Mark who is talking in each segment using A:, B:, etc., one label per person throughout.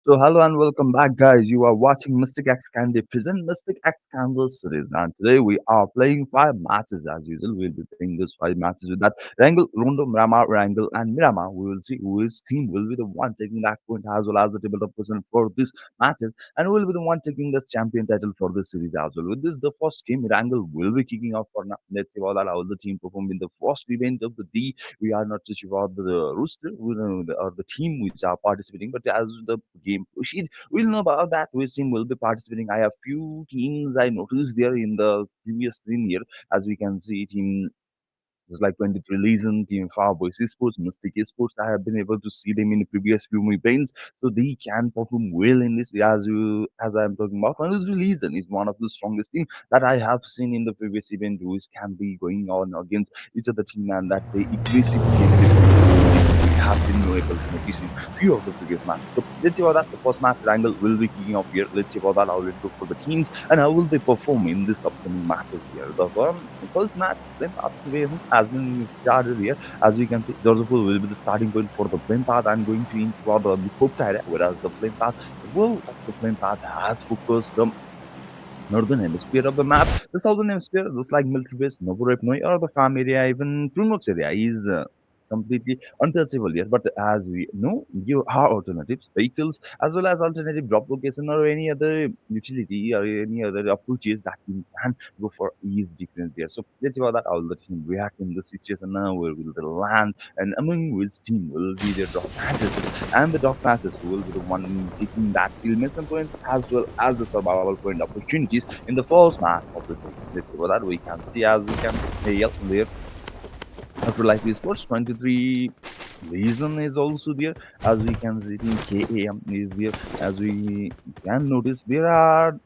A: So hello and welcome back, guys. You are watching Mysticxcandy present Mysticxcandy series, and today we are playing five matches as usual. We'll be playing these five matches with that Wrangle, Rondo, Mirama, Wrangle, and Mirama. We will see whose team will be the one taking that point as well as the tabletop position for these matches, and will be the one taking the champion title for this series as well. With this, the first game, Wrangle will be kicking off for now. Let's see about that how the team performed in the first event of the day. We are not so sure about the rooster or the team which are participating, but as the game proceed, we'll know about that which team will be participating. I have few teams I noticed there in the previous stream here, as we can see team just like 23 Legion, Team Boys Esports, Mystic Esports. I have been able to see them in the previous few events, so they can perform well in this. As I am talking about, 23 Legion is one of the strongest team that I have seen in the previous event, which can be going on against each other team, and that they aggressive gameplay from the teams we have been able to notice in few of the previous matches. So let's see about that. The first match Wrangle will be kicking off here. Let's see about that. How will it go for the teams and how will they perform in this upcoming matches here? The first match, then invasion has been started here. As we can see, Georgopol will be the starting point for the flame path and going to into the Hope area, whereas the flame path, the world of the flame path has focused the northern hemisphere of the map. The southern hemisphere, just like military base, Novorepnoi, or the farm area, even Primox area, is completely untouchable here. But as we know, you have alternatives, vehicles, as well as alternative drop location or any other utility or any other approaches that you can go for ease difference there. So let's see about that. I'll let him react in the situation now. Where will they land? And among which team will be their drop passes? And the drop passes will be the one taking that illness points as well as the survival point opportunities in the first match of the day. Let's see about that. We can see as we can hail there after Life Esports 23 Reason is also there, as we can see team KAM is there. As we can notice, there are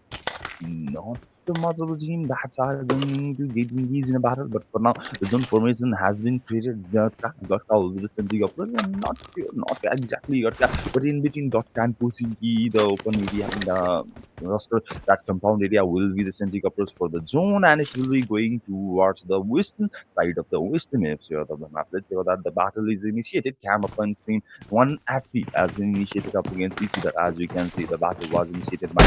A: not too much of a team that's are going to get engaged in a battle, but for now the zone formation has been created. Gotka will be the sentry operator. I'm not sure, not exactly Gotka, but in between Gotka and Pusinki, the open area and the roster, that compound area will be the sentry operators for the zone, and it will be going towards the western side of the western hemisphere of the map. Let's say that the battle is initiated. Cam upon stream 1 HP has been initiated up against each other. As we can see, the battle was initiated by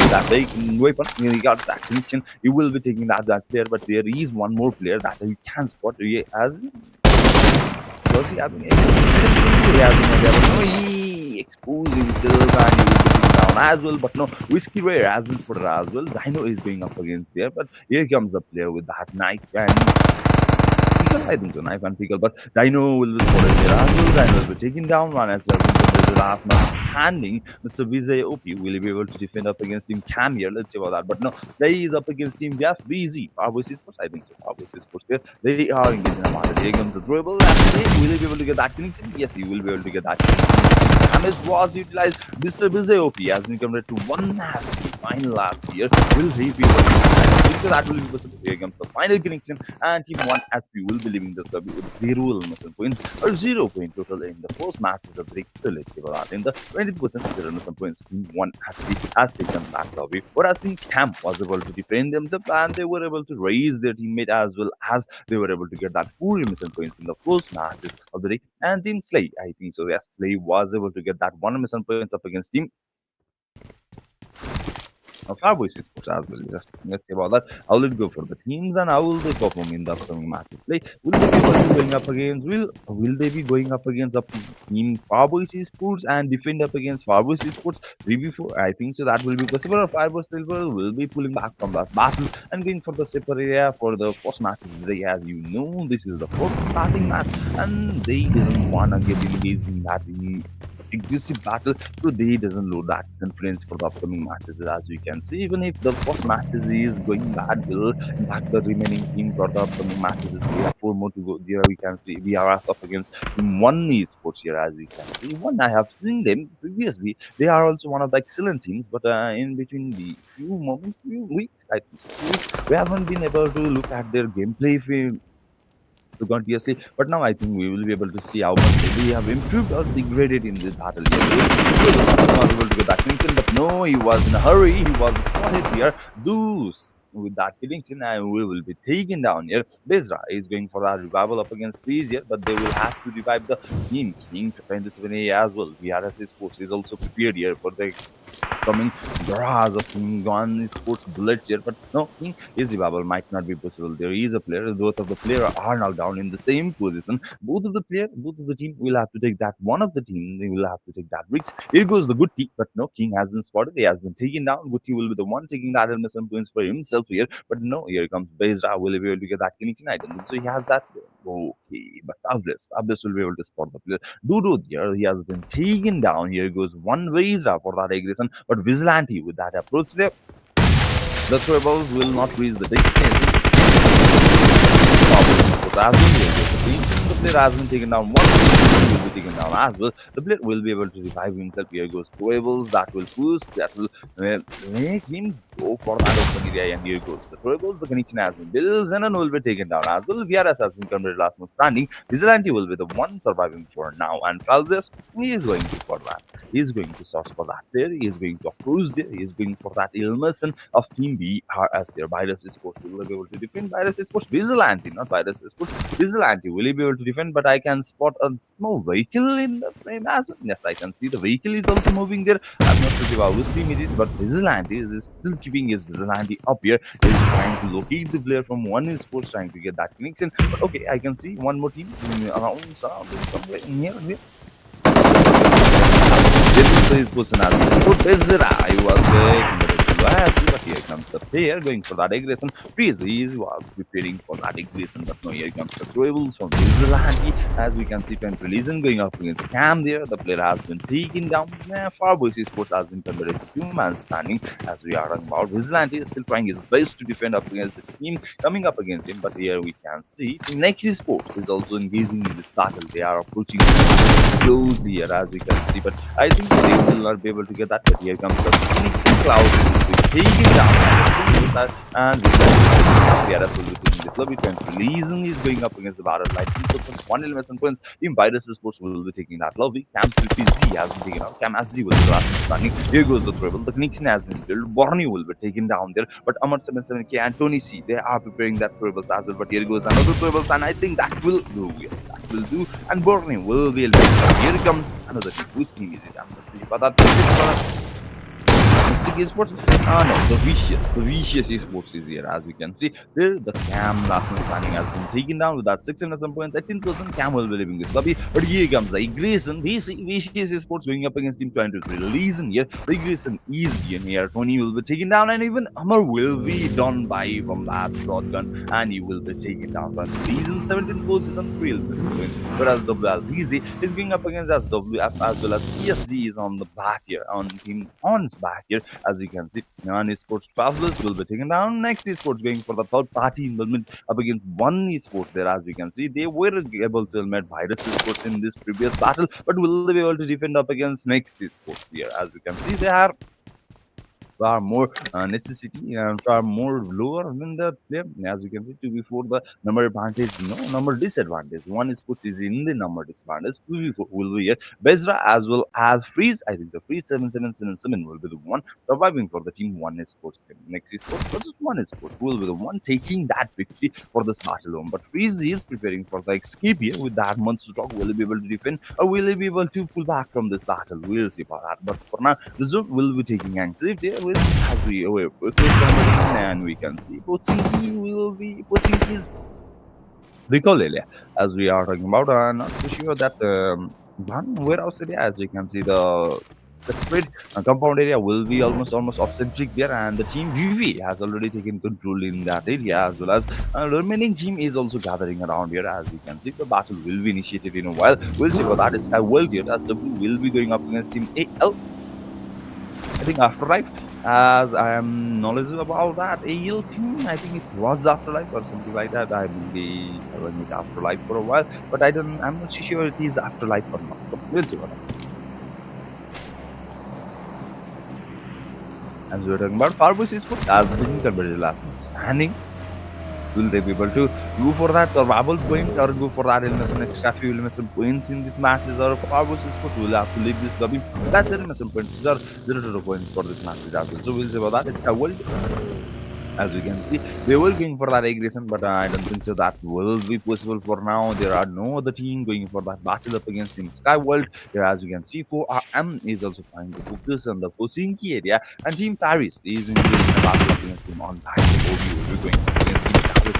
A: that weapon. He got that connection. He will be taking that player, but there is one more player that he can spot. He has because he has been he exposed himself and he will be taken down as well. But no, Whiskey Rare has been spotted as well. Dino is going up against there, but here comes the player with that knife and Pickle, I think so, knife and pickle, but Dino will be spotted there as well. Dino will be taken down one as well. The last man standing, Mr. Vijay OP will be able to defend up against Team Cam here. Let's see about that. But no, they is up against Team Jeff BZ. Farboys Sports, I think so. Farboys Sports here. They are engaging in a battle. Here comes the throwable. Will he be able to get that connection? Yes, he will be able to get that connection. Damage was utilized. Mr. Vijay OP has been converted to one last final last year. Will he be able to that will be possible? Here comes the final connection, and Team 1 SP will be leaving the survey with 0 elimination points or 0 point total in the first matches of the relative that in the 20% elimination points. Team 1 SP has taken that lobby, whereas Team Camp was able to defend themselves and they were able to raise their teammate as well as they were able to get that 4 elimination points in the first matches of the day. And Team Slay, I think so, yes, Slay was able to get that 1 elimination points up against Team of our voice sports as well. Just let's say about that. How will it go for the teams and how will they perform in the upcoming matches? Like, will they be going up against? Will they be going up against a team Farboys Sports and defend up against Farboys Sports 3v4? I think so. That will be possible. Or Farboys Silver will be pulling back from that battle and going for the separate area for the first matches today. As you know, this is the first starting match, and they doesn't wanna get engaged in that aggressive battle, so they doesn't load that confidence for the upcoming matches. As we can see, even if the first matches is going bad, will impact the remaining team for the upcoming matches. We have 4 more to go. There we can see we are up against Team 1 esports here. As we can see, one I have seen them previously. They are also one of the excellent teams, but in between the few weeks, I think we haven't been able to look at their gameplay continuously. But now I think we will be able to see how much we have improved or degraded in this battle. He was able to get that connection, but no, he was in a hurry. He was spotted here. Those with that killing scene, and we will be taken down here. Bezra is going for that revival up against Freeze here, but they will have to revive the King 27A as well. VRS's force is also prepared here for the coming barrage of King One sports bullets here, but no, King is revival might not be possible. There is a player, both of the player are now down in the same position. Both of the team will have to take that. One of the team, they will have to take that risks. Here goes the good team, but no, King has been spotted. He has been taken down. Guti will be the one taking that elimination points for himself here, but no, here comes Bezra. Will he be able to get that killing tonight? I don't think so. He has that. Okay, but Tablis will be able to spot the player. Dudu here, he has been taken down. Here goes one Visa for that aggression, but Vigilante with that approach there, the Tribbles will not reach the destination. Was as well here with the team. The player has been taken down. One will be taken down as well. The player will be able to revive himself. Here goes Tribbles. That will push. That will make him go for that open area. And here goes the Tribbles. The connection has been built. Zenon will be taken down as well. VRS has been converted last man standing. Vigilante will be the one surviving for now. And Falves, he is going to for that. He is going to search for that player. He is going to approach there. He is going for that illness of Team B as their Virus Sports will be able to defend. Virus Sports Vigilante, not Virus Sports Vigilante will be able to defend, but I can spot a small vehicle in the frame as well. Yes, I can see the vehicle is also moving there. I'm not sure how this team is it, but Vigilante is still keeping his Vigilante up here. He's trying to locate the player from one sports, trying to get that connection. But okay, I can see one more team around surrounding somewhere near. This is person as well. Bezra, I was but here comes the player going for that aggression. Freeze was preparing for that aggression, but no, here comes the tribbles from Vigilante. As we can see, Pentrilizen going up against Cam there. The player has been taken down. Farboys Sports has been converted to two-man standing. As we are talking about, Vigilante is still trying his best to defend up against the team coming up against him, but here we can see Next Sports is also engaging in this battle. They are approaching closely here, as we can see, but I think they will not be able to get that. But here comes the Phoenix Cloud will take it down with that, and with that, the RF will be taking this lobby. Leeson is going up against the battle like 1 elimination points. Team Virus Sports will be taking that lobby. Cam 50Z has been taken out. Cam SZ will be the last one standing. Here goes the treble. The connection has been built. Borny will be taken down there, but Amar 77K and Tony C, they are preparing that trebles as well. But here goes another trebles, and I think that will do. Yes, that will do. And Borny will be eliminated. Here comes another team. Whose team is it? I'm not sure, but that Mystic Esports? No, the vicious esports is here, as we can see. There, the Cam last man standing has been taken down with that 600 points. 18,000 Cam will be leaving this lobby. But here comes the aggression. Vicious esports going up against Team 23. Leeson here. The aggression is here. Tony will be taken down, and even Amar will be done by from that shotgun, and he will be taken down by Leeson. 17th position, 3 points. Whereas WLTZ is going up against SWF as well as PSG is on the back here, on Team On's back here. As you can see, non-esports travelers will be taken down. Next esports going for the third party involvement up against one esports there. As we can see, they were able to eliminate Virus esports in this previous battle, but will they be able to defend up against next esports here? As we can see, they are far more necessity and far more lower than the player. As you can see, 2v4 the number advantage, no number disadvantage. One sports is in the number disadvantage. 2v4 will be here. Bezra as well as Freeze. I think the Freeze 7777 will be the one surviving for the team one sports. Next sports versus one sports will be the one taking that victory for this battle home. But Freeze is preparing for the escape here with that monster talk. Will he be able to defend or will he be able to pull back from this battle? We'll see about that. But for now, the Zoom will be taking anxiety with as we away focus and we can see Potsy will be putting his recall area as we are talking about. Not too sure that one warehouse area, as we can see the spread compound area will be almost off-centric there, and the team VV has already taken control in that area, as well as the remaining team is also gathering around here. As we can see, the battle will be initiated in a while. We'll see what that is. I will get as W will be going up against team AL. I think Afterlife, as I am knowledgeable about that AL team, I think it was Afterlife or something like that. I will be covering it Afterlife for a while, but I'm not sure it is Afterlife or not. But we'll see what happens. As we were talking about, Farboys Esports has been converted last month. Standing, will they be able to go for that survival point or go for that elimination extra few elimination points in these matches, or Farboys Esports will have to leave this lobby? That's elimination points. There are 0 points for this matches as well. So we'll see about that. It's a world. As we can see, they were going for that aggression, but I don't think so that will be possible for now. There are no other team going for that battle up against Team Skyworld. Here, as you can see, 4RM is also trying to focus on the Pocinki area, and Team Paris is engaged in a battle up against Team On Back. The Bobby will be going up against Team Paris.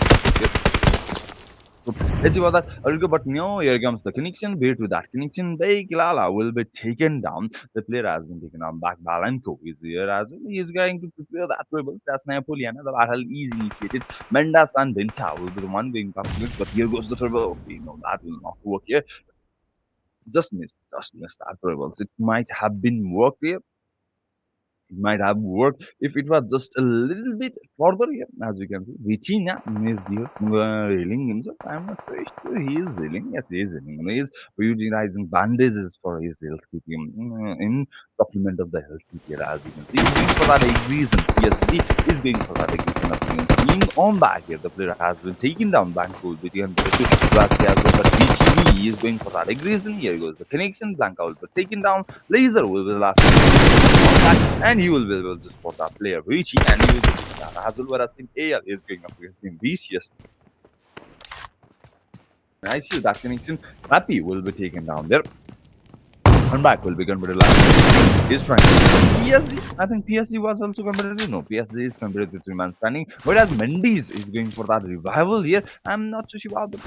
A: So let's see about that. Okay, but no, here comes the connection. Wait with that connection. By Kilala will be taken down. The player has been taken down. Back Balanko is here as well. He is going to prepare that rebels. That's Napoleon. The battle is initiated. Mendas and Venta will be the one going up against. But here goes the turbo. Okay, no, that will not work here. Just missed that rebels. It might have been worked here. It might have worked if it was just a little bit further here. As you can see, Vichina is there railing himself. I'm not very sure he is railing. Yes, he is railing. He is utilizing bandages for his health kit in supplement of the health kit here. As you can see, he's going for that reason. PSG is going for that reason of being on back here. The player has been taken down Blanco with the but Vichini is going for that reason. Here goes the connection. Blanca will be taken down. Laser will be the last and he will be able to spot that player reaching and he will be taking that as well. Whereas Team AL is going up against Team Vicious. I see that connection. Happy will be taken down there. And back will be converted last. He's trying to PSG. I think PSG was also competitive. No, PSG is competitive 3-man standing. Whereas Mendes is going for that revival here. I'm not too sure about the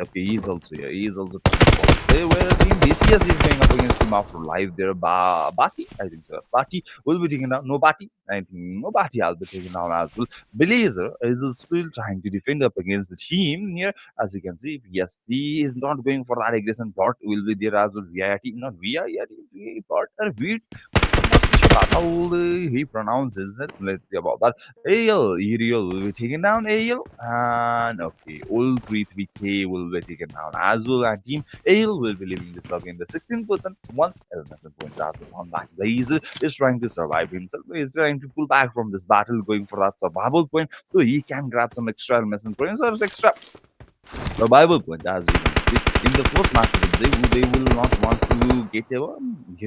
A: okay, he's also here. He is also trying to play where Team BCS is going up against him after live there. Bati, I think so. Bati will be taken down. No Bati. I think no Bati will be taken down as well. Blazer is still trying to defend up against the team here. As you can see, PSG is not going for that aggression. Dot will be there as well. VIT, not VIT, but VIT. How he pronounces it. Let's see about that. AL, Uriel will be taken down. AL, and okay, all 3-3K will be taken down as well. And Team AL will be leaving this lobby in the 16%, 1 11 points as well. On back, Blazer is trying to survive himself. He's trying to pull back from this battle, going for that survival point, so he can grab some extra eleven points or extra survival point. As you can see in the first matches, they will not want to get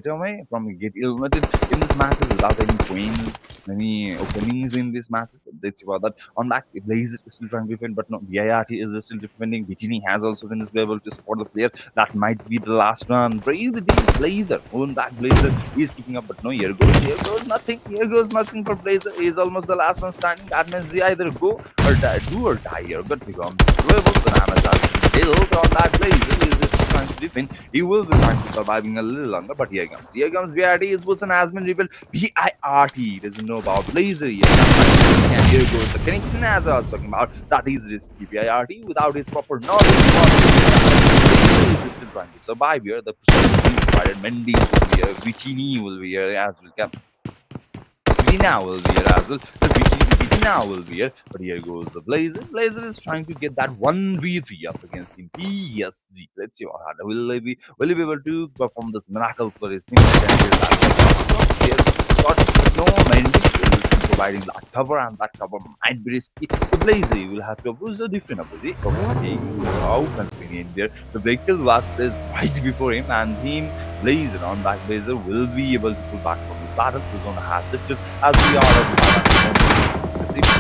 A: away from get eliminated in this matches without any points, any openings in these matches. Let's see about that. On back, Blaze is still trying to defend, but no, VIRT is still defending. Vicini has also been able to support the player. That might be the last one. Brave the Blazer. On back, Blazer is kicking up, but no, here goes nothing. Here goes nothing for Blazer. He's almost the last one standing. That means we either go or die, do or die here. Good become rebel bananas are killed on that Blazer. Is just trying to defend. He will be trying to surviving a little longer, but here comes. Here comes VIRT. His Wilson has been revealed. VIRT doesn't know about Blazer yet. And here goes the connection as I was talking about. That is risky. VIRT without his proper knowledge. Blazer is still trying to survive here. The provided Mendy will be here. Vicini will be here as well. Now will be here as well. The now will be here. But here goes the Blazer. Blazer is trying to get that 1v3 up against Team PSG. Let's see what happens. Will he be able to perform this miracle for his team? No Mendy is providing that cover, and that cover might be risky. The Blazer will have to approach a different approach. Okay, how convenient there. The vehicle was placed right before him, and Team Blazer on back Blazer will be able to pull back from this battle. Who's on the has shifted as we are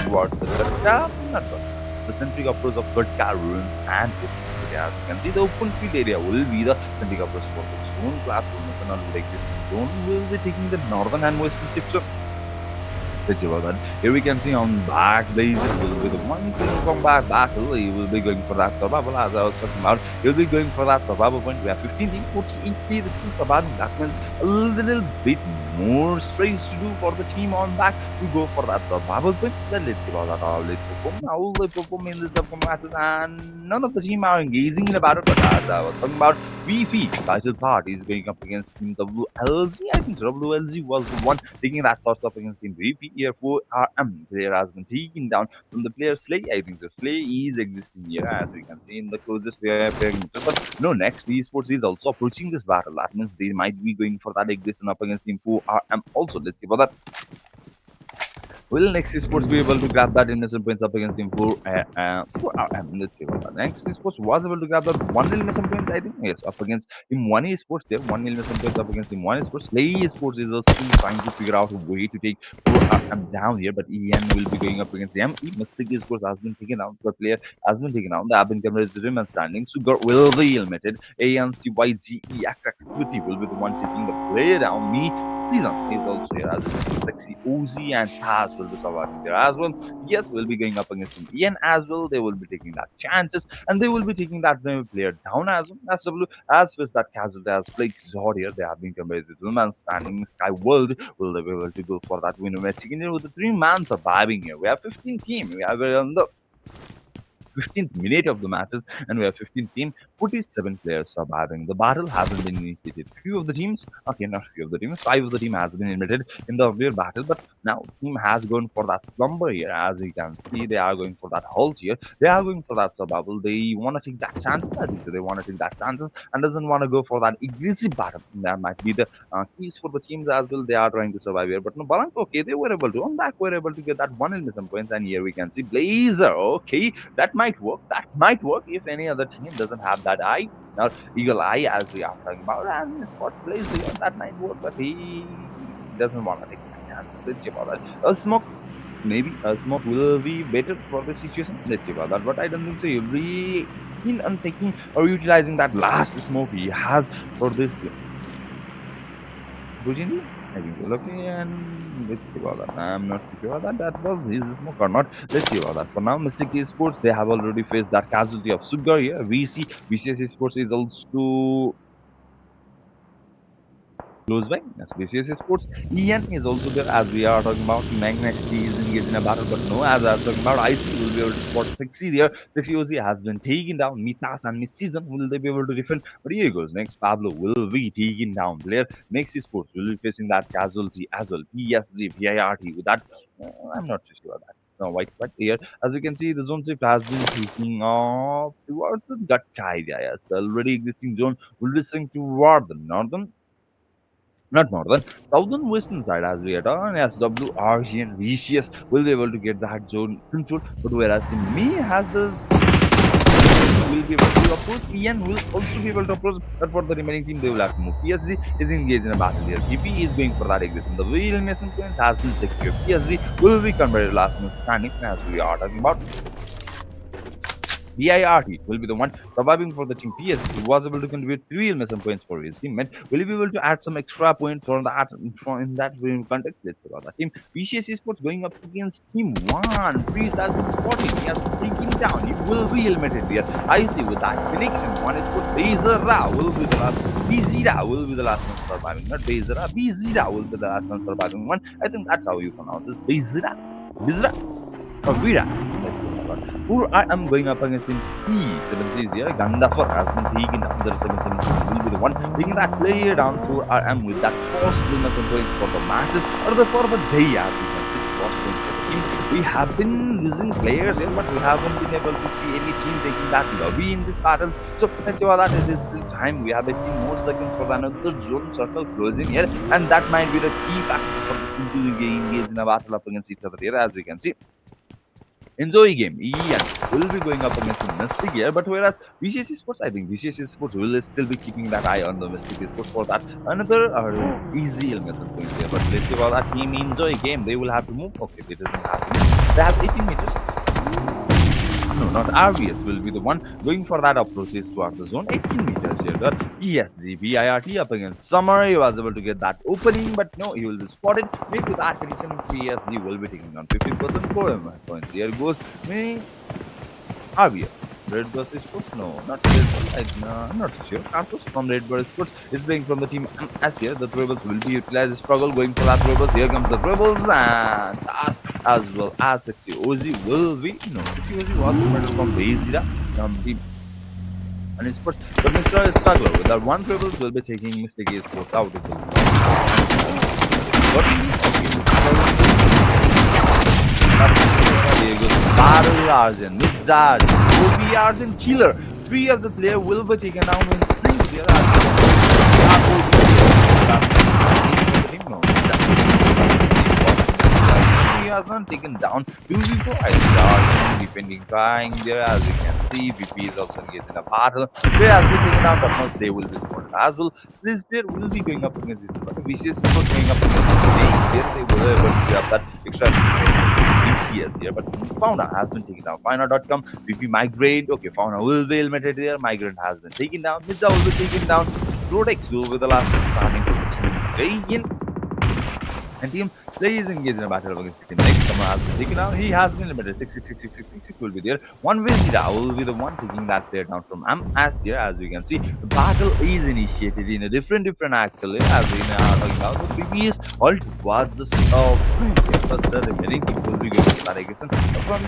A: towards the Gatka, not the centric approach of Gatka ruins and as you can see, the open field area will be the centric approach for the zone platform. Like this zone will be taking the northern and western sector. Let's see about that. Here we can see on back Blaze will be the one thing from back battle. He will be going for that survival as I was talking about. He'll be going for that survival point. We have 15 team, 48 team still surviving. That means a little bit more stress to do for the team on back to go for that survival point. Then let's see about that. How they perform in this upcoming matches, and none of the team are engaging in a battle. But as I was talking about, VP title part is going up against Team WLG. I think WLG was the one taking that first up against Team VP. Here 4RM player has been taken down from the player Slay. I think so. Slay is existing here as we can see in the closest player. But no, next esports is also approaching this battle. That means they might be going for that aggression up against Team 4RM also. Let's see for that. Will next esports be able to grab that innocent points up against him for let's see about that. Next esports was able to grab that 1 nil innocent points, I think. Yes, up against him one esports there. 1 nil innocent points up against him one esports. Slay esports is still trying to figure out a way to take for down here, but Ian will be going up against him. Mystic esports has been taken out. The player has been taken out. They have been committed to him and standing. Sugar will be eliminated. ANCYGEX activity will be the one taking the player down. Me Season is also here as you can see. Sexy Ozzy and Taz will be surviving there as well. Yes, we'll be going up against him Ian as well. They will be taking that chances and they will be taking that player down as well. SW as well as that casualty has played Zod here. They have been compared to the man standing Sky World. Will they be able to go for that winner match again with the 3 man surviving here? We have 15 team. We have on the 15th minute of the matches, and we have 15 team, 47 players surviving. The battle hasn't been initiated. Few of the teams, okay, not few of the teams, 5 of the team has been eliminated in the earlier battle, but now the team has gone for that slumber here. As you can see, they are going for that halt here. They are going for that survival. They want to take that chance. I think so. They want to take that chances and doesn't want to go for that aggressive battle. That might be the keys for the teams as well. They are trying to survive here, but no, Balank, okay, they were able to. On back, were able to get that one in some points, and here we can see Blazer. Okay, that might work. That might work if any other team doesn't have that eye. Now, eagle eye, as we are talking about, and Spot plays here, that might work, but he doesn't want to take that chances. Let's see about that. A smoke, maybe a smoke will be better for the situation. Let's see about that, but I don't think so. He'll be keen on taking or utilizing that last smoke he has for this. Bujindi? I think so. Okay, and let's see about that. I'm not too sure that that was his smoke or not. Let's see about that. For now, Mystic Esports, they have already faced that casualty of Sugar here. VCS Esports is also close by. That's BCS Sports. Ian is also there as we are talking about. Magnex is engaged in a battle, but no, as I was talking about, IC will be able to spot Sexy there. Sexy OZ has been taken down. Mitas and Miss Season will they be able to defend? But here goes. Next, Pablo will be taken down. Player Next Sports will be facing that casualty as well. PSG, VIRT with that. I'm not too sure about that. No, white, but here, as you can see, the zone shift has been taking off towards the gut area. Yes, the already existing zone will be synced toward the northern not northern, southern western side as we are talking as WRG and VCS will be able to get that zone control, but whereas the me has this will be able to approach, Ian will also be able to approach, but for the remaining team they will have to move. PSG is engaged in a battle here. PP is going for that aggression. The wheel Mason points has been secured. PSG will be converted last man standing as we are talking about. BIRT will be the one surviving for the team. PS who was able to contribute 3 illness points for his teammate. Will he be able to add some extra points from that in that context? Let's see about that team. VCS Esports going up against Team 1. Freeze has been spotted. He has been taken down. He will be eliminated here. I see with that connection. One Esports Bezera will be the last. Bizira will be the last one surviving. Not Bezera. Bizira will be the last one surviving one. I think that's how you pronounce it. Bizira. Bizira. Or Vira. Who I am going up against him C7Cs here. Gandafar has been taken down. The 7 will be the one taking that player down to RM with that first bonus points for the matches or the for the day as you can see. First point for the team. We have been losing players here, but we haven't been able to see any team taking that lobby in these battles. So let's see what that it is still time. We have 18 more seconds for another zone circle closing here, and that might be the key factor for the team to engage in a battle up against each other here, as we can see. Enjoy game. Ian will be going up against Mystic here, but whereas VCS Sports, I think VCS Sports will still be keeping that eye on the Mystic Sports for that. Another easy illness points here, but let's see about that team Enjoy game. They will have to move. Okay, it doesn't have to move. They have 18 meters. No, not RVS will be the one going for that approaches toward the zone. 18 meters here. But ESG, BIRT up against Summer. He was able to get that opening, but no, he will be spotted. Maybe with that condition, PSG will be taking on 50% for him. Points. Here goes me. RVS. Red versus Sports? No, not Red Bull. I'm not sure. Carlos from Red Bull Sports is playing from the team as here. The Rebels will be utilized. Struggle going for that Rebels. Here comes the Rebels and us as well as Sexy Ozzy will be. No, Sexy Ozzy was promoted from Bezira team. And Sports, but Mr. Struggler with that one Rebels will be taking Mystic Sports out of the Battle Argent, Midzard, OP Argent, Killer. 3 of the player will be taken down in sync with the has not taken down 2v4. I are defending trying there as we can see. VP is also engaged in a battle. They has been taken down, but no, they will be spotted as well. This player will be going up against this. VCS is not going up against the here. They were able to grab that extra VCS here, but Fauna has been taken down. Fauna.com, VP Migrate. Okay, Fauna will be eliminated there. Migrant has been taken down. Midza will be taken down. Protex will be the last one starting to play in. And team Slay is engaged in a battle against the team. Next, someone has been taken out. He has been limited. 6 will be there. One Vegeta will be the one taking that player down from as here. As we can see, the battle is initiated in a different actually. As we are talking about the previous ult was just first the remaining team will be going to that aggression from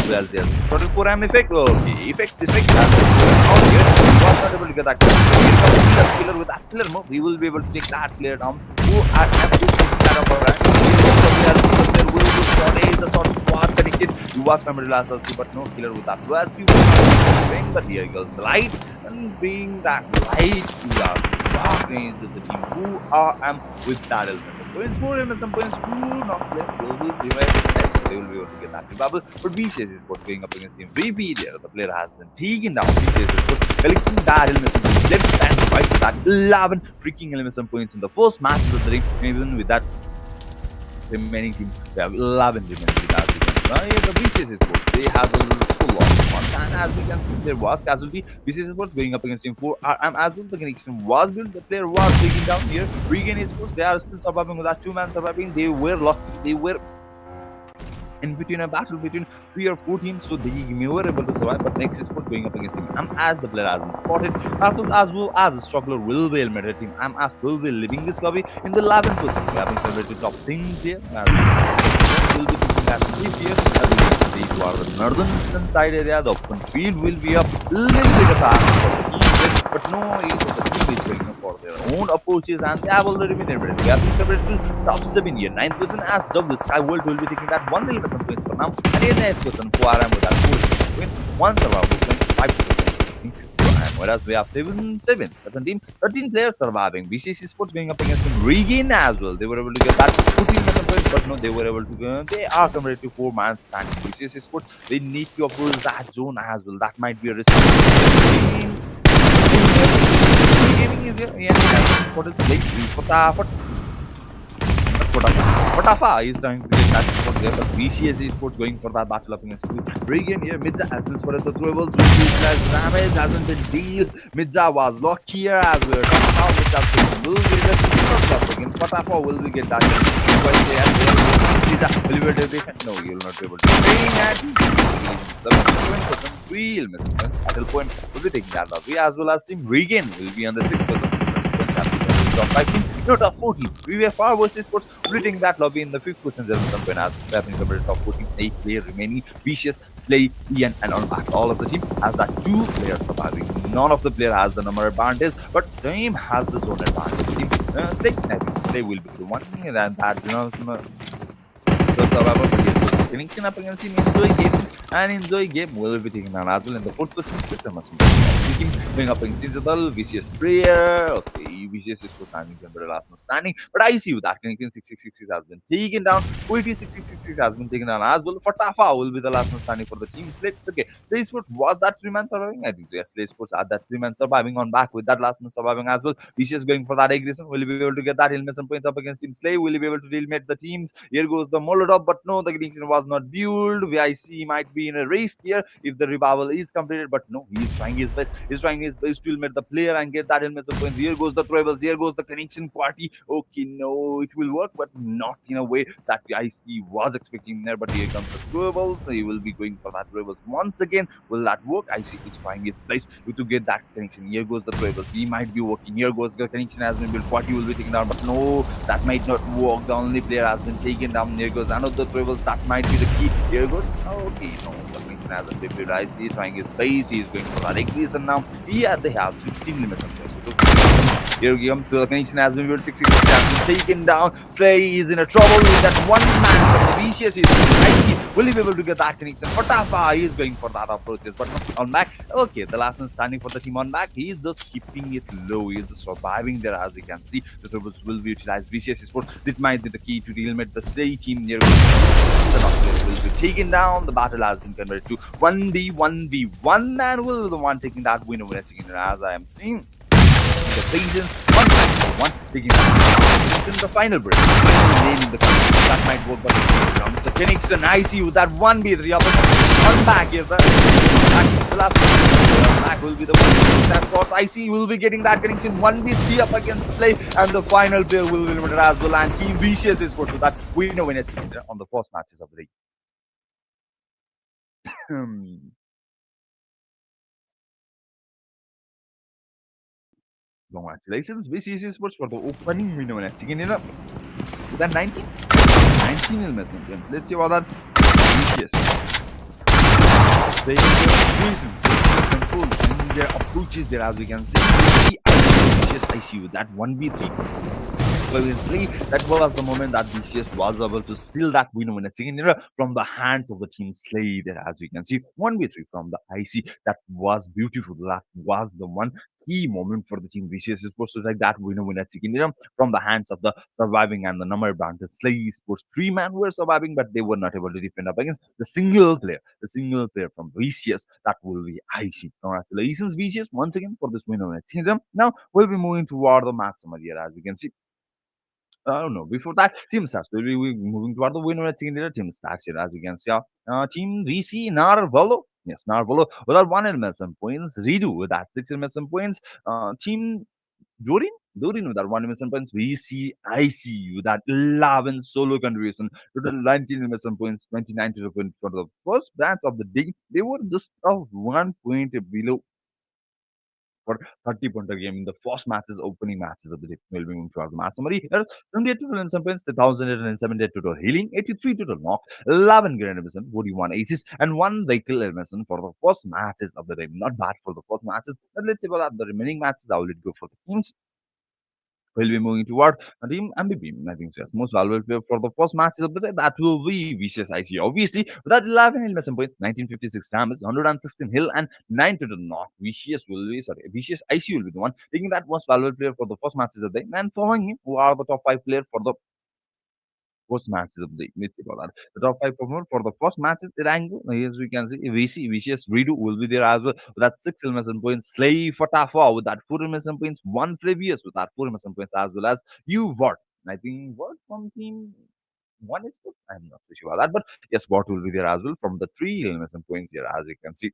A: well there. Started 4M effect. Okay, effect. Out here. Was not able to get that killer with that killer move. We will be able to take that player down. Who are absolutely kind of alright. There will be shortage. The shot was connected. He was coming to last us, but no killer with that. Was but here goes the light and being that light to us. Against the team who are with that illness. Points 4 and some points 2 not left. Will be they will be able to get that bubble. But BCS is what going up against him. VP there. The player has been taken down. BCS is what collecting that illness left and right with that 11 freaking elements and points in the first matches of the game. Even with that remaining team, they have 11 remaining with that. Yeah, the BCS is good. They have a full lot of fun. And as we can see, there was casualty. BCS is what going up against him for RM as well. The connection was built. The player was taken down here. Regain is sports. They are still surviving with that 2-man surviving. They were lucky. They were in between a battle between 3 or 4 teams, so they were able to survive. But next is going up against him. As the player has been spotted, Arthos as well as a struggler will be eliminated. Team as will be leaving this lobby in the 11th position. We have been celebrated top 10 here. Will be taking that lead here. As we can see, to our northern eastern side area, the open field will be a little bit of a but no, each of the team is going for their own approaches and they have already been eliminated. We have been covered to top 7 here. 9th position as W Sky World will be taking that 1 million points for now. And in 8th position, 4RM with that 4 points. 1 survival point, 5 whereas we have 7 team, 13 players surviving. BCC Sports going up against him. Regain as well. They were able to get that 14 million points, but no, they were able to go. They are committed to 4-man standing. BCC Sports, they need to approach that zone as well. That might be a risk. Gaming is here. Yeah, what is like Potafa is trying to get that support there, but BCS Esports going for that battle up against Regan here. Midza has been spotted the throwables, damage hasn't been dealt. Midza was locked here as we're talking about Midza will be the again. Potafa will we get that? Midza will be able to defend. No, you will not be able to real miss battle point will be taking that lobby as well as team Regan will be on the 6th position. Top 15, no top 14. We were far versus sports, reading that lobby in the 5th position. There was some as happening compared to top 14, 8 player remaining. Vicious, Slay, Ian, and on back. All of the team has that 2 players surviving. None of the player has the number advantage, but team has the zone advantage. Team Slay, I think Slay will be the one, and that survivor, but yes, connection up against him. Enjoy game will be taking an as well in the 4th position. It's a must going up against Isabel, VCS Prayer. Okay, VCS is for standing the last man standing, but I see you that connection 666 has been taken down. OET 6666 has been taken down as well. Fatafa will be the last man standing for the team. Slate. Okay, Slay Sports was that 3-man surviving? I think so. Yes, Slay Sports had that 3-man surviving on back with that last man surviving as well. VCS going for that aggression. Will be able to get that illness and points up against Team Slay. Will be able to deal with the teams. Here goes the Molotov, but no, the connection was not built. VIC might be in a race here if the revival is completed, but no, he is trying his best. He's trying his best to eliminate the player and get that illness points. Here goes the tribals. Here goes the connection party. Okay, no, it will work, but not in a way that VIC was expecting there. But here comes the tribals. He will be going for that tribals once again. Will that work? I see he's trying his best to get that connection. Here goes the tribals. He might be working. Here goes the connection has been built. Party will be taken down, but no, that might not work. The only player has been taken down. Here goes another tribals. That might be the key. Here goes. Okay, no, the connection hasn't been built. I see trying his best. He's going for that aggression now. Yeah, they have 15 limits. Here comes the connection has been built 60 has been taken down. Slay is in a trouble with that one man from the VCS is icy. Will he be able to get that connection? Fatafa is going for that approaches, but not on back. Okay, the last man standing for the team on back. He is just keeping it low. He is just surviving there as we can see. The troops will be utilized. VCS Sports. This might be the key to eliminate the Slay team near. The Knoxville will be taken down. The battle has been converted to 1v1v1 and will be the one taking that win over Mexican as I am seeing. The patience, one taking that in the final break. Final lane in the country. That might work, but here comes the connection. I see you that 1v3 up one back is the last one. Back will be the one that thought I see will be getting that connection 1v3 up against Slay, and the final player will be limited as well. And Team Vicious is good to that. We know when it's on the first matches of the day. Congratulations, VCC Sports for the opening winner when it's again with that 19 illness influence. Let's see about that. Yes. They reasons, they control in their approaches there as we can see. Vicious issue that 1v3. Obviously, that was the moment that VCS was able to steal that win in a second from the hands of the team Slay there as we can see 1v3 from the IC. That was beautiful. That was the one key moment for the team VCS Sports to take that winner in a second from the hands of the surviving and the number band. The Slay Sports 3-man were surviving, but they were not able to defend up against the single player from VCS. That will be IC. Congratulations, VCS, once again for this winner in a second. Now we'll be moving toward the match summary here as we can see. I don't know. Before that, team stats. We'll be moving toward the winner at second team stats here, as you can see. Team VC Narvalo. Yes, Narvalo with that 1 MSM points. Redo with that 6 MSM points. Team Dorin with that 1 MSM points. VC IC with that 11 solo contribution. Total 19 MSM points, 29 to the point for the first dance of the day. They were just 1 point below for 30-pointer game in the first matches, opening matches of the day. We'll be moving towards the match summary here. 78 total in some points, 1,878 total healing, 83 total knock, 11 grand emission, 41 aces, and 1 vehicle emission for the first matches of the day. Not bad for the first matches, but let's see about that. The remaining matches, I will go for the teams. We'll be moving toward Team MVP. I think so. Yes. Most valuable player for the first matches of the day. That will be Vicious IC. Obviously, with that 11 investment points, 1956 damage, 116 hill, and 9 to the knock. Vicious IC will be the one taking that most valuable player for the first matches of the day. And following him, who are the top 5 players for the first matches of the let's see about that. The top 5 performer for the first matches at Angle. As we can see, Vicious Redo will be there as well. With that 6 elimination points. Slay Fatafa with that 4 elimination points. 1 previous with that 4 elimination points as well as you Vort. I think Vort from team one is good. I'm not so sure about that. But yes, Vort will be there as well from the 3 elimination points here as you can see.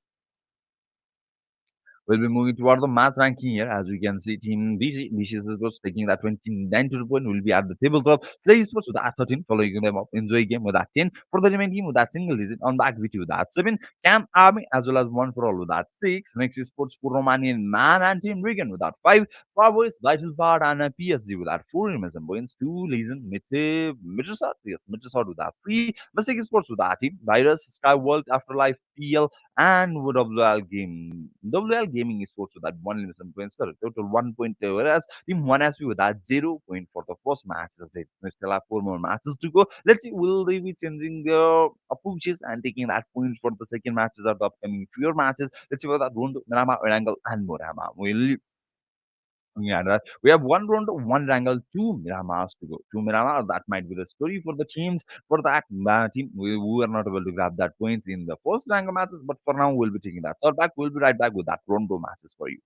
A: We'll be moving toward the match ranking here. As we can see, Team BC Sports taking that 29 to the point will be at the tabletop. Slay Sports with that 13, following them up. Enjoy game with that 10. For the remaining team with that single digit on back with with that 7. Camp Army as well as one for all with that 6. Next is Sports for Romanian Man and Team Regan with that 5. Cowboys, Vital Part and PSG with that 4 Amazon points. 2 Legion, Mitrasot, yes, Mitrasot with that 3. Mystic Sports with that team. Virus, Sky World, Afterlife, PL, and WL Game. WL Gaming Esports with that 1 elimination points, total 1 point, whereas Team 1SP with that 0 point for the first matches of the day. We still have 4 more matches to go. Let's see, will they be changing their approaches and taking that point for the second matches or the upcoming 4 matches? Let's see about that Rondo, Mirama, Wrangle, and Morama. Yeah, we have 1 round, 1 wrangle, 2 Miramas to go. 2 Mirama, that might be the story for the teams. For that team, we were not able to grab that points in the first wrangle matches, but for now, we'll be taking that. So back, we'll be right back with that Rondo matches for you.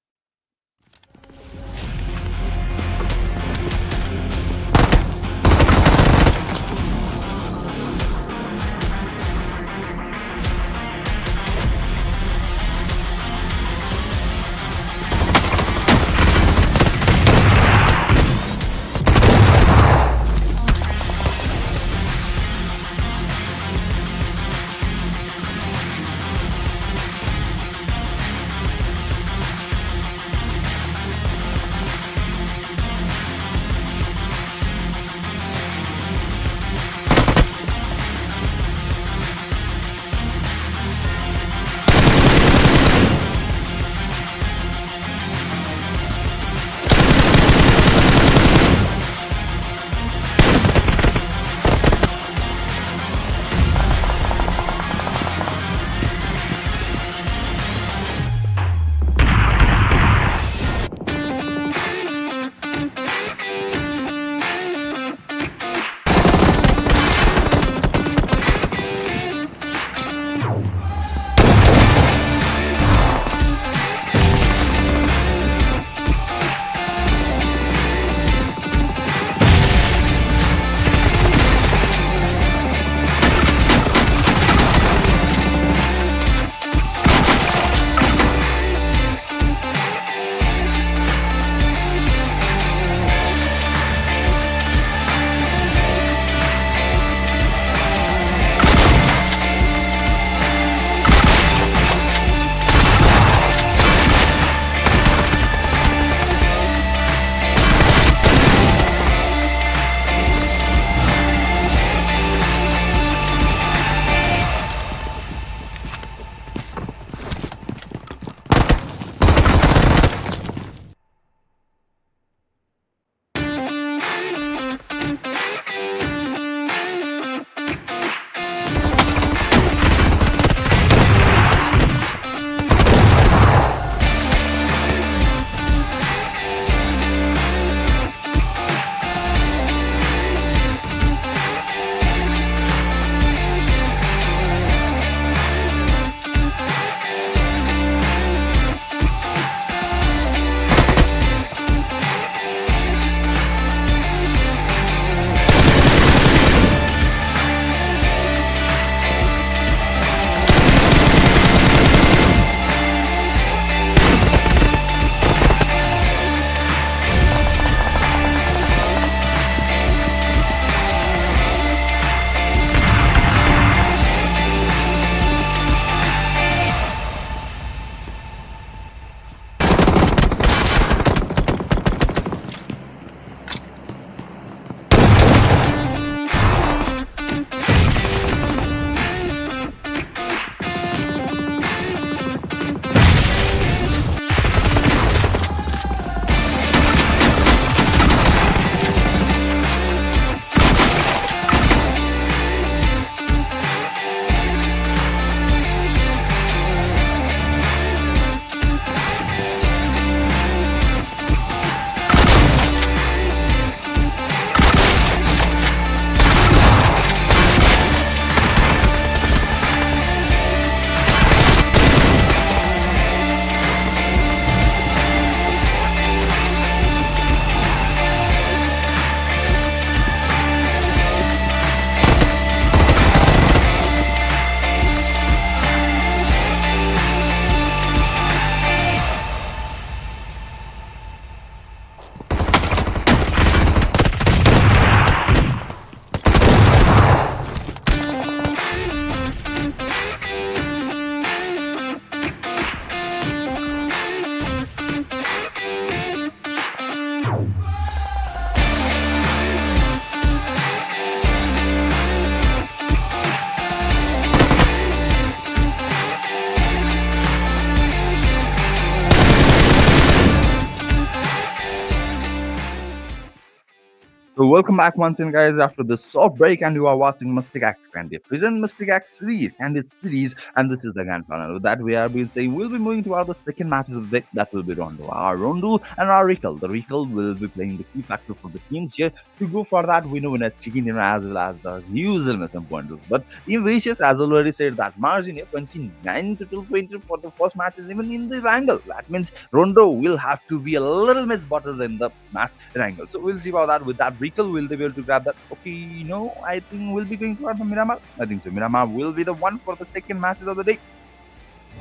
A: So welcome back once again, guys, after this short break, and you are watching Mysticxcandy, present Mysticx series, Candy series, and this is the grand final that we have been saying. We'll be moving to the second matches of the day. That will be Rondo, our Rondo, and our Recall. The Recall will be playing the key factor for the teams here. To go for that, we know in a chicken dinner as well as the usual missing pointers. But in Vicious, as already said, that margin here 29 to 20 for the first matches, even in the wrangle. That means Rondo will have to be a little miss better in the match triangle. So we'll see about that. With that Brickle, will they be able to grab that? Okay, no, I think we'll be going toward the Miramar. I think so. Miramar will be the one for the second matches of the day.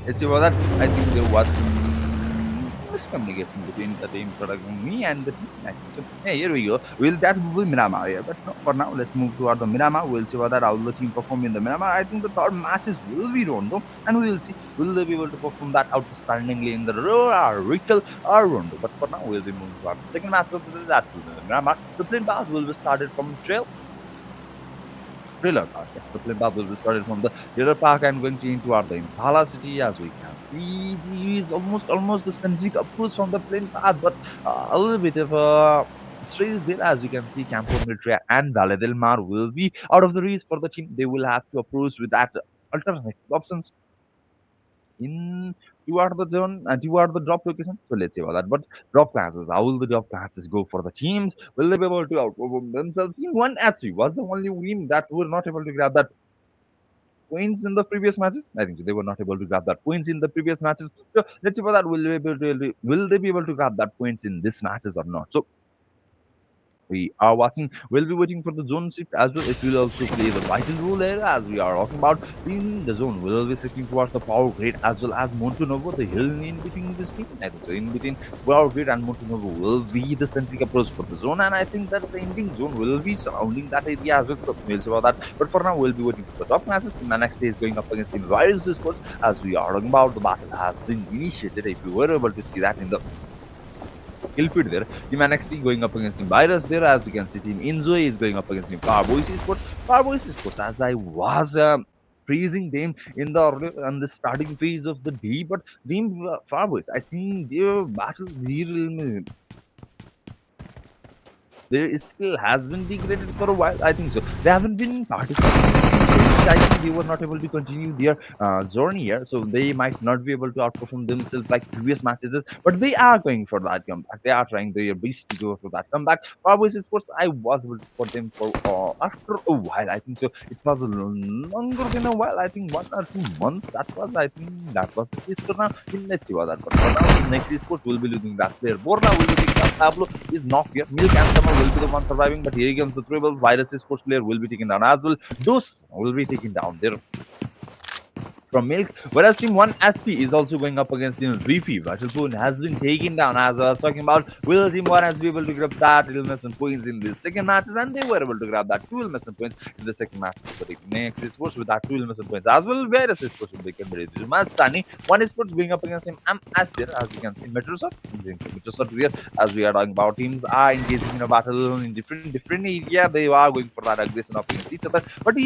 A: Let's see about that. I think there was some miscommunication between the team product me and the team. I think so. Yeah, here we go. Will that be Miramar here? But no, for now, let's move toward the Miramar. We'll see about that. How the team perform in the Miramar. I think the third matches will be Rondo, and we will see will they be able to perform that outstandingly in the row or Rickle or Rondo. But for now, we'll be moving toward the second match of the day. That will be the Miramar. The plane path will be started from Trailer Park. Yes, the film will be started from the Trailer Park and going to into the Impala city. As we can see, there is almost the centric approach from the plane path, but a little bit of strays there. As you can see, Campo Military and Valle del Mar will be out of the race for the team. They will have to approach with that alternate options in toward the zone toward the drop location. So let's see about that. But drop classes, how will the drop classes go for the teams? Will they be able to outperform themselves? Team 1 S3 was the only team that were not able to grab that points in the previous matches. I think so. They were not able to grab that points in the previous matches. So let's see about that. Will they be able to grab that points in this matches or not? So we are watching. We'll be waiting for the zone shift as well. It will also play the vital role here as we are talking about in the zone. We'll be shifting towards the power grid as well as Montonovo, the hill in between this team. I think so. In between power grid and Montonovo will be the centric approach for the zone, and I think that the ending zone will be surrounding that area as well. So we'll see about that. But for now, we'll be waiting for the top classes. The next day is going up against Team Virus Sports as we are talking about the battle has been initiated. If you were able to see that in the Ilford there. Team NXT going up against Team Virus there. As we can see, Team Inzoe is going up against Team Farboys Esports. Farboys Esports, as I was praising them in the starting phase of the day, but Team Farboys, I think their battle their skill has been degraded for a while. I think so. They haven't been participating. I think they were not able to continue their journey here, so they might not be able to outperform themselves like previous matches. But they are going for that comeback. They are trying their best to go for that comeback. Cowboys Sports, I was able to spot them for after a while. I think so. It was longer than a while. I think 1 or 2 months. I think that was the case for now. Let's see about that. But for now, next sports will be losing that player. Borna will be taking that. Pablo is not here. Milk and Summer will be the one surviving, but here comes the Tribbles. Virus Sports player will be taken down as well. Dos will be taken down there from Milk. Whereas Team 1SP is also going up against Team Reefy. Battlepoon has been taken down, as I was talking about. Will Team 1 be able to grab that illness and points in the second matches? And they were able to grab that 2 illness and points in the second matches. But next sports with that 2 illness and points as well. Various sports will become very Stani. 1 sports going up against Team MS there, as you can see. Metrosoft there, as we are talking about. Teams are engaging in a battle in different area. They are going for that aggression up against each other. But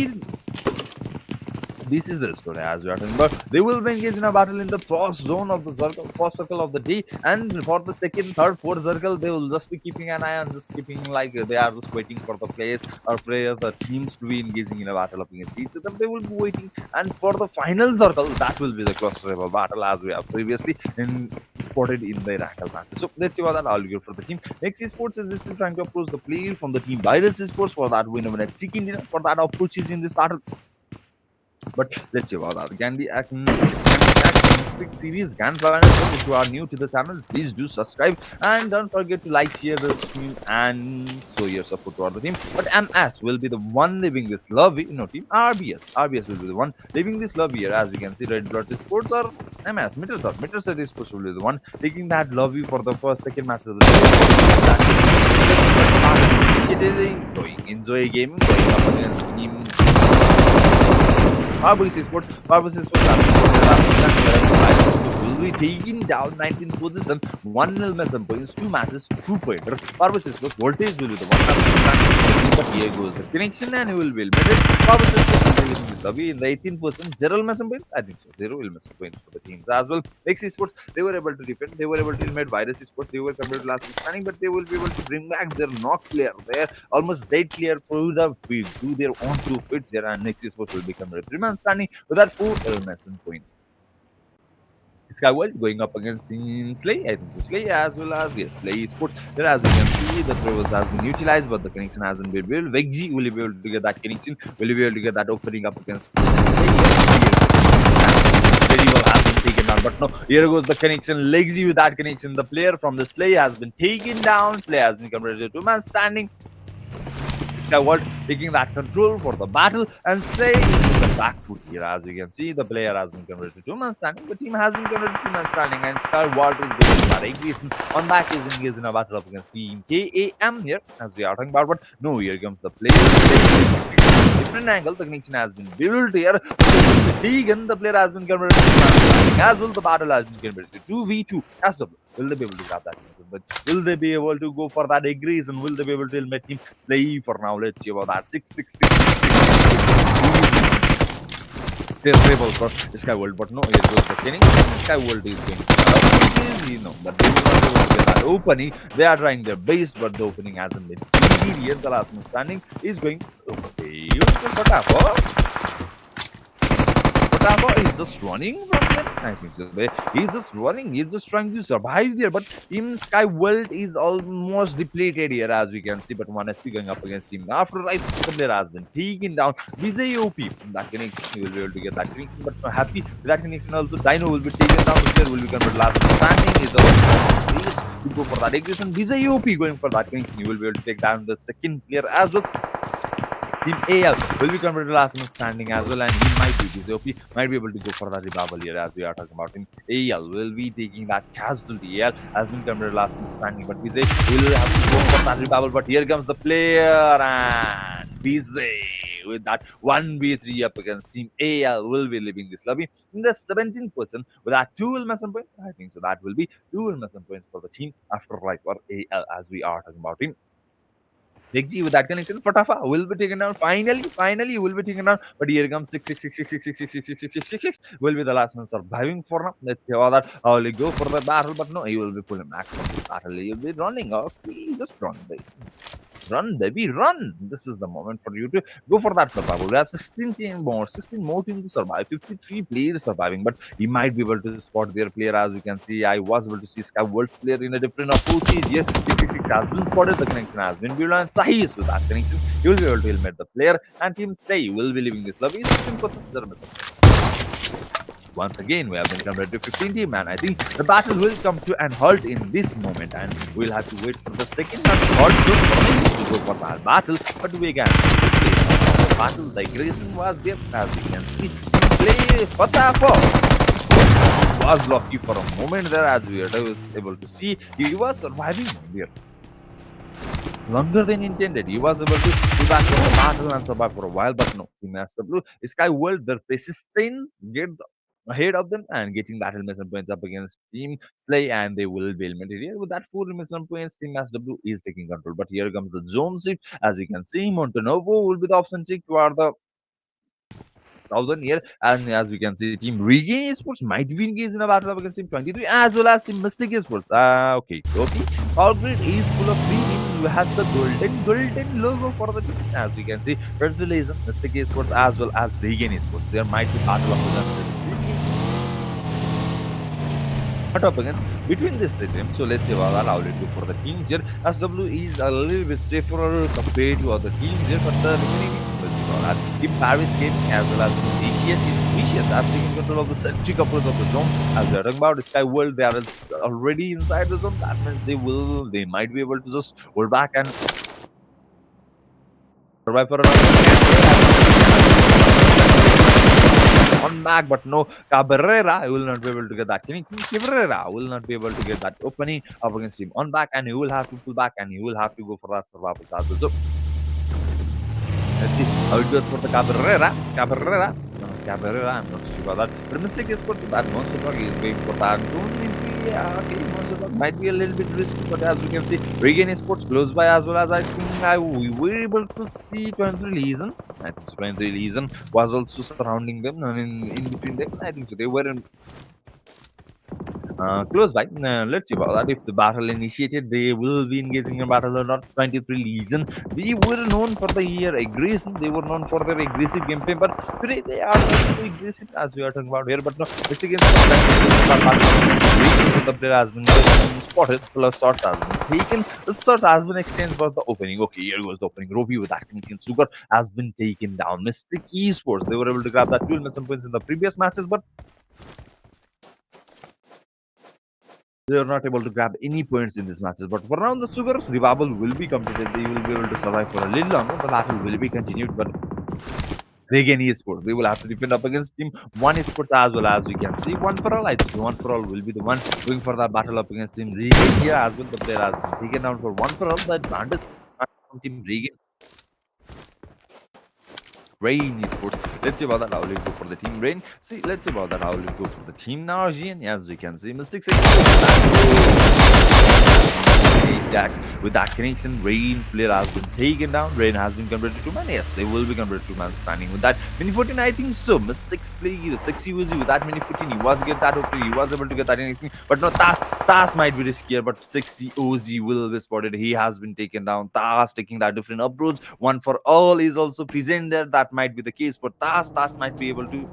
A: this is the story as we are talking about. They will be engaged in a battle in the first zone of the first circle of the day, and for the second, third, fourth circle, they will just be keeping an eye on, just keeping like they are just waiting for the players or the teams to be engaging in a battle against each other. They will be waiting, and for the final circle, that will be the cluster rival battle as we have previously spotted in the ranked matches. So let's see what that all good for the team. Next Esports is still trying to approach the player from the team Virus Esports for that win over a chicken dinner for that approaches in this battle. But let's see about that. Candy Mystic series Grand Final. If you are new to the channel, please do subscribe and don't forget to like, share the stream and show your support to the team. But MS will be the one living this love. No, team RBS will be the one living this love here. As you can see, Red Dot Sports or MS Metersort is supposed to be the one taking that love for the second match of the day. Enjoy gaming going up against Team Farboys Esports will be taking down 19th position, 1-0 points, 2 matches, 2 pointers. Farboys Esports voltage will be the one but here goes the connection and he will be eliminated. Power Sisters will be leaving this lobby in the 18%. Zero missing points? I think so. Zero will missing points for the teams as well. X Esports, they were able to defend. They were able to eliminate Virus Esports. They were compared to last man standing, but they will be able to bring back their knock player. Their almost dead player through the field, do their own two fits here, and X Esports will become a 3-man standing with that 4 missing points. Skyward going up against Team Slay. I think so. Slay as well as yes, Slay Sports. There as we can see, the throwers has been utilized, but the connection hasn't been built. Veggie will be able to get that connection. Will be able to get that opening up against Team Slay. Very well has been taken down, but no, here goes the connection. Legsy with that connection. The player from the Slay has been taken down. Slay has been converted to 2-man standing. Skyward taking that control for the battle and Slay into the back foot here. As you can see, the player has been converted to 2-man standing. The team has been converted to 3-man standing, and Skyward is going to that engagement. On back is engaged in a battle up against Team KAM here, as we are talking about. But no, here comes the player. Different angle, the connection has been built here. Tegan, the player has been converted to 2-man standing. As well, the battle has been converted to 2v2. SW, will they be able to grab that? But will they be able to go for that aggression? Will they be able to eliminate Team Slay for now? Let's see about that. 6-6-6-6-6. Terrible for Skyward, but no, here goes the pinning. Skyward is going to but they will not be able to get that opening. They are trying their best, but the opening hasn't been immediate. The last man standing is going okay. Potappo is just running from them. I think so. He's just running. He's just trying to survive there. But Team Sky World is almost depleted here, as we can see. But 1 SP going up against him. After right, the player has been taken down. Vijay OP. That connection, he will be able to get that connection. But not happy with that connection also. Dino will be taken down. The player will be converted last standing. Is also please to go for that aggression. Vijay OP going for that connection. He will be able to take down the second player as well. Team AL will be converted to last man standing as well, and he might be Vijay might be able to go for that revival here, as we are talking about him. AL will be taking that casualty. AL has been converted to last man standing, but Vijay will have to go for that revival. But here comes the player, and Vijay with that 1v3 up against Team AL will be leaving this lobby in the 17th person with that 2 Wilmason points. I think so. That will be 2 Wilmason points for the team Afterlife or AL, as we are talking about him. Big G with that connection. Fatafa will be taken down. Finally, will be taken down. But here comes 6-6-6-6-6-6-6-6-6-6-6-6. Will be the last man surviving for now. Let's see how that. How will he go for the battle? But no, he will be pulling back from this battle. He will be running off. Please just run, baby. Run, baby, run! This is the moment for you to go for that survival. We have 16 more teams to survive, 53 players surviving, but he might be able to spot their player. As you can see, I was able to see Sky World's player in a different approach here. 666 has been spotted, the connection has been built, and Sahi is with that connection. He will be able to eliminate the player, and Team Say will be leaving this lobby. 16% once again, we have been converted to 15 team, and I think the battle will come to an halt in this moment, and we'll have to wait for the second half halt to go for that battle. But we can see the battle, the aggression was there, as we can see. Play Fatafo was lucky for a moment there, as we were able to see. He was surviving there longer than intended. He was able to be back from the battle and survive for a while, but no, Team SW, Sky World, their persistence get ahead of them and getting battle mission points up against Team Slay, and they will be eliminated here. With that 4 mission points, Team SW is taking control. But here comes the zone shift. As you can see, Montonovo will be the option check toward the 1000 here, and as we can see, Team Regain Esports might be engaged in a battle against Team 23 as well as Team Mystic Esports. Okay. All grid is full of green. It has the golden logo for the team. As we can see, Fertilization, Mystic Esports as well as Regain Esports. There might be battle against this up against between this team. So let's see what I'll do for the teams here. SW is a little bit safer compared to other teams here, but the remaining Team Paris game as well as Team Vicious are taking control of the sentry couples of the zone. As we are talking about Sky World, they are already inside the zone. That means they might be able to just hold back and survive for another on back, but no, Cabrera will not be able to get that connection. Cabrera will not be able to get that opening up against him on back, and he will have to pull back and he will have to go for that survival as well. So let's see how it goes for the Cabrera, I'm not sure about that. But Mystic is for that one, so he is going for that zone entry. Yeah, okay, Monster Truck might be a little bit risky, but as we can see, Regain Sports close by as well as I think we were able to see 23 Legion. I think so 23 Legion was also surrounding them. I mean, in between them, I think so they were in close by. Let's see about that. If the battle initiated, they will be engaging in battle or not. 23 Legion. They were known for the year aggression. They were known for their aggressive gameplay, but today they are not so aggressive as we are talking about here. But no, it's against that battle against Regan. The player has been spotted. Plus shots has been taken. The shots has been exchanged for the opening. Okay, here goes the opening. Roby with that connection. Sugar has been taken down. Mystic Esports. They were able to grab that 12 some points in the previous matches, but they are not able to grab any points in these matches. But for now, the Sugars revival will be completed. They will be able to survive for a little longer. The battle will be continued, but again, esports, they will have to defend up against team one esports as well as we can see. One for all, I think one for all will be the one going for that battle up against team Regan here as well. The player has been taken down for one for all. The advantage from team Regan. Rain esports. Let's see about that. How will it go for the team Rain? See, let's see about that. How will it go for the team Nargian? As we can see, Mysticxcandy with that connection. Rain's player has been taken down. Rain has been converted to man. Yes, they will be converted to man standing with that. Mini 14, I think so. Mystics play 6 Uzi with that mini 14. He was get that okay. He was able to get that connection. But no, Tas might be riskier, but 6 OZ will be spotted. He has been taken down. Tas taking that different approach. One for all is also present there. That might be the case, but Tas might be able to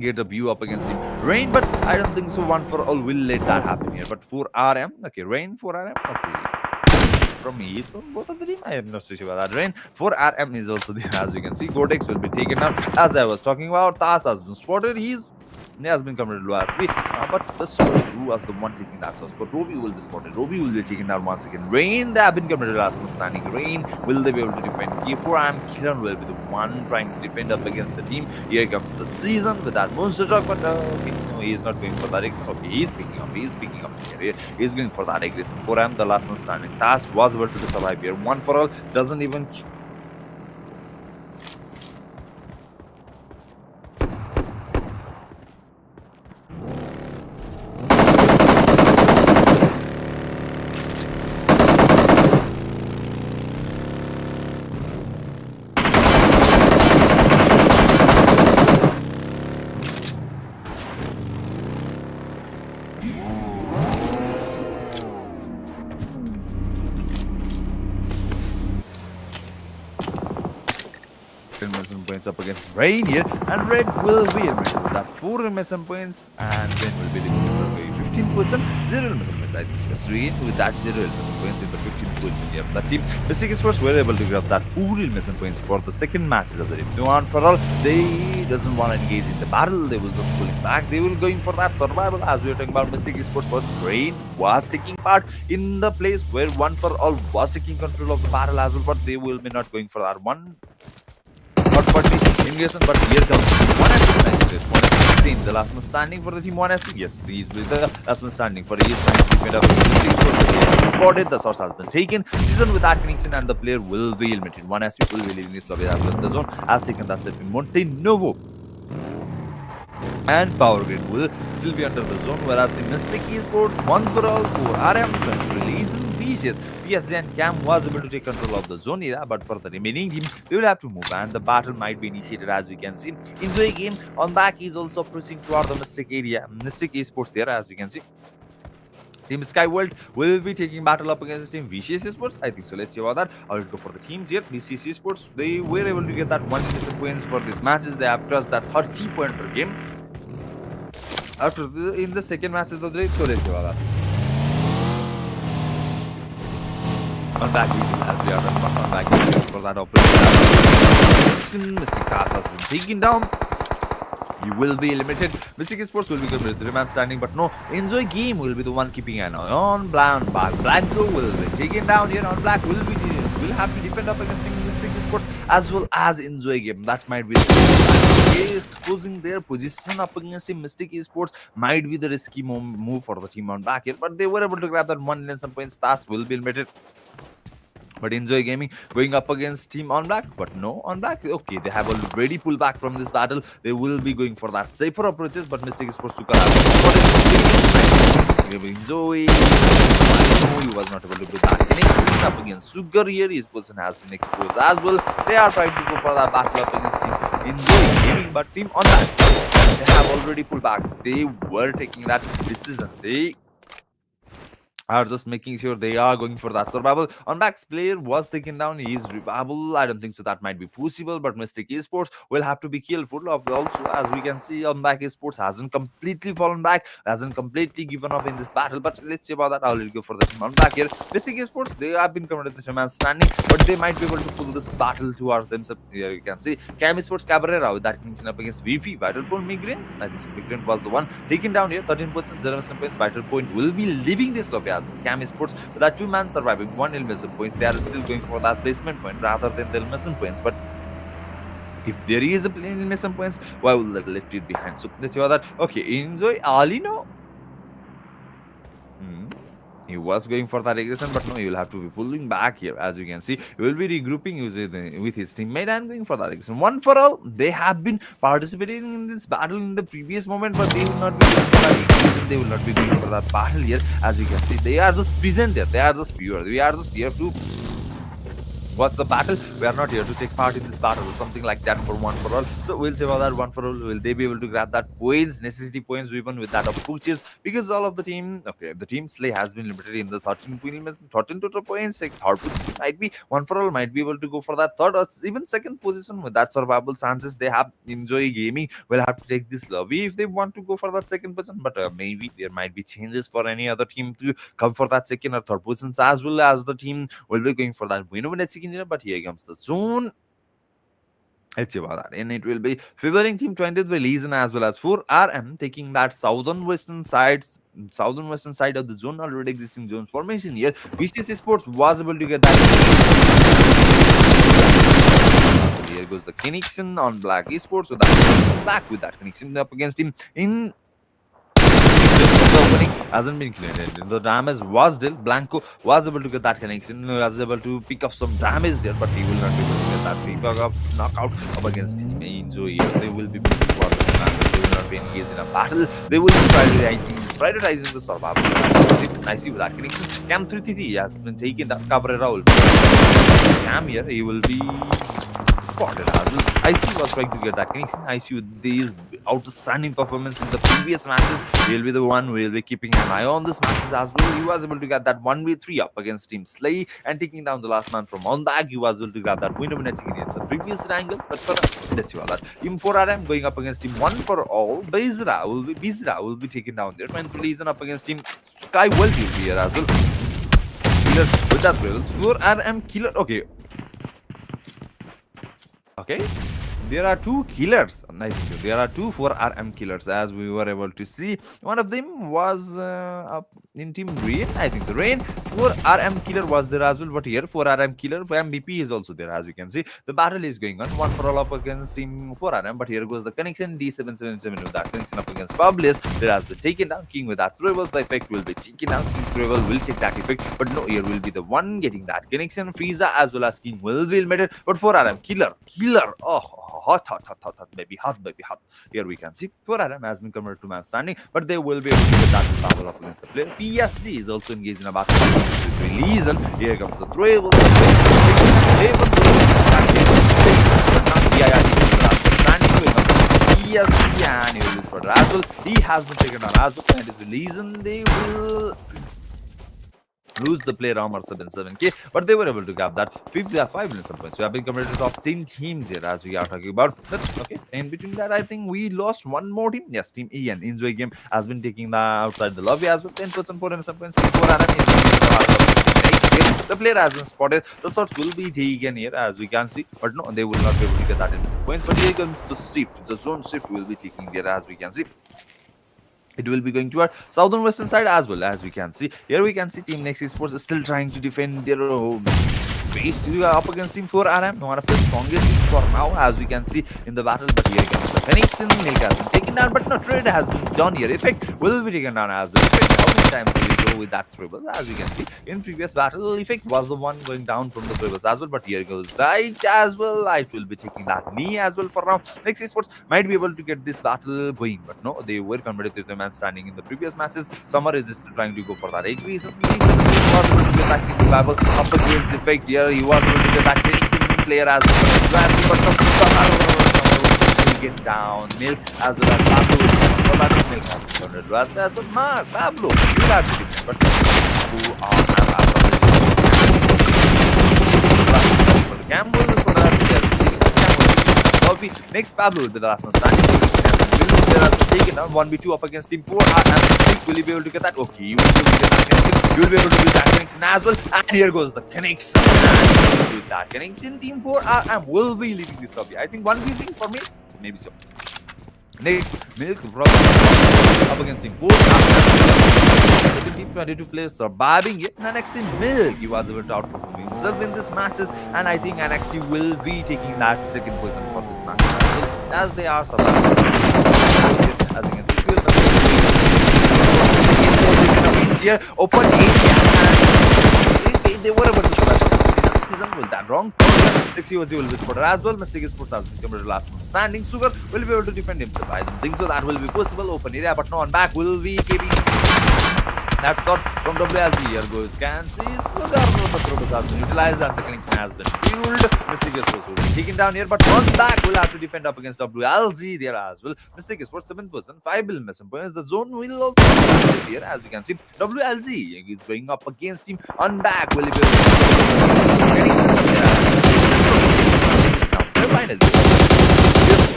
A: get a view up against him. Rain, but I don't think so. One for all will let that happen here. But for RM, okay, Rain for RM, okay. From me, from both of the team, I am not so sure about that. Rain for RM is also there, as you can see. Cortex will be taken out. As I was talking about, Tas has been spotted. He has been converted to last week, but the source who was the one taking that source. But Roby will be spotted. Roby will be taken down once again. Rain, they have been converted to last man standing. Rain, will they be able to defend? K4 am Kiran will be the one trying to defend up against the team. Here comes the season with that monster truck, but okay, no, he is not going for that. Okay, he's picking up. He's picking up here. He's going for that aggression. 4am, the last man standing. Tas was able to survive here. One for all doesn't even. Some points up against Rain here, and Red will be eliminated with that 4 MSM points, and then will be looking to survey 15%, 0 MSM points. I think just Rain with that 0 MSM points in the 15 points in the other team. Mysticxcandy were able to grab that 4 MSM points for the second matches of the team. No one for all, they doesn't want to engage in the battle, they will just pull it back. They will going for that survival, as we are talking about. Mysticxcandy versus Rain was taking part in the place where one for all was taking control of the battle as well, but they will be not going for that one. Not for the engagement, but here comes 1SP. 1SP, the last man standing for the team 1SP. Yes, he is with the last man standing for he is trying to defend up the spotted. The source has been taken. Season with that connection, and the player will be eliminated. 1SP will be leaving this survey as well. The zone has taken that step in Monte Novo. And Power Grid will still be under the zone, whereas the Mystic Esports, one for all, for RM, release and Vicious. PSG and Cam was able to take control of the zone area, but for the remaining team, they will have to move, and the battle might be initiated as we can see. Enjoy game on back is also approaching toward the Mystic area. Mystic Esports there, as you can see. Team Skyworld will be taking battle up against Team VCS Esports. I think so. Let's see about that. I will go for the teams here. VCS Esports, they were able to get that 1 points for these matches. They have crossed that 30 point per game. In the second matches of the day, so let's see about that. On back as we are on back for that operation. Mystic Cast has been taken down. He will be eliminated. Mysticxcandy will be good with the man standing, but no. Enjoy game will be the one keeping an eye on Blanco will be taken down here. On Black will have to defend up against Mysticxcandy as well as Enjoy game. That might be exposing their position up against Mystic Esports might be the risky move for the team on back here, but they were able to grab that 1 and some points. Task will be eliminated. But Enjoy Gaming going up against Team On Black, but no On Black. Okay, they have already pulled back from this battle. They will be going for that safer approaches, but Mysticxcandy took Zoe, I know he was not able to do that. Connection up against Sugar here. His position has been exposed as well. They are trying to go for that battle up against Team Enjoy Gaming, but Team on that. They have already pulled back. They were taking that decision. They are just making sure they are going for that survival. On Max player was taken down. He is revivable. I don't think so. That might be possible, but Mystic Esports will have to be careful of also, as we can see, on back Esports hasn't completely fallen back, hasn't completely given up in this battle. But let's see about that. I'll go for the team on back here. Mystic Esports, they have been committed to the man standing, but they might be able to pull this battle towards themselves. Here you can see Cam Esports Cabrera with that connection up against VP. Vital Point Migraine. I think so Migraine was the one taken down here. 13%, 0 points. Vital Point will be leaving this lobby. Cam Sports with that 2-man surviving, 1 elimination points. They are still going for that placement point rather than the elimination points. But if there is a elimination points, why will they left it behind? So let's see about that. Okay, enjoy Alino. He was going for that aggression, but no, he will have to be pulling back here. As you can see, he will be regrouping with his teammate and going for that aggression. One for all, they have been participating in this battle in the previous moment, but they will not be going for that aggression. They will not be going for that battle here. As you can see, they are just present there. They are just pure. We are just here to watch the battle. We are not here to take part in this battle or something like that for one for all. So we'll see about that one for all. Will they be able to grab that points, necessity points even with that of purchase? Because all of the team, okay, the team Slay has been limited in the 13 total points. Like third position might be one for all, might be able to go for that third or even second position with that survival chances. They have Enjoy Gaming will have to take this lobby if they want to go for that second position. But maybe there might be changes for any other team to come for that second or third positions, as well as the team will be going for that winner second. But here comes the zone. Let's see about that. And it will be favoring Team 20th with Legion as well as 4RM taking that southern western side of the zone, already existing zone formation here. VCS Sports was able to get that. Here goes the connection on Black Esports. So that back with that connection up against him in the opening hasn't been cleared. The damage was dealt. Blanco was able to get that connection. He was able to pick up some damage there, but he will not be able to get that pick up knockout up against him. Enjoy. They will be putting for the damage. They will not be engaged in a battle. They will be prioritizing the survival. I see with that connection. Cam 333 has been taken down. Cabrera will Cam here. He will be spotted as well. ICU was trying to get that connection. ICU, these outstanding performance in the previous matches. He'll be the one who will be keeping an eye on this matches as well. He was able to get that 1v3 up against Team Slay and taking down the last man from on back. He was able to grab that winner against the previous angle. But for let's see about that. Team 4RM going up against Team 1 for all. Bizra will be taken down there. And Legion up against Team Sky will be here as well. Killer with that levels. 4RM killer. Okay, there are two killers. Nice. There are two 4RM killers, as we were able to see. One of them was up in Team Rain. I think the Rain 4RM killer was there as well. But here 4RM killer for MVP is also there, as we can see. The battle is going on. One for all up against Team 4RM. But here goes the connection. D777 with that connection up against Publius. There has been taken down. King with that throwable. The effect will be taken down. King throwable will take that effect. But no, here will be the one getting that connection. Frieza as well as King will be eliminated. But 4RM killer. Oh, hot, baby, hot. Here we can see 4RM has been converted to man standing, but they will be able to get that power up against the player. PSG is also engaged in a battle with release, and here comes the throwable. They will PSG and he will be spotted as well. He has been taken down as well, and is released, and they will lose the player armor 7k, but they were able to grab that 5 million points. So we have been committed to top 10 teams here, as we are talking about. That's okay. In between that, I think we lost one more team. Yes, Team EN Enjoy Game has been taking the outside the lobby as well. 10% 4 million points. The player has been spotted. The shots will be taken here, as we can see, but no, they will not be able to get that in points. But here comes the shift. The zone shift will be taking there, as we can see. It will be going to our southern western side as well, as we can see. Here we can see Team Next Esports is still trying to defend their faced up against Team 4 RM, one of the strongest teams for now, as we can see in the battle. But here comes the connection. Milk has been taken down, but no trade has been done here. Effect will be taken down as well. Effect, how many times will we go with that tribbles? As we can see in previous battle, Effect was the one going down from the tribbles as well. But here goes Light as well. Light will be taking that knee as well for now. Next esports might be able to get this battle going, but no, they were competitive them and standing in the previous matches. Summer is still trying to go for that egg reason. He was able to get that into battle up against Effect here. He was able to get that finishing player as well. But no, Summer get down. Milk as well as Pablo. So that is Milk as well. Mark, Pablo, you have to defend, but who are Campbell for that. Next, Pablo will be the last one standing. Taken down 1v2 up against Team 4. And will he be able to get that? Okay, you will be able to get that connection. You will be able to do that connection as well. And here goes the connection. And with that connection, Team 4 will be leaving this lobby. I think 1v3 for me, maybe so. Next, Milk up against Team 4. Team 22 players surviving it. And next in Milk, he was able to outperform himself in this matches. And I think NXT will be taking that second position for this match as they are surviving. As you can see, here open area. They were able to survive season. Will that wrong? 60 will be spotted as well. Mysticxcandy has become the last one standing. Sugar will be able to defend himself. I don't think so. That will be possible. Open area, but no one back will be keeping that shot from WLG. Here goes Kansas. Sugar the throws has been utilized and the connection has been fueled. Mysticxcandy will be taken down here, but one back will have to defend up against WLG there as well. Mysticxcandy 7%, 5 billion missing points. The zone will also be here as we can see. WLG is going up against him. On back will be finally.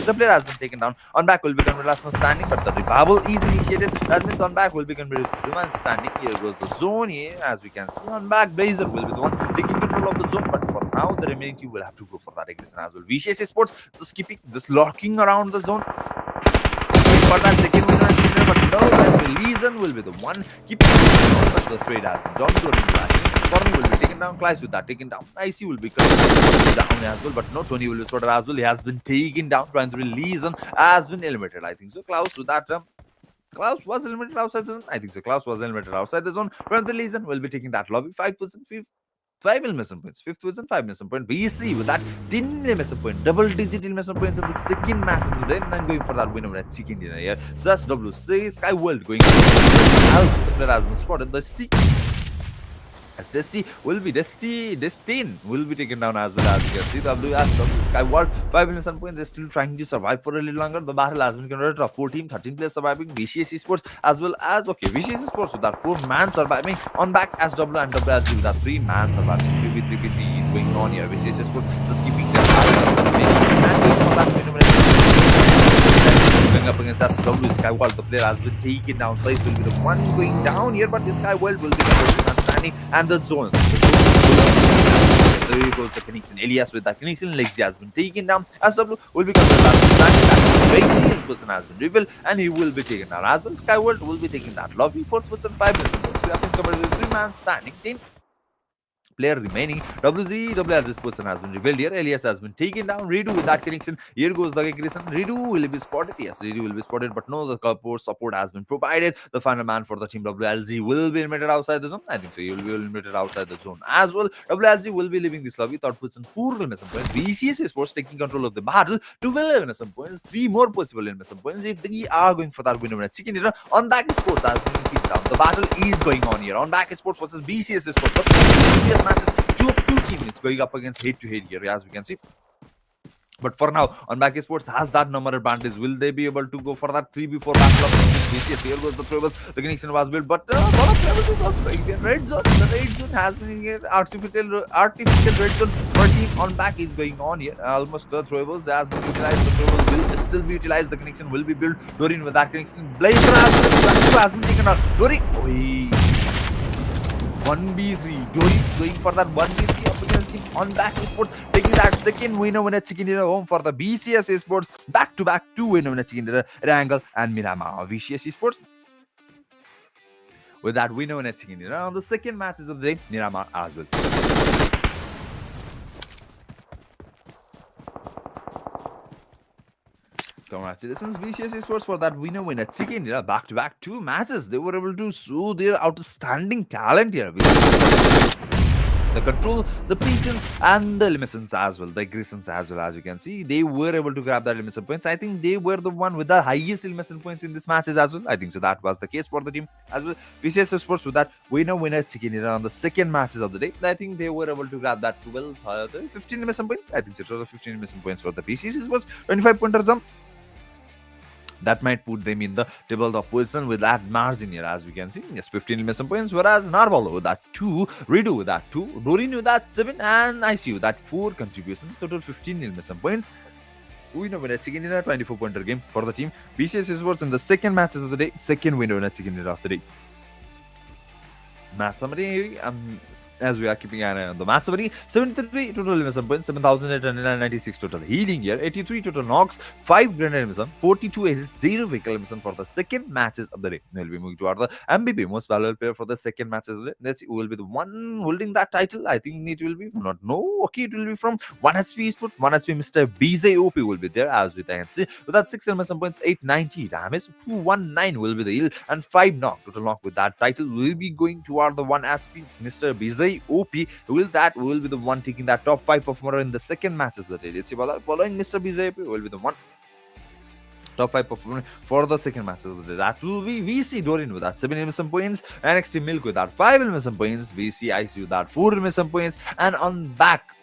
A: The player has been taken down. On back will become the last one standing, but the revival is initiated. That means on back will become the one standing. Here goes the zone here, as we can see. On back, Blazer will be the one taking control of the zone, but for now, the remaining team will have to go for that aggression as well. VCS Sports just keeping, just lurking around the zone. For that second winner, but no, that reason will be the one keeping the but the trade has been done during the last. Corny will be taken down, Clash with that taken down. IC will be down as well, but no, Tony will be spotted as well. He has been taken down, trying to release and has been eliminated. I think so. Klaus with that Klaus was eliminated outside the zone. I think so. Klaus was eliminated outside the zone. Trying to release and will be taking that lobby 5%. 5 missing points, 5th position, 5 missing points. BC with that 10 missing point, double digit missing points in the second match of the day, and then going for that winner at chicken dinner here. So that's WC Sky World going. Also, the player has been spotted. The stick. As Dusty will be Destin will be taken down as well as you can see. WS Sky World 5 million points is still trying to survive for a little longer. The battle has been converted to 14, 13 players surviving. VCS Sports as well as VCS Sports with that 4-man surviving on back SW and WSG with that 3-man surviving. 3v3 is going on here. VCS Sports just keeping their going up against SW. Sky World, the player has been taken down. So it will be the one going down here, but the Sky World will be standing and the zone. There goes the connection. Elias with that connection. Lexi has been taken down. SW will become the last standing. His person has been revealed and he will be taken down as well. Sky World will be taking that lobby. 4th position, 5 minutes. We have been covered with 3-man standing team. Player remaining. WZ, this person has been revealed here. Elias has been taken down. Redo with that connection. Here goes the aggression. Redo will be spotted. Yes, Redo will be spotted, but no, the support has been provided. The final man for the team WLZ will be eliminated outside the zone. I think so. He will be eliminated outside the zone as well. WLZ will be leaving this lobby. 3rd position, 4 elimination points. VCS Sports taking control of the battle. 12 elimination points. 3 more possible elimination points if they are going for that winner at chicken dinner. On back Sports has been kept down. The battle is going on here. On back Sports versus VCS Sports. Previous matches. Two teams going up against head-to-head here, as we can see. But for now, on back Sports has that number advantage. Will they be able to go for that 3v4 battle of VCS? Here goes the Travels. The connection was built, but one of Travels is also going there. Red zone. The red zone has been here. Artificial red zone for team on back is going on here. Almost the Travels has been utilized. The Travels will still be utilized. The connection will be built. Dorian with that connection. Blazer has been taken out. Dorian. 1v3. Dorian going for that 1v3 up against him on back Sports, taking that second winner chicken dinner home for the BCS Sports. Back-to-back 2 winner chicken dinner, Wrangle and Miramar. VCS Sports with that winner chicken dinner on the second matches of the day, Miramar as well. Congratulations, BCS Esports, for that winner chicken. Back-to-back 2 matches. They were able to show their outstanding talent here. The control, the patience, and the eliminations as well, the aggressions as well. As you can see, they were able to grab that elimination points. I think they were the one with the highest elimination points in this matches as well. I think so that was the case for the team as well. PCS Sports with that winner chicken dinner on the second matches of the day. I think they were able to grab that 12, 15 elimination points. I think so it was 15 elimination points for the PCS Sports. 25 pointer jump. That might put them in the tabletop position with that margin here, as we can see. Yes, 15 elimination points, whereas Narval with that 2, Redo with that 2, Dorin with that 7, and ICU that 4 contribution. Total 15 elimination points. Winner chicken dinner, 24 pointer game for the team. BCS Sports in the second matches of the day, second winner chicken dinner of the day. Match summary. As we are keeping an eye on the match summary, 73 total elimination points, 7,896 total healing here, 83 total knocks, 5 grenade elimination, 42 assists, 0 vehicle elimination for the second matches of the day. We'll be moving toward the MVP, most valuable player for the second matches of the day. Let's see who will be the one holding that title. I think it will be, not no, okay, it will be from 1HP Esports, 1HP Mr. BZOP will be there, as we can see. With that 6 elimination points, 890 damage, 219 will be the heal, and 5 knock, total knock with that title will be going toward the 1HP Mr. BZOP. Will be the one taking that top 5 performer in the second matches of the day. Let's see about that. Following Mr. BZOP will be the one top 5 performer for the second matches of the day. That will be VC Dorin with that 7 elimination points, NXT Milk with that 5 elimination points, VC IC with that 4 elimination points, and on back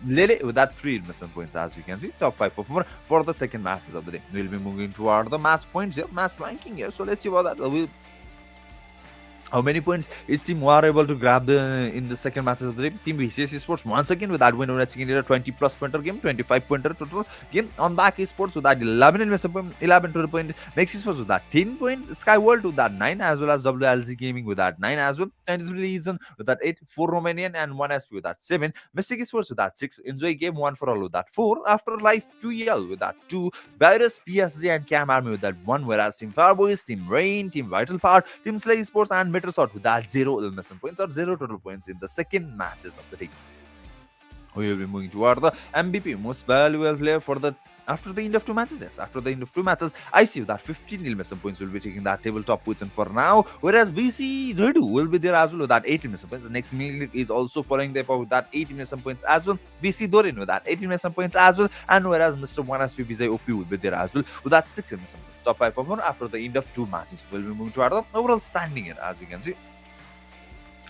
A: Lele with that 3 elimination points, as we can see. Top 5 performer for the second matches of the day. We'll be moving toward the match points here, match ranking here. So let's see about that. How many points is team were able to grab in the second matches of the day? Team BCS Esports once again with that winner chicken dinner, 20 plus pointer game, 25 pointer total game. On back Esports with that 11 total point. Next Esports with that 10 points. Skyworld with that 9, as well as WLZ Gaming with that 9 as well. 93 Legion with that 8, 4 Romanian, and 1 SP with that 7. Mystic Esports with that 6. Enjoy Game 1 for all with that 4. Afterlife 2EL with that 2. Virus, PSG, and Cam Army with that 1. Whereas Team Fireboys, Team Rain, Team Vital Power, Team Slay Esports, and Sort with that 0 elimination points or 0 total points in the second matches of the day. We will be moving toward the MVP, most valuable player for the after the end of 2 matches. Yes, after the end of 2 matches, I see that 15 elimination points will be taking that tabletop position for now, whereas BC Redu will be there as well with that 8 elimination points. The next meal is also following them with that 8 elimination points as well. BC Dorin with that 8 elimination points as well, and whereas Mr. 1SP BZOP will be there as well with that 6 elimination points. Top 5 performer after the end of 2 matches. We'll be moving toward the overall standing here, as we can see.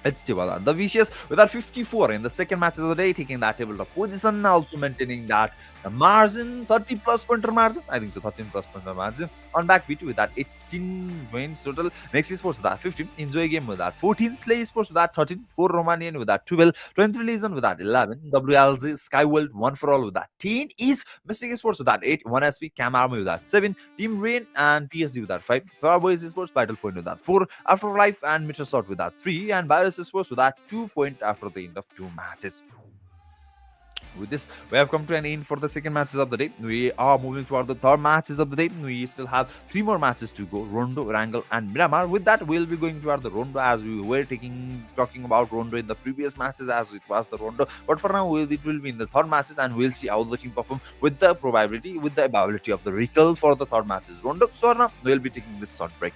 A: Let's see about that. The Vicious with that 54 in the second matches of the day, taking that tabletop position, also maintaining that the margin, 30 plus pointer margin. I think so, 13 plus pointer margin. On back B2 with that 18 wins total. Next Esports with that 15. Enjoy Game with that 14. Slay Esports with that 13. 4 Romanian with that 12. 23 Legion with that 11. WLZ Skyworld 1 for all with that 10 each. Mystic Esports with that 8. 1 SP. Cam Army with that 7. Team Rain and PSG with that 5. Fireboys Esports Battle Point with that 4. Afterlife and Meteorsort with that 3. And Virus Esports with that 2 point after the end of 2 matches. With this, we have come to an end for the second matches of the day. We are moving toward the third matches of the day. We still have 3 more matches to go: Rondo, Wrangle, and Miramar. With that, we'll be going toward the Rondo, as we were talking about Rondo in the previous matches, as it was the Rondo. But for now, it will be in the third matches, and we'll see how the team perform with the probability, with the ability of the recall for the third matches. Rondo. So now, we'll be taking this short break.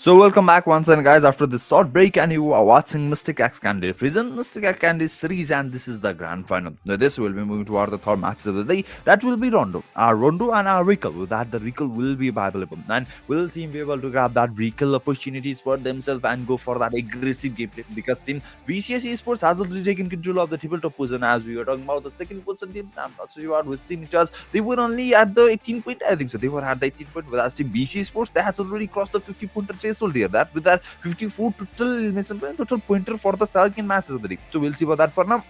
A: So welcome back once again, guys, after this short break, and you are watching Mysticxcandy Prison Mysticxcandy series, and this is the grand final. Now, this will be moving toward the third matches of the day. That will be Rondo and our recall. With that, the recall will be available, and will team be able to grab that recall opportunities for themselves and go for that aggressive gameplay? Because team VCS Esports has already taken control of the tabletop position, as we were talking about the second position team. I'm not sure what which team it was. They were only at the 18 point, I think so. They were at the 18 point, but as team BC Sports, they has already crossed the 50 pointer threshold here. That with that 54 total pointer for the second matches of the day. So we'll see about that for now.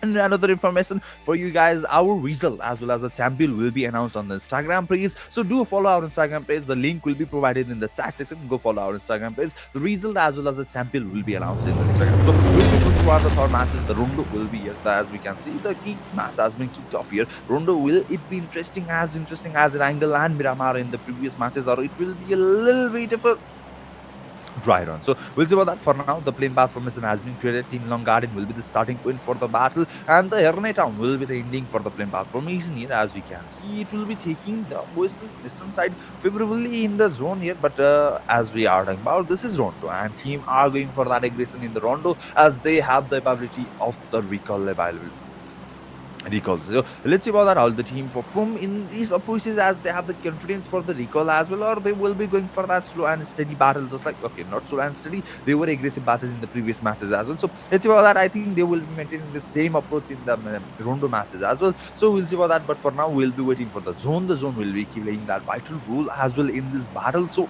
A: And another information for you guys, our result as well as the champion will be announced on the Instagram page. So do follow our Instagram page. The link will be provided in the chat section. Go follow our Instagram page. The result as well as the champion will be announced in the Instagram. So we'll be going through the third matches. The Rondo will be here. As we can see, the key match has been kicked off here. Rondo will it be interesting as Rangel and Miramar in the previous matches, or it will be a little bit of a dry run. So we'll see about that. For now, the plane path formation has been created. Team Long Garden will be the starting point for the battle, and the Herne Town will be the ending for the plane path formation here. As we can see, it will be taking the western side favorably in the zone here. But as we are talking about, this is Rondo, and team are going for that aggression in the Rondo as they have the ability of the recall available. Recalls. So let's see about that. How the team perform in these approaches, as they have the confidence for the recall as well, or they will be going for that slow and steady battle. Just like, okay, not slow and steady, they were aggressive battles in the previous matches as well. So let's see about that. I think they will be maintaining the same approach in the Rondo matches as well. So we'll see about that. But for now, we'll be waiting for the zone. The zone will be playing that vital role as well in this battle. So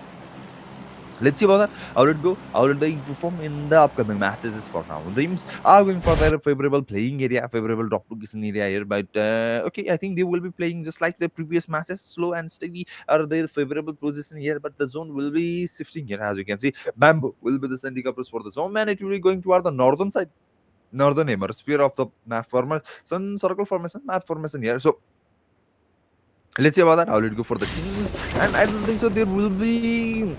A: let's see about that. How did it go? How did they perform in the upcoming matches? Is for now. The teams are going for their favorable playing area, favorable drop location area here. But okay, I think they will be playing just like the previous matches, slow and steady, are their favorable position here. But the zone will be shifting here, as you can see. Bamboo will be the sending approach for the zone, and it will be going toward the northern side, northern hemisphere of the map formation, sun circle formation, map formation here. So let's see about that. How will it go for the teams? And I don't think so. There will be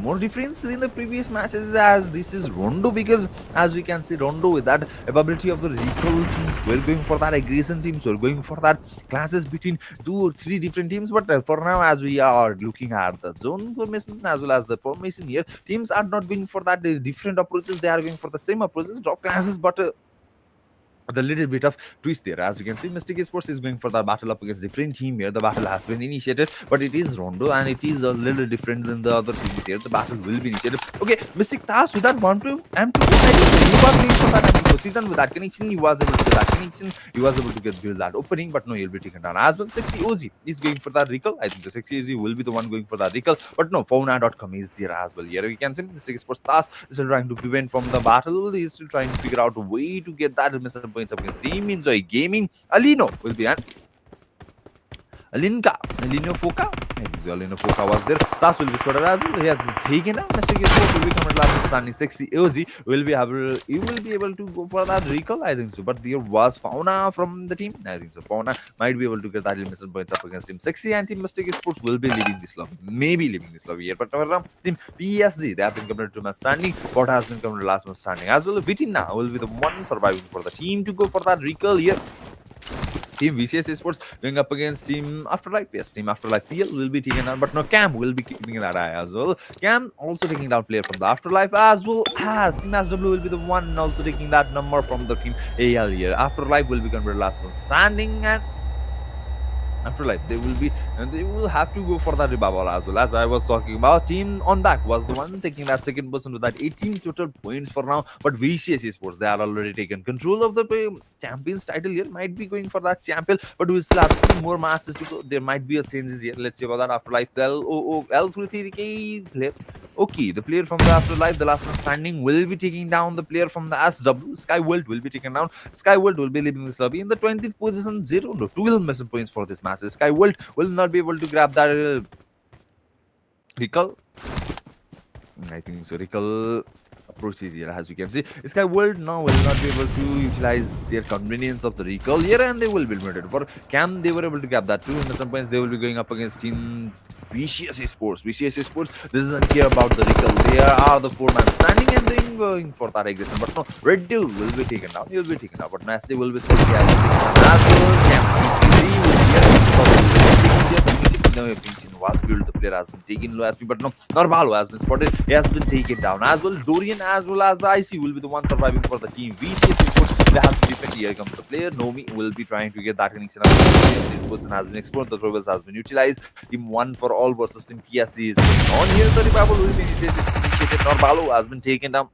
A: more difference in the previous matches, as this is Rondo, because as we can see, Rondo with that ability of the recall teams, we're going for that aggression teams, we're going for that classes between 2 or 3 different teams. But for now, as we are looking at the zone formation as well as the formation here, teams are not going for that different approaches. They are going for the same approaches, drop classes, but the little bit of twist there. As you can see, Mystic Esports is going for the battle up against different team here. The battle has been initiated, but it is Rondo, and it is a little different than the other teams here. The battle will be initiated. Okay, Mystic Task with that 1 2 M2, he was going for that M2 position with that connection. He was able to get that connection. He was able to get build that opening, but no, he'll be taken down as well. Sexy OZ is going for that recall. I think the Sexy OZ will be the one going for that recall, but no, Fauna.com is there as well. Here we can see Mystic Esports Task is still trying to prevent from the battle. He's still trying to figure out a way to get that missile points up against Team Enjoy Gaming. Alino will be an Alino Foka. Alino Foka was there. Tas will be spotted as well. He has been taken out. Mystic Esports will be coming last standing. Sexy OZ will be able to go for that recall, I think so. But there was Fauna from the team. I think so. Fauna might be able to get that missile points up against Team Sexy, and Team Mystic Esports will be leaving this lobby. Maybe leaving this lobby here. But Team PSG, they have been coming to match standing. What has been coming to last match standing as well. Vitina will be the one surviving for the team to go for that recall here. Team VCS Esports going up against Team Afterlife. Yes, Team Afterlife PL will be taken down, but no, Cam will be keeping that eye as well. Cam also taking down player from the Afterlife, as well as Team SW will be the one also taking that number from the Team AL here. Afterlife will be considered last one standing, and Afterlife, they will have to go for that revival as well. As I was talking about, Team On Back was the one taking that second person with that 18 total points for now. But VCS Esports, they are already taken control of the champions title here. Might be going for that champion, but we still have 2 more matches to go. There might be a changes here. Let's see about that. Afterlife, the L3 player. Okay, the player from the Afterlife, the last one standing, will be taking down the player from the SW. Skyworld will be taken down. Skyworld will be leaving the lobby in the 20th position. 12 missile points for this match. Skyworld will not be able to grab that recall. I think so. Recall approaches here, as you can see. Skyworld now will not be able to utilize their convenience of the recall here, and they will be limited. For Cam, they were able to grab that too. In some points, they will be going up against Team VCS Esports. VCS Esports doesn't care about the recall. They are the 4-man standing, and they're going for that aggression. But no, Red Deal will be taken down. He will be taken down. But Nasty will be supposed to have as well. Cam will be here. was built. The player has been taken low SP, but no, Narvalo has been spotted. He has been taken down as well. Dorian as well as the IC will be the one surviving for the team. VCS Esports, they have to defend. Here comes the player. Nomi will be trying to get that connection. This person has been explored. The throwers has been utilized. Team 1 for all versus Team PSG is going on here. The revival will be initiated. Narvalo has been taken down.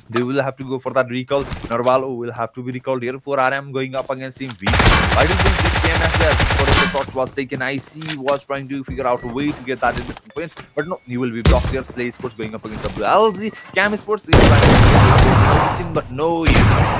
A: They will have to go for that recall. Narvalo will have to be recalled here for RM going up against Team V. Why did this game as well? For the shots was taken. IC was trying to figure out a way to get that in the points, but no, he will be blocked here. Slay Sports going up against WLZ. Cam Sports is trying to connection, but no,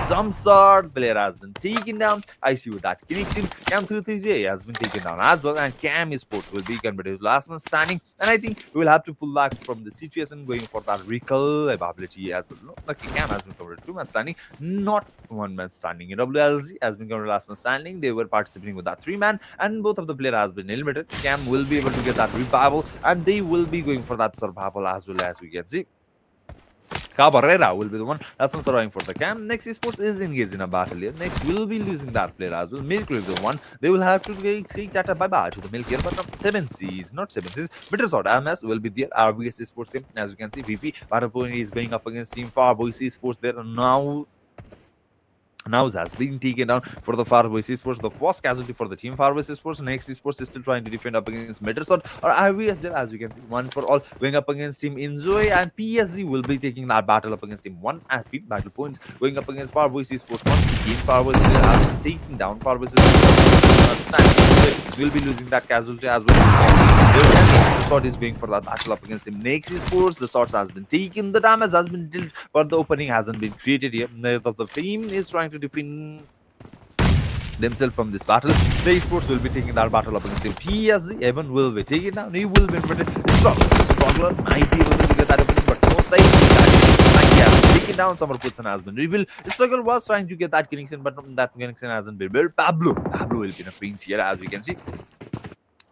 A: some sort player has been taken down. IC with that connection. Cam 33J has been taken down as well, and Cam Sports will be converted to last man standing. And I think we will have to pull back from the situation going for that recall ability as well. No, okay, Cam has been covered 2 man standing, not 1 man standing. In WLZ has been covered last man standing. They were participating with that 3 man, and both of the player has been eliminated. Cam will be able to get that revival, and they will be going for that survival as well, as we can see. Cabrera will be the one that's not surviving for the Cam. Next Esports is engaged in a battle here. Next will be losing that player as well. Milk will be the one. They will have to say tata bye bye to the Milk here, but not 7 C's, not 7 C's. Bittersort MS will be there. RBS Esports team, as you can see. VP Bataponi is going up against Team Farboys Esports there. Now has been taken down for the Farboys Esports. The first casualty for the Team Farboys Esports. Next Esports is still trying to defend up against Metersort or RVS there, as you can see. 1 for all going up against Team Enjoy, and PSG will be taking that battle up against Team 1 SP. Battle points going up against Farboys Esports. Once again, Farboys has been taken down. Farboys will be losing that casualty as well. Metersort is going for that battle up against Team Next Esports. The shots has been taken. The damage has been dealt, but the opening hasn't been created here. Neither of the team is trying to defend themselves from this battle. The esports will be taking that battle up against Team PSG. Evan will be taken down. He will be invited. Struggler might be able to get that opening, but no side. Taken down. Summer position has been revealed. Struggle was trying to get that connection, but that connection hasn't been built. Pablo will be in a prince here, as we can see.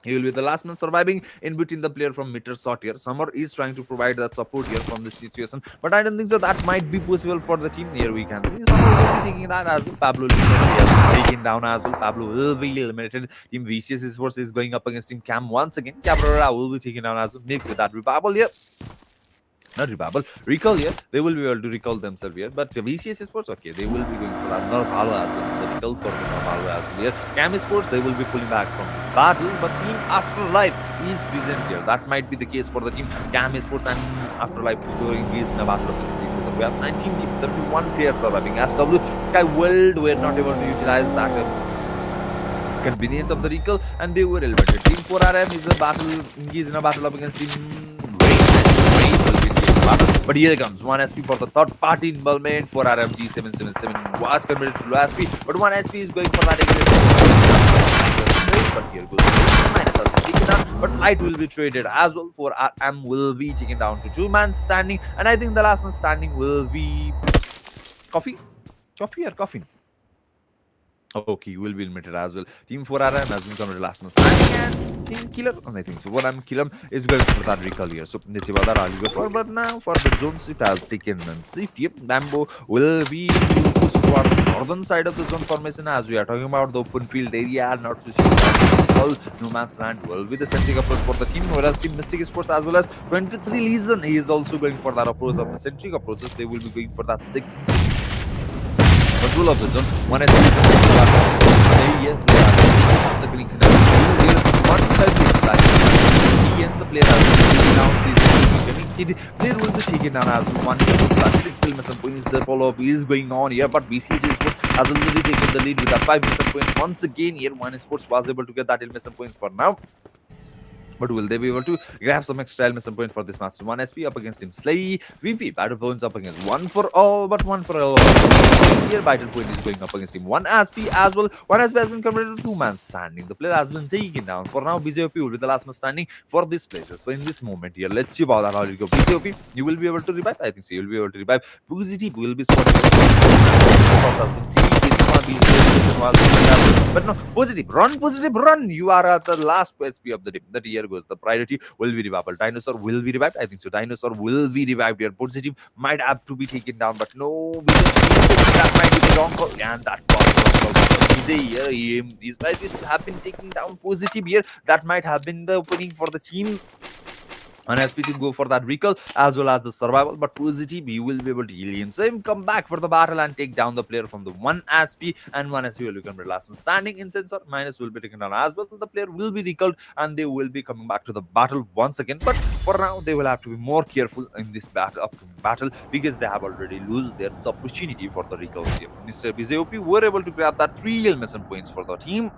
A: He will be the last man surviving in between the player from Metersort here. Summer is trying to provide that support here from this situation, but I don't think so. That might be possible for the team. Here we can see Summer will be taking that as well. Pablo will be taken down as well. Pablo will be eliminated. Team VCS Esports is going up against Team Cam once again. Cabrera will be taken down as well. Nick with that revival here. Not revival, recall here. They will be able to recall themselves here. But VCS Sports, okay, they will be going for that Narvalo as well. The recall for the Narvalo as well here. Cam Sports, they will be pulling back from this battle. But Team Afterlife is present here. That might be the case for the team Cam Sports and Afterlife going engaged in a battle of the seats. We have 19 teams, 71 players surviving. SW, Sky World were not able to utilize that convenience of the recall, and they were eliminated. Team 4RM is a battle engaged in a battle up against Team but here comes 1 SP for the third party involvement for RMG 777 was converted to low SP, but 1 SP is going for that but here goes minus has been taken down, but light will be traded as well for RM will be taken down to 2 man standing, and I think the last man standing will be Coffee or Coffin. Okay, you will be eliminated as well. Team 4RM has been converted last man standing, and Team Killer, I think so. 1M Killer is going for that recall here. So let's see what that I'll go for. But now for the zones, it has taken safety. Bamboo will be pushed for the northern side of the zone formation as we are talking about the open field area, not to all no man's land will be the centric approach for the team, whereas Team Mystic Sports as well as 23 Legion, he is also going for that approach of the centric approaches. They will be going for that control of the zone. One is the connection. The player will be taken down as 1 6 mission points. The follow-up is going on here, but BCC Sports has already taken the lead with that 5 mission points. Once again, here 1 Sports was able to get that mission points for now. But will they be able to grab some extra mission point for this match? 1 SP up against Team Slay. VP battle points up against 1 for all, but 1 for all. Here battle point is going up against Team 1 SP as well. 1 SP has been converted to 2 man standing. The player has been taken down. For now, BJP will be the last man standing for this places. So in this moment here, let's see about that. How you go. BJP, you will be able to revive. I think so. You will be able to revive. Positive will be spotted. But no, positive, run. You are at the last SP of the day. That here goes. The priority will be revived. Dinosaur will be revived. I think so. Dinosaur will be revived here. Positive might have to be taken down, but no, that might be the wrong call. And that was the wrong call. easy here. These guys used to have been taking down positive here. That might have been the opening for the team and SP to go for that recall as well as the survival, but positive he will be able to heal himself, come back for the battle and take down the player from the 1 SP, and 1 SP will become the last man standing. In sensor minus will be taken down as well. The player will be recalled and they will be coming back to the battle once again. But for now, they will have to be more careful in this upcoming battle because they have already lost their opportunity for the recall here. Mr. BZOP were able to grab that 3 elimination points for the team.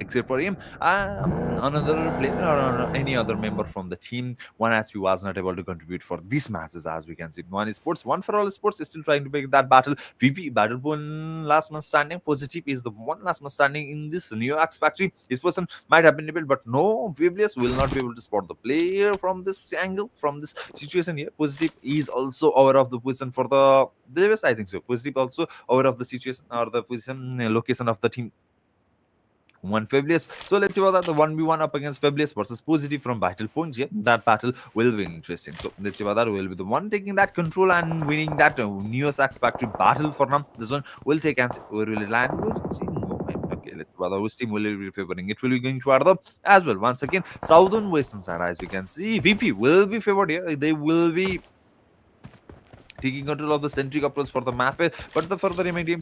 A: Except for him, another player or any other member from the team, 1 SP was not able to contribute for these matches. As we can see, one sports, one for all sports is still trying to make that battle. VP Battleborn last man standing. Positive is the one last man standing in this New X factory. This person might have been able, but no, Biblius will not be able to spot the player from this angle, from this situation here. Positive is also aware of the position for the Davis, I think so. Positive also aware of the situation or the position location of the team. One Fabulous. So let's see about that. The 1v1 up against Fabulous versus Positive from Battle Point. Yeah, that battle will be interesting. So let's see about that. Will be the one taking that control and winning that Neo Sax Factory battle for now. This one will take answer. Where will it land? Okay, let's see about which team will be favoring. It will be going to Arda as well. Once again, Southern Western side, as we can see. VP will be favored here. They will be taking control of the centric approach for the map, but the further remaining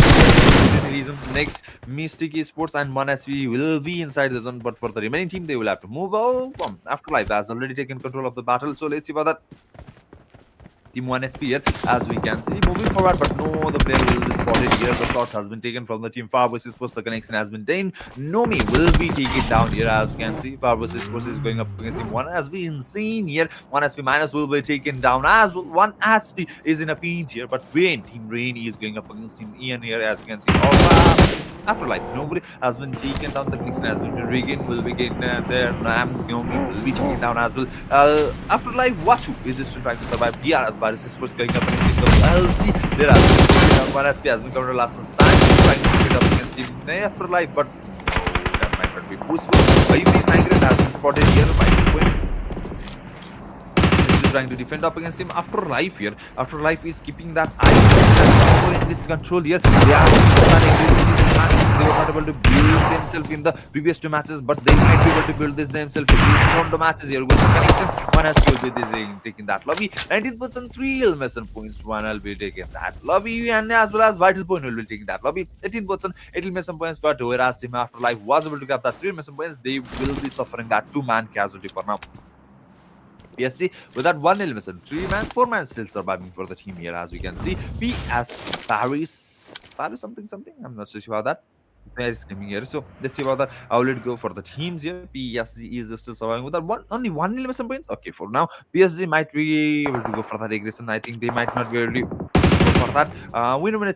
A: reason next Mystic Sports and 1 SV will be inside the zone, but for the remaining team they will have to move out. Afterlife has already taken control of the battle, so let's see about that. Team 1 SP here, as we can see, moving forward, but no, the player will be spotted here. The shots has been taken from the team Far versus Sports. The connection has been done. Nomi will be taken down here, as we can see. Far versus Sports is going up against Team 1 as we insane here. 1 SP minus will be taken down as well. 1 SP is in a pinch here, but Team Rain is going up against Team Ian here, as we can see. Afterlife, nobody has been taken down. The connection has been regained. Will be getting there. Nomi will be taken down as well. Afterlife, Wachu is still trying to survive here as Virus Sports going up against Team LC. There are 1 SP has been covered last month's time, trying to get up against Team Afterlife, but that might not be possible. UP Migrant has been spotted here by trying to defend up against him. Afterlife here. Afterlife is keeping that eye in this control here. They are they were not able to build themselves in the previous 2 matches, but they might be able to build this themselves in these round of matches here. With the connection, 1 has to be taking that lobby. 19% 3 elimination points. 1 will be taking that lobby, and as well as Vital Point will be taking that lobby. 18% 8 elimination points, but whereas Team Afterlife was able to get that 3 elimination points, they will be suffering that 2-man casualty for now. PSG with that 1 elimination, 3-man, 4-man still surviving for the team here, as we can see. PS Paris something. I'm not so sure about that. Paris coming here. So let's see about that. I'll let go for the teams here. PSG is still surviving with that only 1 elimination points. Okay, for now, PSG might be able to go for that aggression. I think they might not be able to go for that. Winner in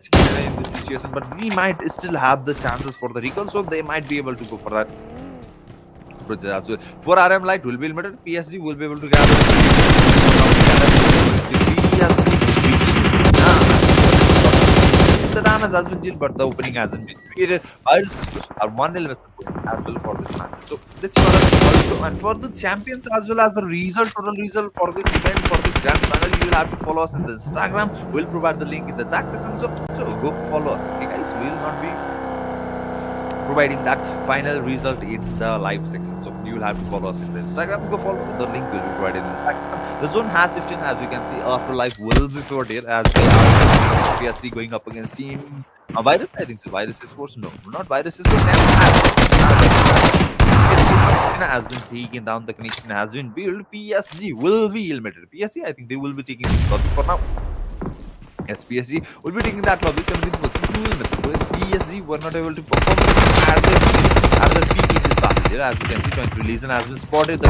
A: this situation, but we might still have the chances for the recall, so they might be able to go for that. As well. For RM Light will be limited. PSG will be able to gather the damage has been dealt, but the opening hasn't been created. Virus are 1 elimination point as well for this match. So let's also, and for the champions as well as the total result for this event, for this grand final, you will have to follow us in the Instagram. We'll provide the link in the chat section. So go follow us. Okay, guys, we will not be providing that final result in the live section, so you will have to follow us in the Instagram. Go follow, the link will be provided in the section. The zone has shifted, as we can see. Afterlife will be favored here, as they are PSC going up against Team Virus. I think so. Virus Sports, no, not Virus Sports. Has been taken down. The connection has been built. PSG will be eliminated. PSG, I think they will be taking this lobby for now. Yes, PSG will be taking that lobby. 17%. PSG were not able to perform as their peak in this battle here. As you can see, trying to release and has been spotted. The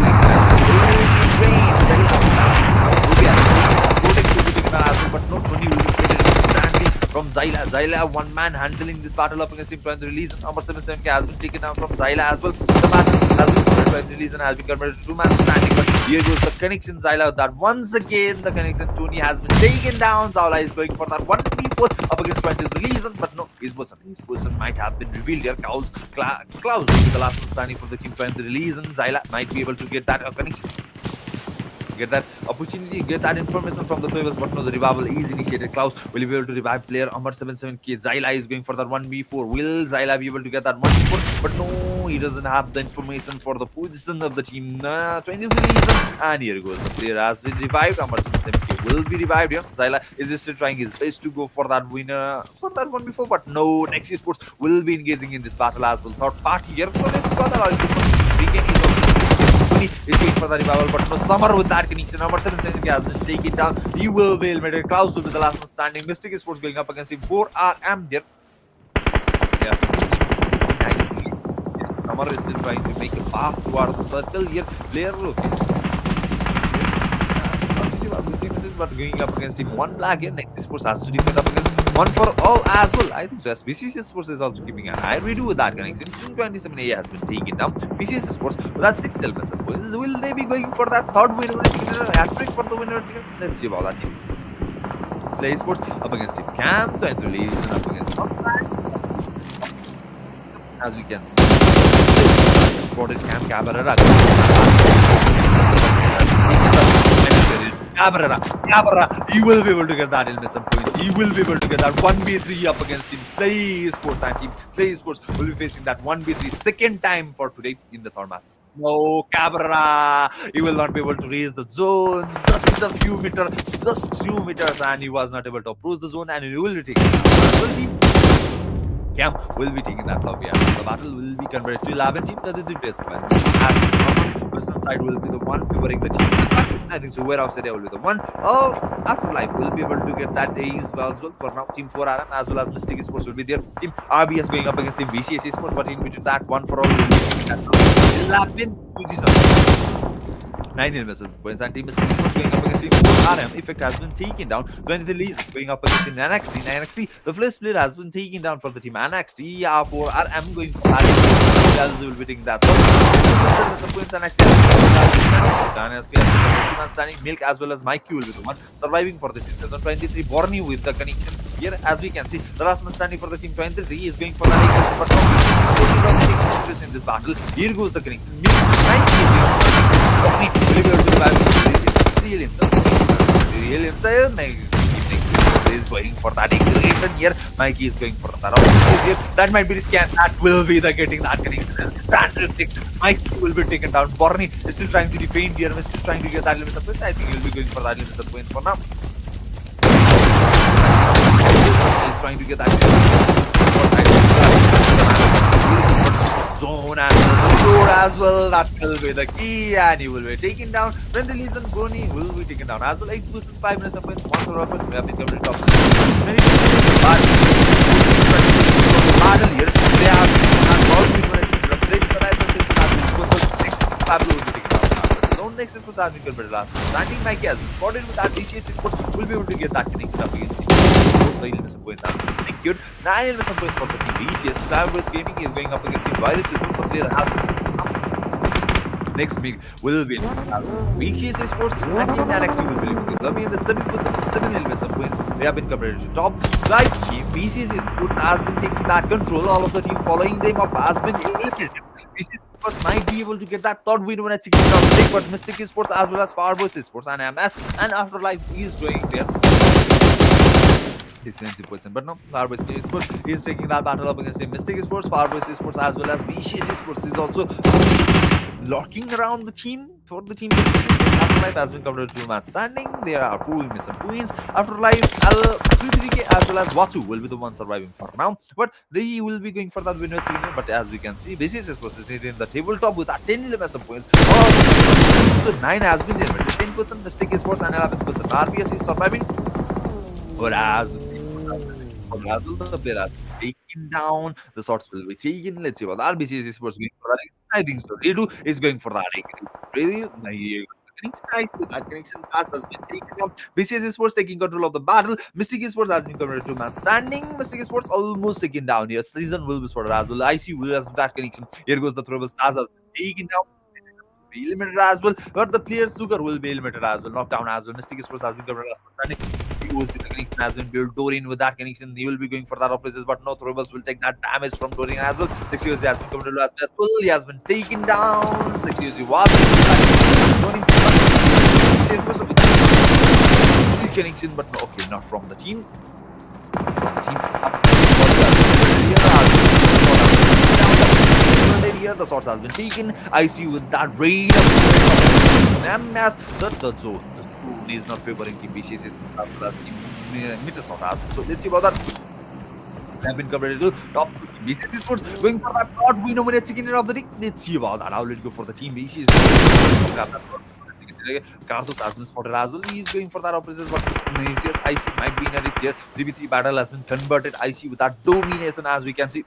A: but not only will be standing from Zyla 1 man handling this battle up against him, trying to release. Number 77K has been taken down from Zyla as well. The battle has been trying to release and has been converted to 2 man standing. But here goes the connection, Zyla. That once again the connection Tony has been taken down. Zyla is going for that 1v4 up against trying to release, but no, his person might have been revealed here. Klaus will be the last one standing for the team trying to release, and Zyla might be able to get that connection. get that opportunity, get that information from the players, but no, the revival is initiated. Klaus will be able to revive player Amar 77K. Zyla is going for that 1v4. Will Zyla be able to get that 1v4? But no, he doesn't have the information for the position of the team. 23 reason, and here goes the player has been revived. Amar 77K will be revived here. Zyla is still trying his best to go for that winner for that 1v4, but no, Next Sports will be engaging in this battle as well. Third party here, so let's go. Weekend is is going for the revival, but no Summer with that connection. Number 7 has been taken down. He will be eliminated. Klaus will be the last one standing. Mystic Sports going up against him. 4RM there. Yeah, 19. Summer is still trying to make a path towards the circle here. Player but going up against him. One black here. Next Sports has to defend up against one for all as well. I think so. As BCS Sports is also keeping an eye. We do with that connection. 27 A has been taken down. BCS Sports with that 6 elements. Will they be going for that third winner? Hat-trick for the winner? Let's see about that team. Slay Sports up against him. Cam to enter lead up against as we can see. Spotted Cam Cabrera. Cabrera, he will be able to get that elimination points. He will be able to get that 1v3 up against him. Slay Sports time team. Slay Sports will be facing that 1v3 second time for today in the third match. No, Cabrera, he will not be able to raise the zone. Just a few meters, and he was not able to approach the zone, and he will be taking. Cam will be taking that lobby. The battle will be converted to 11 team. That is the best one. As Western side will be the one favoring the team. I think so. Warehouse area will be the one. Afterlife will be able to get that ace as well. For now, Team 4RM as well as Mystic Sports will be there. Team RBS going up against Team VCS Sports, but in between that, one for all will be 11 positions. 9 investment points, and Team Mystic Sports going up against Team 4RM. Effect has been taken down. 23 leads going up against Team NXT. NXT, the first player has been taken down for the Team NXT. 4RM going for that. Will be taking that. So, points NXT. Standing Milk as well as Mikey will be the one surviving for this season. 23 Borneo with the connection here, as we can see. The last man standing for the Team 23 is going for the in this battle. Here goes the connection. Real himself is going for that inclination here. Mikey is going for that here. That might be the scan. That will be the getting that connection. Mikey will be taken down. Borneo is still trying to defend here. Is still trying to get that limit of points. I think he'll be going for that limit of points for now. He's trying to get that zone and the road as well. That will be the key, and he will be taken down. When the Legion Bonnie will be taken down as well. 8 percent, 5 minutes of points. Once or we have been covered top. Many battle here. They have all people next is has been converted last match. Standing Mikey has been spotted with that DCS Sports will be able to get that connection up against him. The elimination points are secured. 9 elimination points for the team DCS. Flavorous Gaming is going up against him. Virus is going for player next week will be VKS Sports and Team NXT will be in lobby in the 7th position, 7 elimination points. They have been converted to top. Right team VCS Sports has been taking that control. All of the team following them up has been eliminated. VCS Sports might be able to get that third win when at 16 round, but Mystic Sports as well as Farboys Sports and MS and Afterlife is doing their defensive position. But no, Farboys Sports is taking that battle up against Mystic Sports, Farboys Sports as well as VCS Sports is also locking around the team for the team. Afterlife has been covered to match standing. There are 2 missing points. Afterlife, 3k as well as Watu will be the one surviving for now. But they will be going for that winner. But as we can see, BCS Sports is in the tabletop with that 10 missing points. The 9 has been eliminated. 10% Mystic Sports and 11% RBS is surviving. But as the player has taken down, the shots will be taken. Let's see what RBC Sports going for that. I think so. Redu is going for that. Really, nice with that connection pass has been taken up. BCS Sports taking control of the battle. Mystic Sports has been converted to man standing. Mystic Sports almost taken down here. Season will be spotted as well. IC will has that connection. Here goes the Throwable Stars has been taken down. Be eliminated as well, but the player Sugar will be eliminated as well, knocked down as well. Mystic Sports has been covered as well. He was in the connection has been built. Dorian with that connection, he will be going for that operations, but no Throwables will take that damage from Dorian as well. 6 years has been covered as well. He has been taken down. 6 years was VCS was three killings in, but no, okay, not from the team. Here the shots has been taken. I see with that rain of MS that the zone is not favoring Team BCS after that team Minnesota. So let's see about that. They have been covered to top BCS Sports going for that third win over the chicken dinner of the day. Let's see about that. How will it go for the Team BCS? Carthos has been spotted as well. He's going for that opposite, but Ignatius IC might be in a risk here. 3v3 battle has been converted. IC with that domination, as we can see.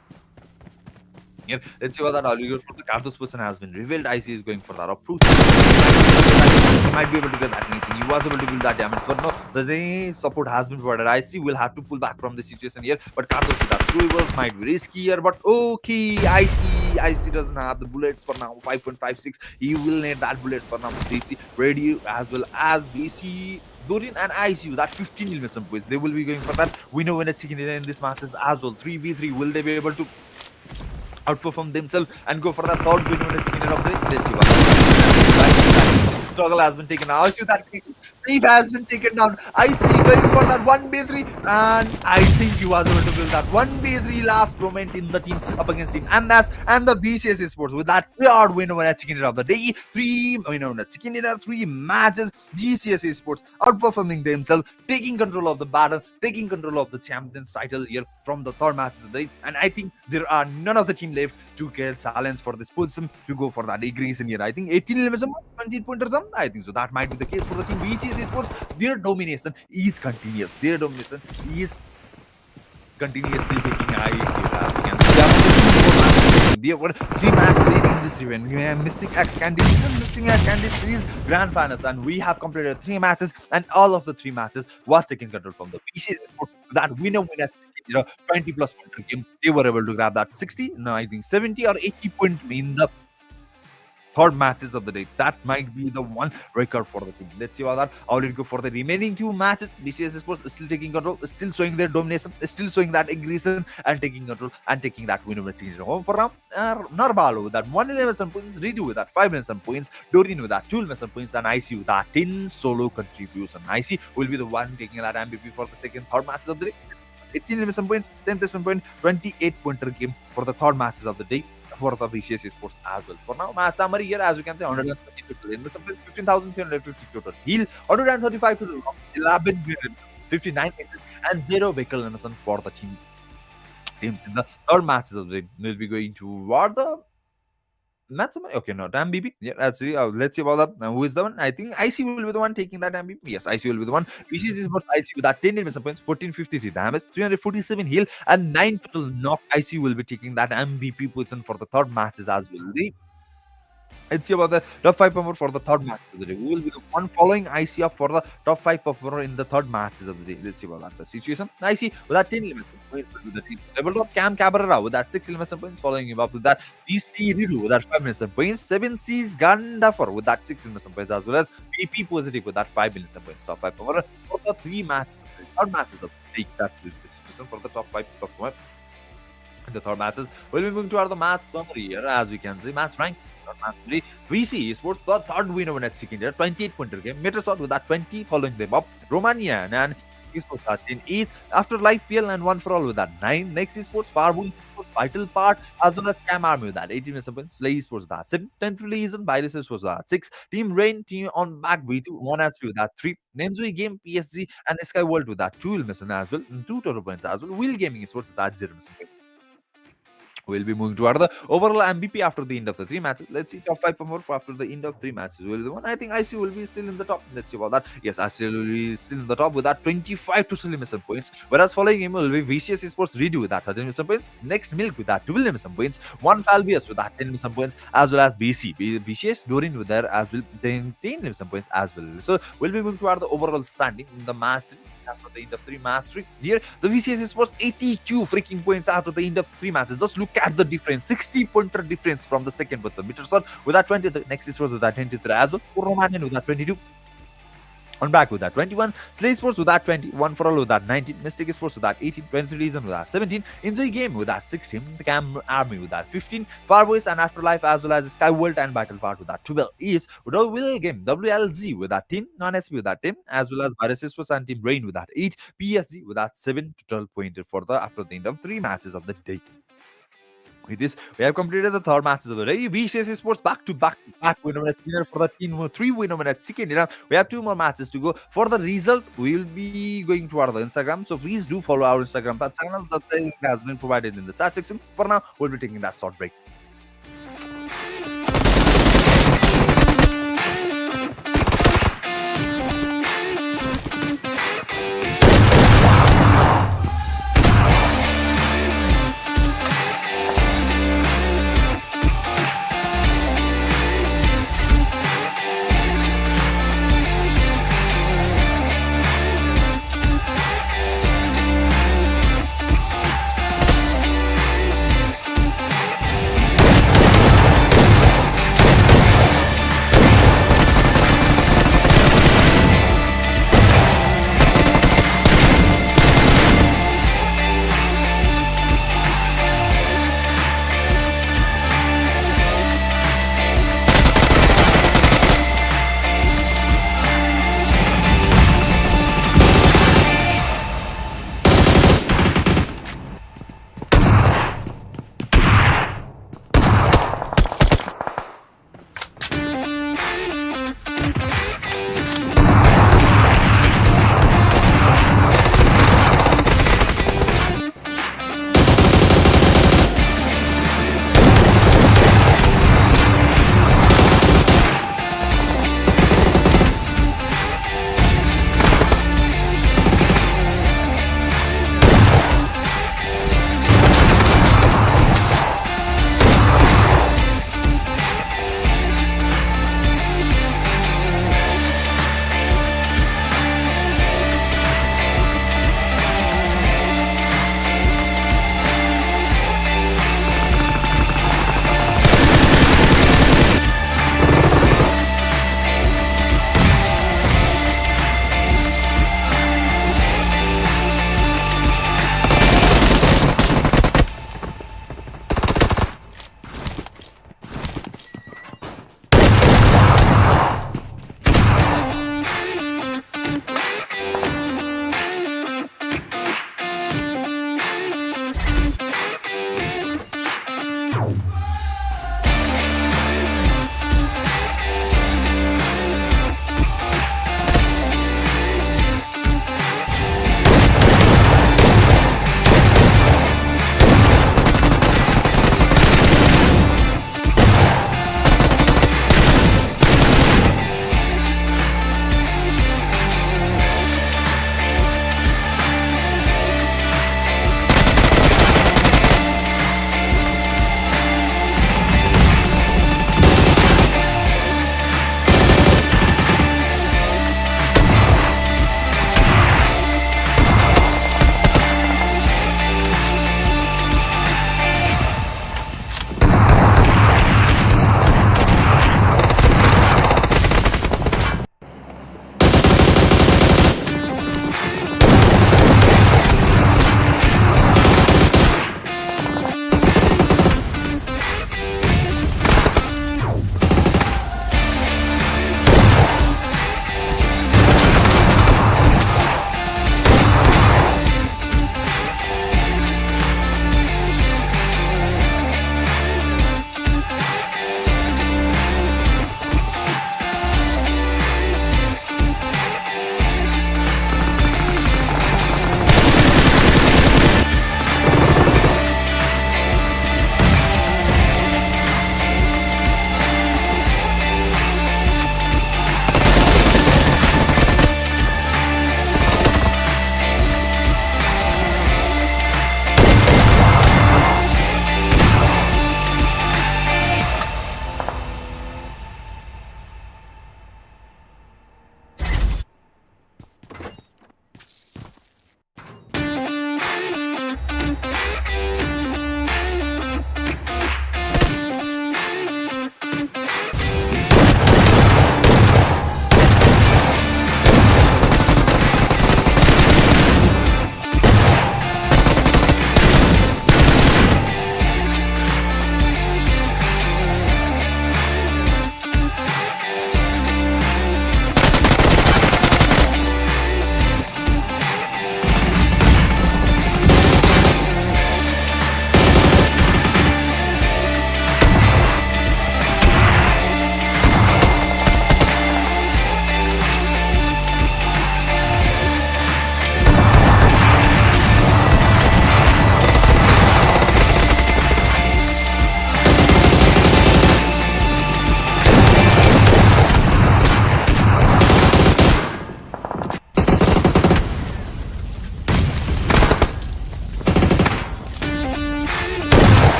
A: Here, let's see what that Oliver for the Carthos person has been revealed. IC is going for that approach. He might be able to get that missing. He was able to build that damage, but no, the support has been provided. IC will have to pull back from the situation here, but Carthos with that Quivers might be riskier, but okay, IC doesn't have the bullets for now. 5.56. He will need that bullets for now. DC radio as well as BC. Dorian and ICU, that 15 million points. They will be going for that winner chicken dinner in this matches as well. 3v3. Will they be able to outperform themselves and go for the third win when it's in of the let's see what struggle has been taken. I see that Steve has been taken down. I see going for that 1v3 and I think he was able to build that 1v3 last moment in the team up against Team MS and the BCS Sports with that third win over at chicken dinner of the day. 3 winner on the chicken dinner, 3 matches. BCS Sports outperforming themselves, taking control of the battle, taking control of the champions title here from the third matches of the day. And I think there are none of the team left to get challenge for this position to go for that aggression here. I think 18 11 20 pointers. I think so. That might be the case for the team BCS Sports. Their domination is continuous. Their domination is continuously taking there were 3 matches in this event. We have Mysticxcandy and Mysticxcandy series grand finals, and we have completed 3 matches, and all of the 3 matches was taken control from the BCS Sports. That winner 20 plus point game. They were able to grab that 60, no, I think 70 or 80 point in the third matches of the day. That might be the one record for the team. Let's see about that. How will it go for the remaining 2 matches? BCS Sports is still taking control, still showing their domination, still showing that aggression and taking control and taking that win over home for now. Narbalo with that 111 points, Redo with that 5 points, Dorian with that 2 points, and IC with that 10 solo contribution. IC will be the one taking that MVP for the second, third matches of the day. 18 points, 10 point, 28 pointer game for the third matches of the day for the BCS Sports as well. For now, my summary here, as you can see, 130 total investment, 15,350 total heal, 135 total, 11 59 aces, and 0 vehicle investment for the teams in the third matches of the day. We'll be going toward the match. Okay, no, MVP. Yeah, let's see about that. Now, who is the one? I think IC will be the one taking that MVP. Yes, IC will be the one. BCS is IC with that 10 investment points, 1453 damage, 347 heal, and 9 total knock. IC will be taking that MVP position for the third matches as well. Let's see about the top 5 performer for the third match of the day. We will be the one following IC up for the top 5 performer in the third matches of the day. Let's see about that. The situation. IC with that 10 11 points with the team. Level top Cam Cabrera with that 6 11 points, following him up with that DC Ridu with that 5 11 points. 7 C's Gandaffer with that 6 11 points, as well as PP Positive with that 5 11 points. Top 5 performer for the 3 matches. Third matches of the day. That will be the situation for the top 5 performer in the third matches. We'll be moving to the match summary here, as we can see. Match rank. VC Sports, the third winner when at second year, 28 pointer game. Metrosort with that 20, following them up. Romanian and Esports 13 each. After Life PL and One for All with that 9. Next Esports, Farboon Sports, Vital Part, as well as Scam Army with that 18 points. Slay Esports that 7. 10th reason, Virus Esports that 6. Team Rain, Team On Back V2, 1 SP with that 3. Nemzui Game, PSG, and Sky World with that 2 as well. And 2 total points as well. Wheel Gaming Esports with that 0 points. We'll be moving toward the overall MVP after the end of the 3 matches. Let's see top 5 more after the end of 3 matches. Will be the one. I think IC will be still in the top. Let's see about that. Yes, IC will be still in the top with that 25 total mission points. Whereas following him will be VCS Sports Redo with that 13 mission points. Next Milk with that 12 mission points. One Falbius with that 10 mission points, as well as VCS Dorin with there as well 10 mission points as well. So we'll be moving toward the overall standing in the mastery. After the end of 3 mastery here, the VCS Sports 82 freaking points after the end of 3 matches. Just look at the difference, 60 pointer difference from the second person. Metersol with that 23, next is with that 23 as well. For Romanian with that 22.
B: On back with that 21, Slay Sports with that 20, One for All with that 19, Mystic Sports with that 18, 23 Reason with that 17, Enjoy Game with that 16, The Cam Army with that 15, Farboys and Afterlife as well as Sky World and Battle Part with that 12, East with a Will Game, WLZ with that 10, Non-SP with that 10, as well as Viruses Sports and Team Brain with that 8, PSG with that 7 to 12 pointed for the after the end of 3 matches of the day. With this, we have completed the third matches of the day. VCS Sports back winner for the team, 3 winner at second. We have 2 more matches to go. For the result, we will be going to our Instagram. So please do follow our Instagram channel. The link has been provided in the chat section. For now, we'll be taking that short break.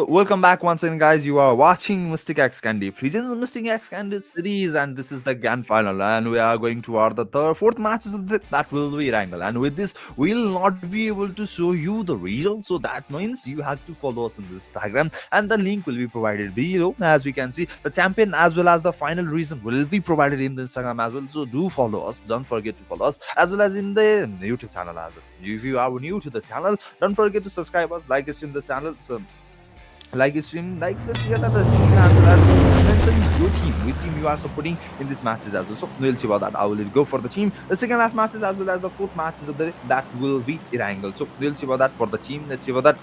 B: So welcome back once again, guys. You are watching Mysticxcandy presents the Mysticxcandy series, and this is the grand final. And we are going toward the fourth matches of that will be Wrangle. And with this, we'll not be able to show you the result. So that means you have to follow us on the Instagram, and the link will be provided below. As we can see, the champion as well as the final reason will be provided in the Instagram as well. So do follow us. Don't forget to follow us as well as in the YouTube channel as well. If you are new to the channel, don't forget to subscribe us, like us in the channel. So like a stream, like the share and the stream as well as mention your team, which team you are supporting in these matches as well. So we'll see about that. I will go for the team. The second last matches as well as the fourth matches of the day, that will be Irangle. So we'll see about that for the team. Let's see about that.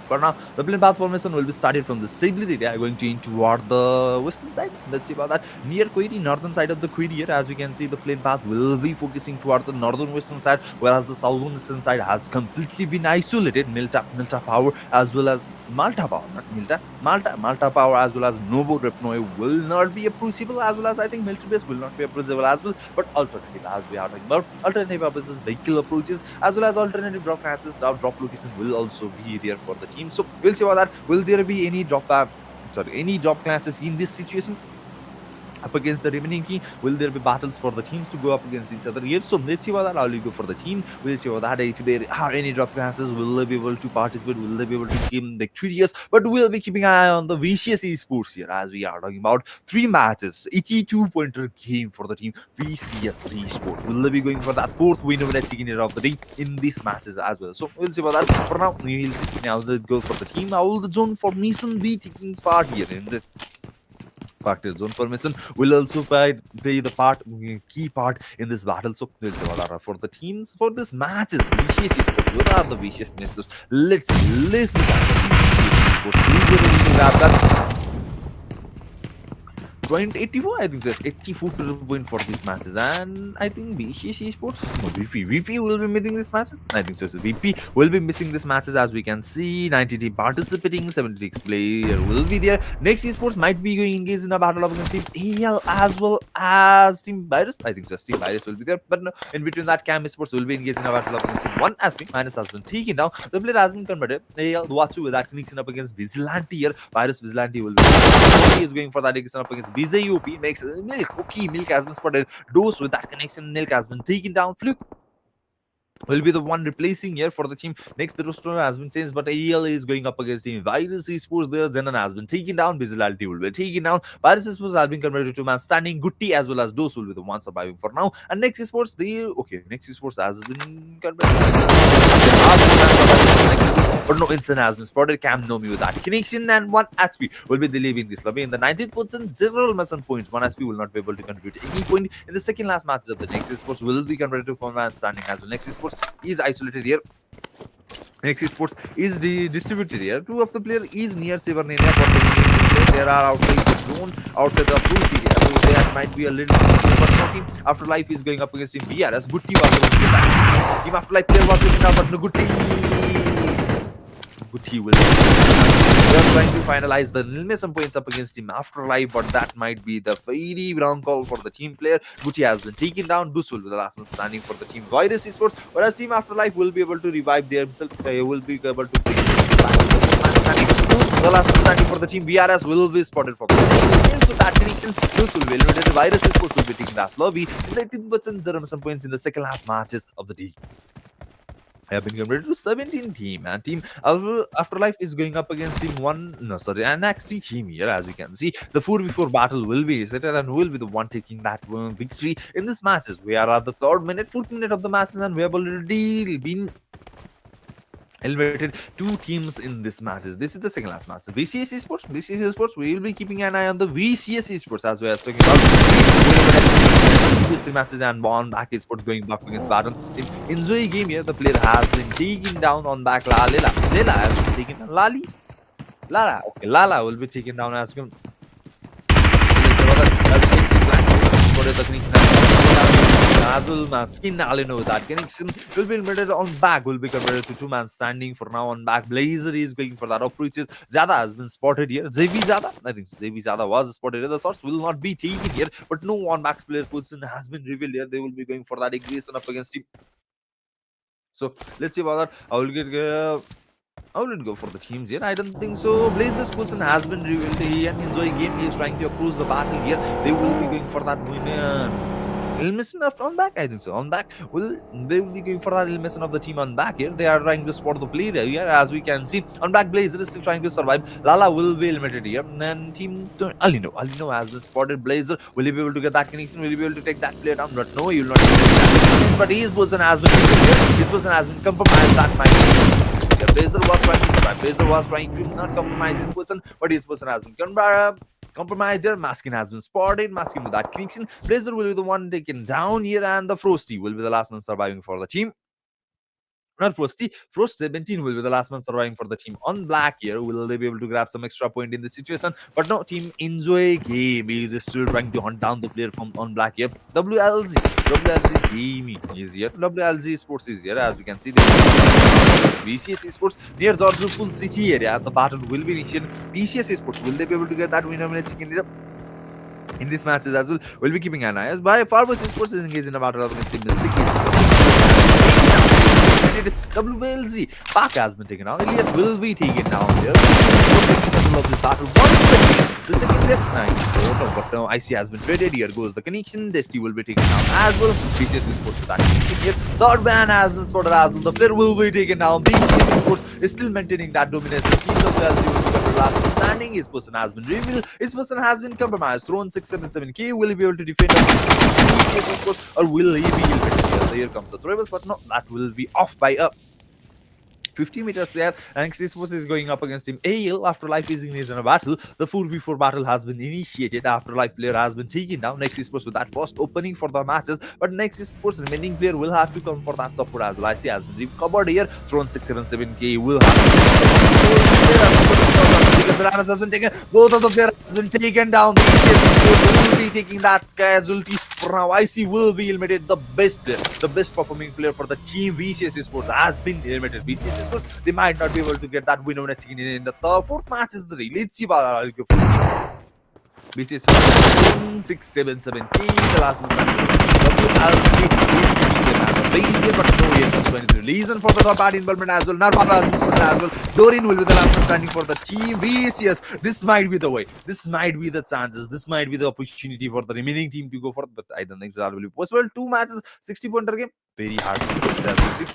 B: For now, the plane path formation will be started from the stability area, going to in toward the western side. Let's see about that. Near Query, northern side of the Query here, as we can see, the plane path will be focusing toward the northern western side, whereas the southern western side has completely been isolated. Milta power as well as Malta power, not Malta power as well as Novo Repnoe will not be approachable, as well as I think military base will not be approachable as well. But alternative, as we are talking about alternative approaches, vehicle approaches, as well as alternative drop classes, drop location will also be there for the team. So we'll see about that. Will there be any any drop classes in this situation? Up against the remaining team, will there be battles for the teams to go up against each other here? So let's see about that. I'll go for the team. We'll see about that. If there are any drop classes, will they be able to participate? Will they be able to gain victorious? But we'll be keeping an eye on the VCS esports here, as we are talking about three matches, 82-pointer game for the team VCS esports. Will they be going for that fourth win over the chicken of the day in these matches as well? So we'll see about that. For now, we'll see. Now let's go for the team. How will the zone formation be taking part here in this factor? Zone formation will also play the key part in this battle. So we'll see what are for the teams for this matches. VCS Esports. What are the VCS matches? Let's look at the VCS Esports. We will grab that. 84, I think so. 84 point for these matches, and I think BCC Sports, no, VP will be missing this matches. I think so. So VP will be missing this matches, as we can see. 90 team participating, 76 player will be there. Next esports might be going engaged in a battle of against Team AL as well as Team Virus. I think so. Team Virus will be there, but no, in between that, Cam Esports will be engaged in a battle of against Team 1 as minus has been taken down. The player has been converted. AL Watsu with that connection up against Vigilante here. Virus Vigilante will be. He is going for that connection up against BZUP, makes Milk. Okay, Milk has been spotted. Dose with that connection. Milk has been taken down. Fluke will be the one replacing here for the team. Next, the roster has been changed, but AL is going up against Team Virus Esports there. Zenon has been taken down. Vigilante will be taken down. Virus Esports has been converted to man standing. Gutti as well as Dose will be the one surviving for now. And Next Esports, Next Esports has been converted. But no instant has been spotted. Cam Nomi with that connection, and 1 HP will be leaving this lobby in the 19th position. 0 mission points. 1 HP will not be able to contribute any point in the second last matches of the Next Esports. Will be converted to 4 man standing as well. Next Esports is isolated here. Next Esports is distributed here. Two of the player is near Severnania for the game. There are outside the zone, outside the approach area. So there might be a little bit, but no team. Afterlife is going up against Team BRS. Gutti was able to get that. Team Afterlife player was looking out, but no Gutti will. We are trying to finalize the some points up against Team Afterlife, but that might be the very wrong call for the team player. Gutti has been taken down. Dus will be the last man standing for the Team Virus Esports, whereas Team Afterlife will be able to revive themselves. They will be able to bring the last man standing for the Team VRS will be spotted for the team. To that connection, Dus will be eliminated. Virus Esports will be taking last lobby. And I think some points in the second last matches of the day. I have been converted to 17 team, and Team Afterlife is going up against Team 1, no sorry, NXT team here. As we can see, the 4v4 battle will be settled and will be the one taking that victory in this matches. We are at the 4th minute of the matches, and we have already been eliminated 2 teams in this matches. This is the second last match. VCS Esports, we will be keeping an eye on the VCS Esports as we are talking about these 3 matches, and on back Esports going back against battle. In Enjoy game here, the player has been taken down on back. Lela has been taken down. Lala will be taken down as well. Skin Alino, that connection will be limited on back, will be converted to 2 man standing for now on back. Blazer is going for that approaches. Zada has been spotted here. Zevi Zada, I think Zevi Zada was spotted here. The shots will not be taken here, but no on back's player position has been revealed here. They will be going for that aggression up against him. So let's see about that. I will get I wouldn't go for the teams here. I don't think so. Blazers person has been revealed. He and enjoy game. He is trying to approach the battle here. They will be going for that win. Illumination on back, I think so. On back, they will be going for that illumination of the team on back here. They are trying to spot the player here, as we can see. On back, Blazer is still trying to survive. Lala will be eliminated here. And team Alino has been spotted. Blazer will he be able to get that connection? Will he be able to take that player down? But no, he will not. But his person has been here. His person has been compromised. That might be. Blazer was trying to survive. Blazer was trying to not compromise his person, but his person has been compromised there. Maskin has been spotted. Maskin with that connection. Blazer will be the one taken down here, and the Frosty will be the last one surviving for the team. Not Frosty. Frost 17 will be the last one surviving for the team on black here. Will they be able to grab some extra point in this situation? But no, team enjoy game is still trying to hunt down the player from on black here. WLZ Gaming is here. WLZ Sports is here. As we can see, VCS Sports near Zorzu full city area. The battle will be initiated. VCS Sports will they be able to get that winner in this matches as well? We'll be keeping an eye as by Farmers Sports is engaged in a battle against the WLZ. Park has been taken out. Elias will be taken down here. Of this battle. The second clip. But no, IC has been traded. Here goes the connection. Desti will be taken down as well. BCS is supposed to that connection here. Third man has spotted as well. The player will be taken down. BCS Sports is still maintaining that dominance. The team WLZ will become the last standing. His person has been revealed. His person has been compromised. Thrown 677k. Will he be able to defend BCS Sports, or will he be eliminated? Here comes the throwers, but no, that will be off by a 50 meters there, and Xismos is going up against him. AL, Afterlife is engaged in a battle. The 4v4 battle has been initiated. Afterlife player has been taken down. Next Xismos with that first opening for the matches, but next Xismos remaining player will have to come for that support as well. I see has been recovered here. Thrown 677k will have the damage has been taken. Both of the players has been taken down. The will be taking that casualty. For now, IC will be eliminated. The best performing player for the team VCS Sports has been eliminated. VCS Sports, they might not be able to get that win on in the fourth match is the let's see BCS 677 the last one. But no, here comes 23. Reason for the top bad involvement as well. Narvana as well. Doreen will be the last one standing for the team. VCS. This might be the way. This might be the chances. This might be the opportunity for the remaining team to go for it. But I don't think so that will be possible. 2 matches, 60-pointer game. Very hard to do.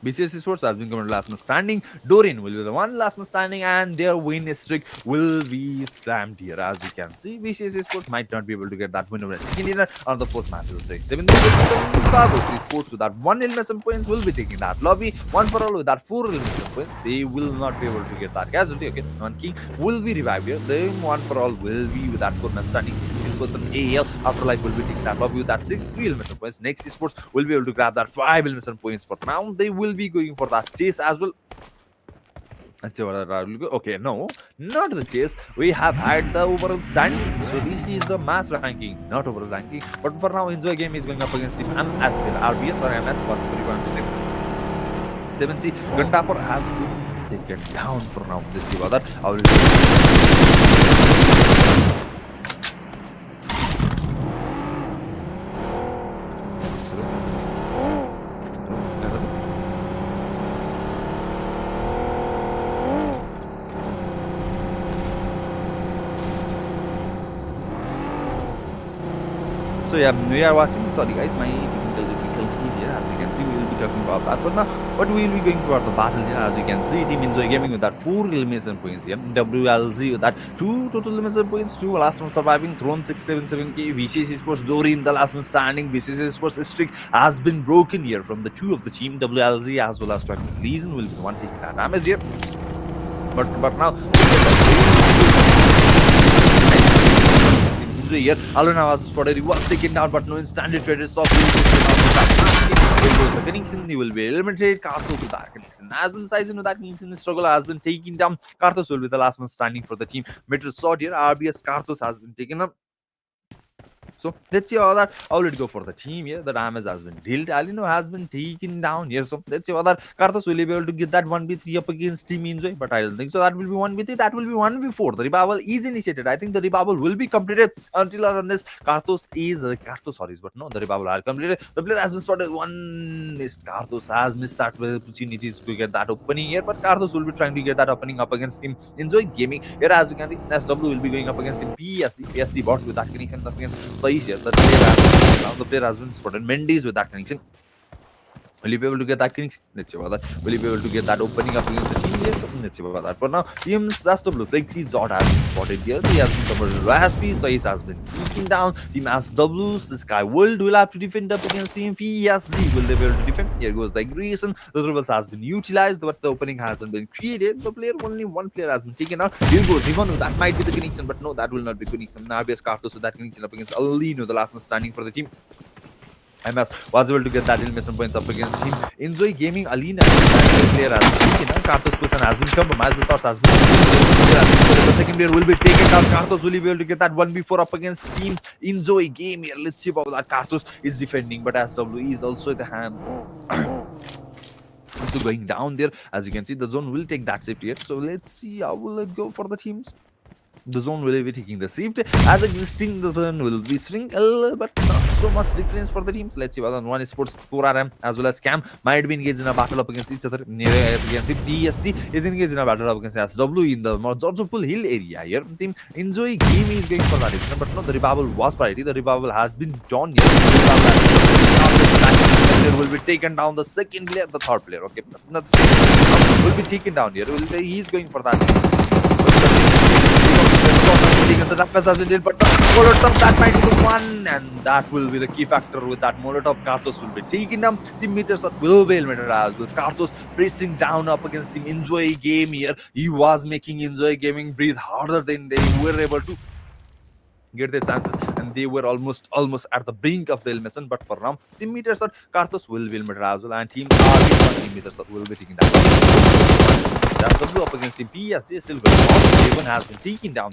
B: BCS Sports has been coming last man standing. Doreen will be the one last man standing, and their win streak will be slammed here. As you can see, BCS Sports might not be able to get that win over the second dinner on the fourth match of the day. 7th Sports with that 1 elimination points will be taking that lobby. 1 for all with that 4 elimination points. They will not be able to get that casualty. Okay, one king will be revived here. Then 1 for all will be with that 4 man standing. 16% AL. Afterlife will be taking that lobby with that 3 elimination points. Next Sports will be able to grab that 5 elimination points for now. They will be going for that chase as well. Okay, no, not the chase. We have had the overall standing. So this is the mass ranking, not overall ranking. But for now, Enjoy Game is going up against him. MS RBS or MS, whatever you want to say. 7C Gandapur has been taken down for now. Let's see about that. I will So yeah, we are watching. Sorry guys, my technical difficulties here. As you can see, we will be talking about that. But now, what we will be going for the battle here. As you can see, Team Enjoy Gaming with that 4 elimination points here. WLZ with that 2 total elimination points. 2 last one surviving. Thrown 677k. VCS Sports Doreen the last one standing. VCS Sports streak has been broken here from the 2 of the team. WLZ as well as Tracking Reason will be the one taking that damage here. But now. Here, Alona was spotted. He was taken down, but no instantly traded. Soft the connection. He will be eliminated. Karthos with that connection. As well as into that connection, struggle has been taken down. Karthos will be the last one standing for the team. Metro Sword here. RBS Karthos has been taken up. So let's see how it go for the team here. The damage has been dealt. Alino has been taken down here. So let's see whether Karthos will be able to get that 1v3 up against Team Enjoy. But I don't think so. That will be 1v3. That will be 1v4. The revival is initiated. I think the revival will be completed until or unless Karthos is Karthos, sorry, but no, the revival are completed. The player has been spotted. One missed. Karthos has missed that opportunities to get that opening here. But Karthos will be trying to get that opening up against Team Enjoy Gaming. Here, as you can see, SW will be going up against Team PSC bot with that connection up against Saish here. The player has been spotted. Mendes with that connection. Will you be able to get that connection? Let's see about that. Will you be able to get that opening up against the team? Yes, let's see about that. For now, Team SW, Flexi Zod has been spotted here. He has been covered with Raspy, so he has been taken down. Team SW, this guy will have to defend up against Team PSG. Will they be able to defend? Here goes the aggression. The dribbles has been utilized, but the opening hasn't been created. The player, only one player has been taken out. Here goes Ivano. That might be the connection, but no, that will not be connection. Narbias Karthos with that connection up against Alino, the last man standing for the team. MS was able to get that elimination points up against Team Enjoy Gaming Alina. That player has been taken. Karthos person has been compromised. The source has been taken. The second player will be taken down. Karthos will be able to get that 1v4 up against Team Enjoy Gaming. Let's see about that. Karthos is defending, but SW is also the hand. So going down there, as you can see, the zone will take that safety here. So let's see how will it go for the teams. The zone will be taking the shift as existing. The zone will be shrink a little, but not so much difference for the teams. Let's see whether one sports 4RM as well as Cam might be engaged in a battle up against each other. As you can see, PSG is engaged in a battle up against SW in the Georgopol Hill area here. Team Enjoy Game is going for that division, but no, the revival was priority. The revival has been done here. There will be taken down the second player, the third player. Okay, not the second will be taken down here. He is going for that. The toughest has been dealt, but the Molotov that might be the one, and that will be the key factor with that Molotov. Karthos will be taking them. The meters will be eliminated as with Karthos pressing down up against him. Enjoy Game here. He was making Enjoy Gaming breathe harder than they were able to get their chances, and they were almost at the brink of the elimination. But for now, Team Metersat, Karthos will be eliminated as well, and Team Metersat will be taking that. SW up against Team PSG still going on. Raven has been taken down.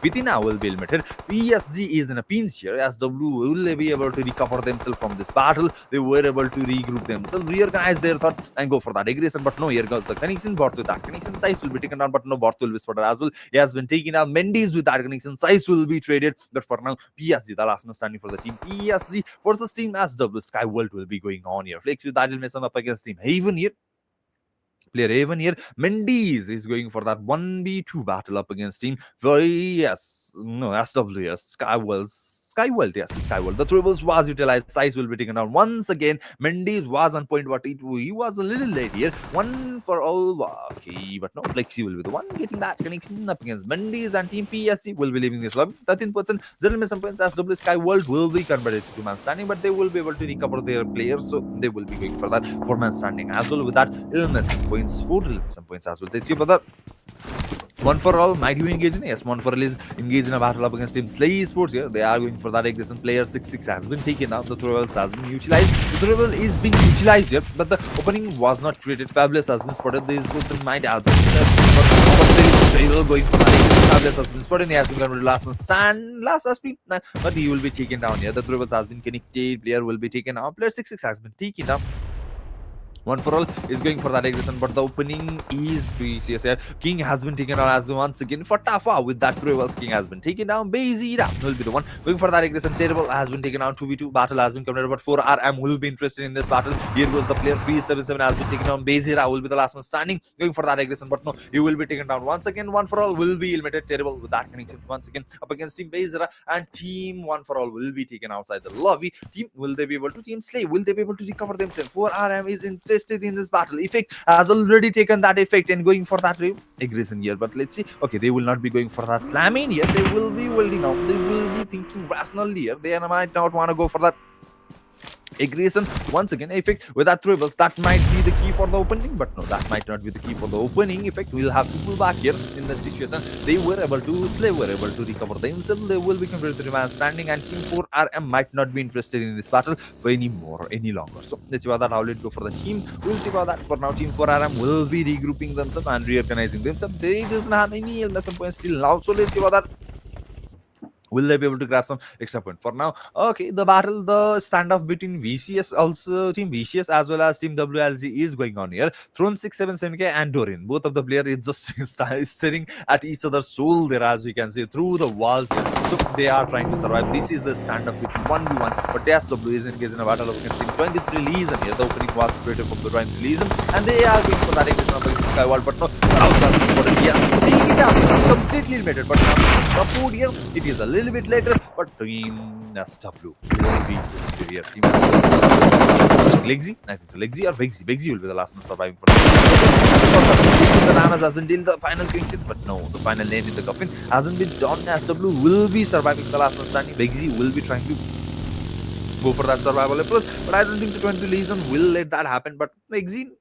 B: Vitina will be eliminated. PSG is in a pinch here. SW will be able to recover themselves from this battle. They were able to regroup themselves, reorganize their thought, and go for that aggression. But no, here goes the connection. Bot with that connection. Size will be taken down, but no, Bot will be spotted as well. He has been taken out. Mendes with that connection. Size will be traded. But for now, PSG, the last man standing for the team. PSG versus Team SW. Sky World will be going on here. Flex with that elimination up against Team Haven here. Player Haven here. Mendes is going for that 1v2 battle up against Team. SWS. Skyworld, yes, Skyworld. The triples was utilized. Size will be taken down once again. Mendes was on point, but he was a little late here. One for all. Okay, but no, Flexi will be the one getting that connection up against Mendes, and Team PSG will be leaving this one. 13%. 0 mission points. SW Skyworld will be converted to 2-man standing, but they will be able to recover their players, so they will be going for that 4-man standing as well with that 11 points, 4 11 points as well. Let's see about that. One for all might be engaged in. Yes, one for all is engaged in a battle up against Team Slay Sports here. They are going for that aggression. Player 6-6 has been taken out. The throwers has been utilized. The thrower is being utilized here, but the opening was not created. Fabulous has been spotted. These person might have been going for that. Fabulous has been spotted. He has been converted to last man stand. Last has been, but he will be taken down here. The throwers has been connected. Player will be taken out. Player 6-6 has been taken up. One for all is going for that aggression, but the opening is precious here. King has been taken out as once again for Tafa with that Travers. King has been taken down. Bezira will be the one going for that aggression. Terrible has been taken out. 2v2 battle has been completed, but 4RM will be interested in this battle. Here goes the player. 377 has been taken down. Bezira will be the last one standing, going for that aggression, but no, he will be taken down once again. One for all will be eliminated. Terrible with that connection once again up against Team Bezira, and Team One for all will be taken outside the lobby. Team, will they be able to? Team Slay, will they be able to recover themselves? 4RM is interested in this battle. Effect has already taken that effect and going for that aggression here, but let's see. Okay, they will not be going for that slamming here. They will be holding out. They will be thinking rationally here. They might not want to go for that aggression once again. Effect with that triples, that might be the key for the opening, but no, that might not be the key for the opening. Effect will have to pull back here in the situation. They were able to, Slay were able to recover themselves. They will be converted to remain standing, and Team 4RM might not be interested in this battle for any longer. So let's see about that, how it go for the team. We'll see about that. For now, Team 4RM will be regrouping themselves and reorganizing themselves. They doesn't have any illness points still now, so let's see about that. Will they be able to grab some extra point for now? Okay, the standoff between VCS, also team VCS as well as team WLG is going on here. Throne 677K and Dorian, both of the player is just staring at each other's shoulder, as we can see through the walls here. So they are trying to survive. This is the standoff between 1v1, but SW is engaged in a battle against team 23 Legion here. The opening was created from the 23 Legion, and they are going for that aggression against Skywall, but no, taking it out, completely limited, but now support here. It is a little bit later, but Team SW will be here. Team Lexi, I think so. Lexi or Vexi. Vexi will be the last one surviving for the Lamas has been dealt the final clean sheet, but no, the final name in the coffin hasn't been done. SW will be surviving the last one standing. Vexi will be trying to go for that survival approach, but I don't think so. 20 Legion will let that happen, but Vexi,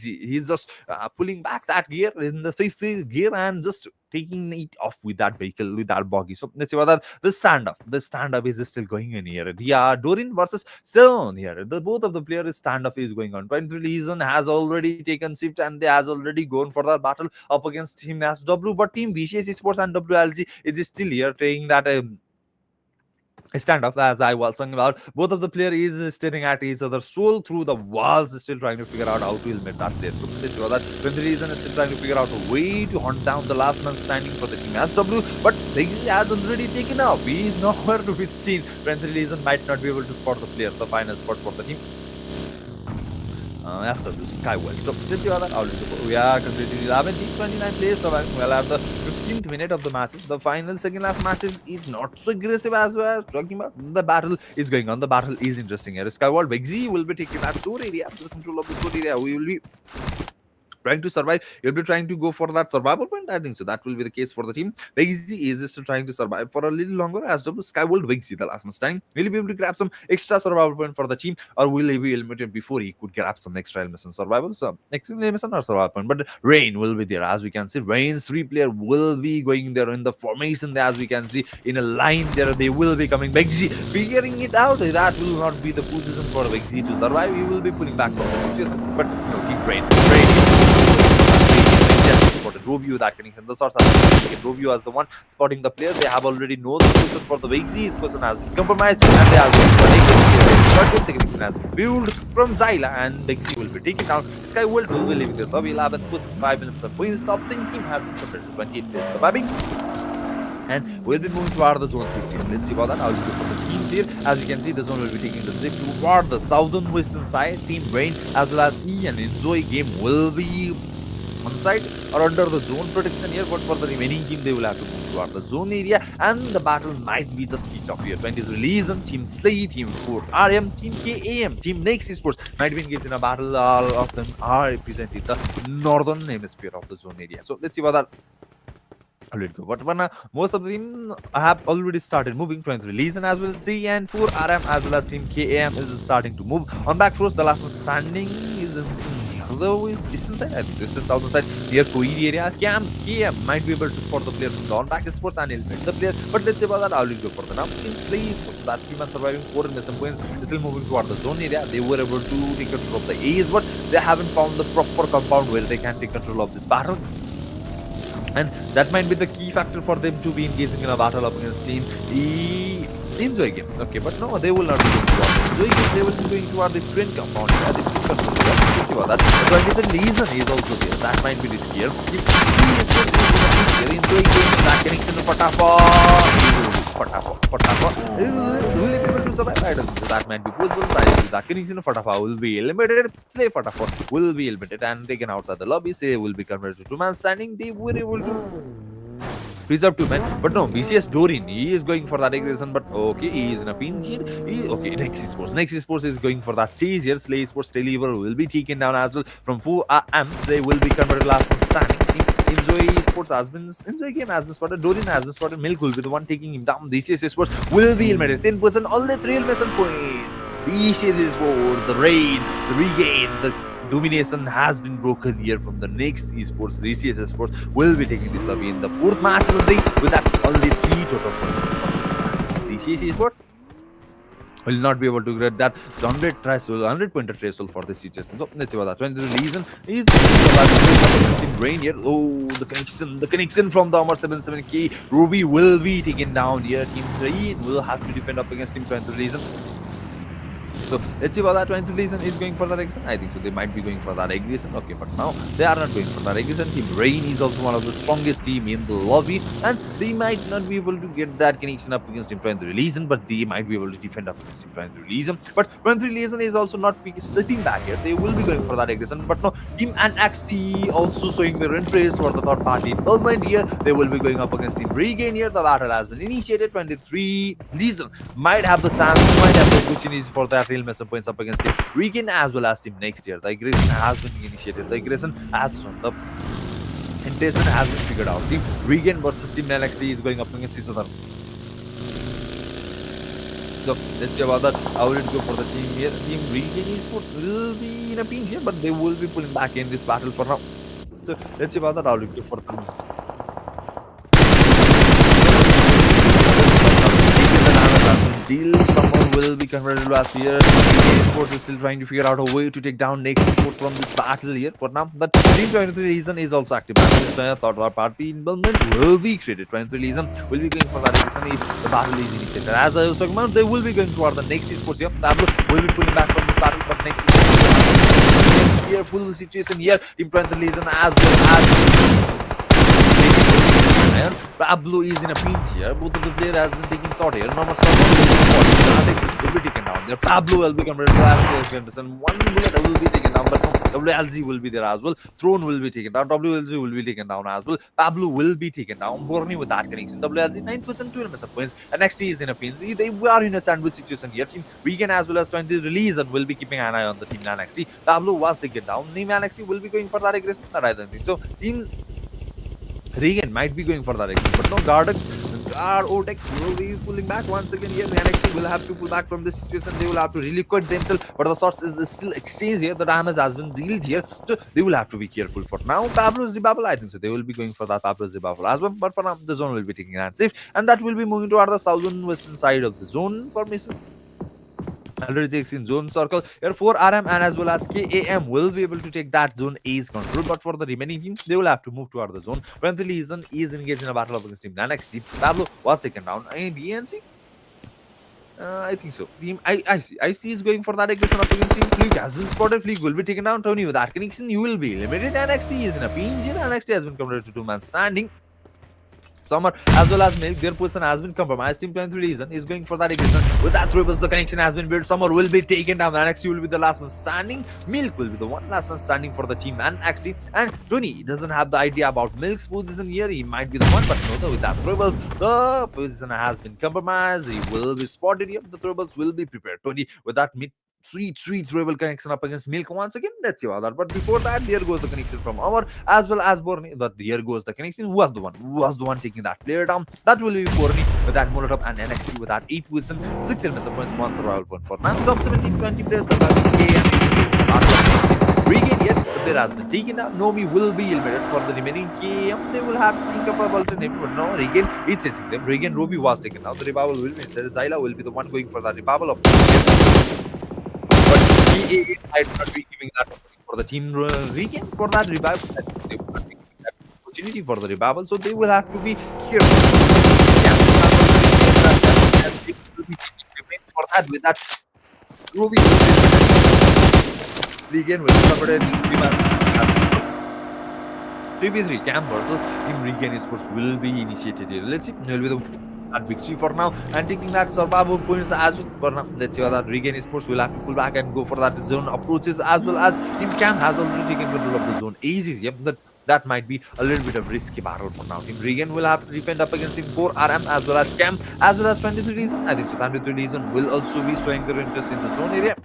B: he's just pulling back that gear in the fifth gear and just taking it off with that vehicle, with that buggy. So let's see what that the stand-up is still going in here. Yeah, Dorin versus Stone here. The both of the players stand-up is going on. 23 Legion has already taken shift and they has already gone for that battle up against Team SW, but Team BCS Sports and WLG is still here saying that standoff, as I was talking about. Both of the player is staring at each other soul through the walls, still trying to figure out how to eliminate that player. So let's show that when the reason is still trying to figure out a way to hunt down the last man standing for the team SW, but Legacy has already taken off. He is nowhere to be seen. When the reason might not be able to spot the player, the final spot for the team. SW Skywell. So let's see how that out is. We are completing 11 29 players surviving. We'll have the 15th minute of the matches. The final second last matches is not so aggressive as we are talking about. The battle is going on. The battle is interesting here. Skywell Vexi will be taking that sword area, the control of the sword area. We will be trying to survive. You'll be trying to go for that survival point. I think so. That will be the case for the team. Vexi is just trying to survive for a little longer as double Skyworld Vexi the last Mustang. Will he be able to grab some extra survival point for the team, or will he be eliminated before he could grab some extra elimination survival? So extra elimination or survival point. But Rain will be there, as we can see. Rain's three player will be going there in the formation there, as we can see in a line there. They will be coming. Vexi figuring it out. That will not be the position for Vexi to survive. He will be pulling back from the situation. But no, keep Rain. Review that connection. The source has Review as the one spotting the player. They have already known the person for the Vexi. His person has been compromised and they are going to take it. But the connection has been built from Zyla and Vexi will be taken down. Skyworld will be leaving this lobby. 11 puts 5 minutes of points. Top thing team has been converted to 28 players surviving. And we'll be moving toward the zone 16. Let's see about that. I'll go for the teams here. As you can see, the zone will be taking the shift toward the southern western side. Team Brain as well as E and Enjoy game will be on side or under the zone protection here, but for the remaining team they will have to move toward the zone area and the battle might be just kicked off here. 20's Legion, Team Slay, Team 4 RM, Team KAM, Team Next Sports might be engaged in a battle. All of them are representing the northern hemisphere of the zone area. So let's see about that. But when most of the team have already started moving, 23 Legion as well, C and 4 RM as well as Team KAM is starting to move. On back force, the last one standing is in the eastern side, I think eastern southern side near Koid area. KM might be able to spot the player from the on-back sports and eliminate the player. But let's say about that, I will go for the now. In Slay Sports, that 3 man surviving 4 in the some points, still moving toward the zone area. They were able to take control of the A's, but they haven't found the proper compound where they can take control of this battle. And that might be the key factor for them to be engaging in a battle up against Team Enjoy game. Okay, but no, they will not be going toward the Enjoy game. They will be going toward the different compound. Yeah, different control. Let's see about that. So I think the Legion is also there. That might be riskier. If he is Enjoy game, that connection to Patafa. Will he be able to survive? I don't think that might be possible. That connection to Patafa will be eliminated. Slay Patafa will be eliminated and taken outside the lobby. Say will be converted to 2-man standing. They were able to preserve 2 men, but no, BCS Dorin, he is going for that aggression, but okay, he is in a pinch here. Okay, Next Sports is going for that chase here. Slay Sports deliver will be taken down as well from 4 AMs. They will be converted last one standing. Enjoy Sports has been Enjoy game has been spotted. Dorin has been spotted. Milk will be the one taking him down. BCS Sports will be eliminated. 10% all the 3 elimination points. BCS Sports, the rain, the regain, the domination has been broken here from the Next Esports. DCS Sports will be taking this lobby in the 4th match of the day with that only 3 total points. DCS Esports will not be able to get that 100 threshold, 100 pointer threshold for this situation. So let's see about that. When the reason is Team Rain here. Oh, the connection from the Armor 77K. Ruby will be taken down here. Team Rain will have to defend up against Team 20 reason. So let's see what that 20 reason is going for that aggression. I think so. They might be going for that aggression. Okay, but now they are not going for that aggression. Team Rain is also one of the strongest team in the lobby, and they might not be able to get that connection up against Team 20 Legion, but they might be able to defend up against Team 20 Legion. But 20 Legion is also not slipping back here. They will be going for that aggression, but no, Team NXT also showing their interest for the third party involvement here. They will be going up against Team Regain here. The battle has been initiated. 23 Legion might have the chance, might have the opportunities for that real mess up points up against Team Regain as well as Team Next Year. The aggression has been initiated. The aggression has shown. The intention has been figured out. Team Regain versus Team NXT is going up against each other. So let's see about that. How will it go for the team here? Team Regain Esports will be in a pinch here, but they will be pulling back in this battle for now. So let's see about that. How will it go for them? Deal someone will be converted last year. Esports is still trying to figure out a way to take down Next Esports from this battle here for now. But Team 23 Legion is also active. This third party involvement will be created. 23 Legion will be going for that aggression if the battle is initiated. As I was talking about, they will be going toward the Next Esports here. Pablo will be pulling back from this battle, but Next Esports careful situation here. Team 23 Legion as well as Pablo is in a pinch here. Both of the players has been taking shot here. Now will be taken down there. Pablo will be converted to Anderson. One bullet will be taken down, but no, WLZ will be there as well. Throne will be taken down. WLZ will be taken down as well. Pablo will be taken down. Borny with that connection. WLZ 9% 2 miss points. NXT is in a pinch. They are in a sandwich situation here. Team Regan as well as 20 release and will be keeping an eye on the team NXT. Pablo was taken down. Team NXT will be going for that aggression. I don't think so. Team Regan might be going for that action, but no, Gardex, Otech will be pulling back once again here. NXT will have to pull back from this situation. They will have to reliquid themselves, but the source is still exchange here. The damage has been dealt here, so they will have to be careful for now. Pablo's Debabble, I think so. They will be going for that Pablo's Debabble as well, but for now, the zone will be taking an safe, and that will be moving toward the southern western side of the zone formation. Already takes in zone circle here. 4 RM and as well as KAM will be able to take that zone A's control, but for the remaining team they will have to move toward the zone. When the Legion is engaged in a battle against Team NXT, Pablo was taken down. And DNC, I think so. Team IC is going for that aggression up against Team Fleek has been spotted. Fleek will be taken down. Tony with that connection, you will be eliminated. NXT is in a pinch here. NXT has been converted to 2-man standing. Summer as well as Milk, their position has been compromised. Team 23 Reason is going for that aggression. With that triples, the connection has been built. Summer will be taken down. NXT will be the last one standing. Milk will be the one last one standing for the team NXT. And Tony doesn't have the idea about Milk's position here. He might be the one, but no, with that triples, the position has been compromised. He will be spotted here. The triples will be prepared. Tony with that mid sweet rival connection up against Milk once again. Let's see about that. But before that, there goes the connection from Amar as well as Borny. But here goes the connection. Who was the one taking that player down? That will be Borny with that Molotov and NXT with that 8 position, 6 elimination points, 1 survival point for now. Top 17, 20 players. Regain yet, the player has been taken down. Nomi will be eliminated for the remaining KM. They will have to think of an alternative. But now Regain is chasing them. Regain Ruby was taken down. The revival will be instead. Zyla will be the one going for the revival of I might not be giving that for the team Regain for that revival. They will not be giving that opportunity for the revival, so they will have to be careful. For that, with that, Ruby Regain will cover it. 3v3 Cam versus Team Regain Esports will be initiated here. Let's see. Will be the that victory for now and taking that survival points as well for now. Let's see how that Regain Esports will have to pull back and go for that zone approaches as well as Team Cam has already taken control of the zone A's. Yep, that might be a little bit of risky battle for now. Team Regain will have to defend up against Team 4 RM as well as Cam as well as 23 Reason. I think so 23 Reason will also be showing their interest in the zone area.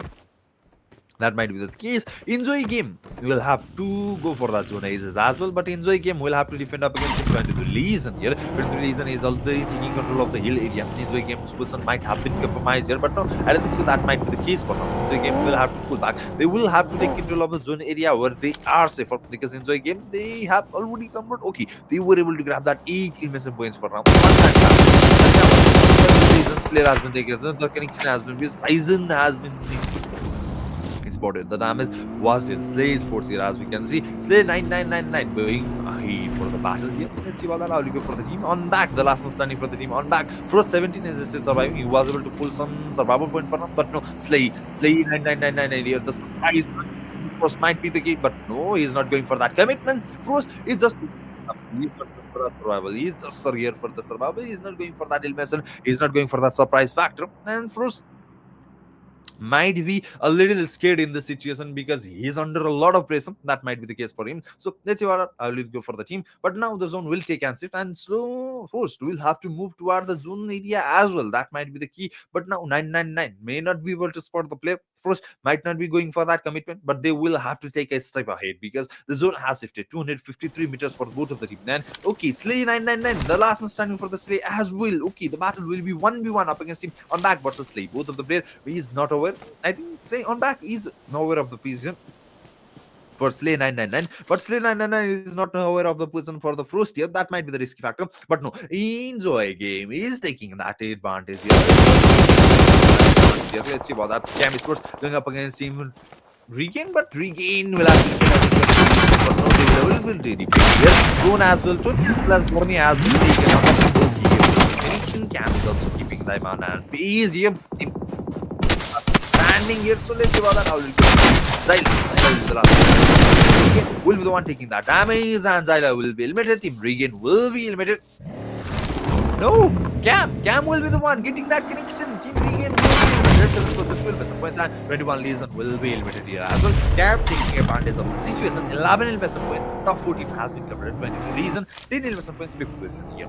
B: That might be the case. Enjoy Game will have to go for that zone aces as well, but Enjoy Game will have to defend up against 23 Legion here. 23 Legion is already taking control of the hill area. Enjoy Game's position might have been compromised here, but no, I don't think so. That might be the case for now. Enjoy Game will have to pull back. They will have to take control of the zone area where they are safer because Enjoy Game they have already converted. Okay, they were able to grab that 8 elimination points for now. player has been taken. The connection has been used. Aizen has been spotted. The damage was dealt. Slay Sports here, as we can see. Slay 9999 going ahead for the battle here. Let's see what that will go for the team. On back, the last one standing for the team. On back, Frost 17 is still surviving. He was able to pull some survival point for him, but no. Slay 9999 here. The surprise. Frost might be the key, but no, he's not going for that commitment. Frost is just. He's not going for a survival. He's just here for the survival. He's not going for that illness. He's not going for that surprise factor. And Frost might be a little scared in the situation because he's under a lot of pressure. That might be the case for him. So let's see what I will go for the team. But now the zone will take and shift, and slow first we'll have to move toward the zone area as well. That might be the key. But now 999 may not be able to spot the player. First might not be going for that commitment, but they will have to take a step ahead because the zone has shifted 253 meters for both of the team. Then okay, Slay 999, the last man standing for the Slay as well. Okay, the battle will be 1v1 up against him on back versus Slay. Both of the player is not aware. I think Slay on back is not aware of the position for Slay 999, but Slay 999 is not aware of the position for the Frost here. That might be the risky factor, but no, Enjoy Game is taking that advantage here. Let's see about that. Cam Sports going up against Team Regain, but Regain will have to but no, they will be here. Drone as well, 20 plus Borny as well taken out of the connection. Cam is also keeping them on and is here. Standing here, so let's see about that. How will Zyla is the last. Regain will be the one taking that damage, and Zyla will be eliminated. Team Regain will be eliminated. No, Cam will be the one getting that connection. Team Regain will be 7% points and 21 Legion will be eliminated here as well. Cam taking advantage of the situation. 11 elimination points. Top 4 team has been covered. 22 Legion, 10 elimination points, 5th position here.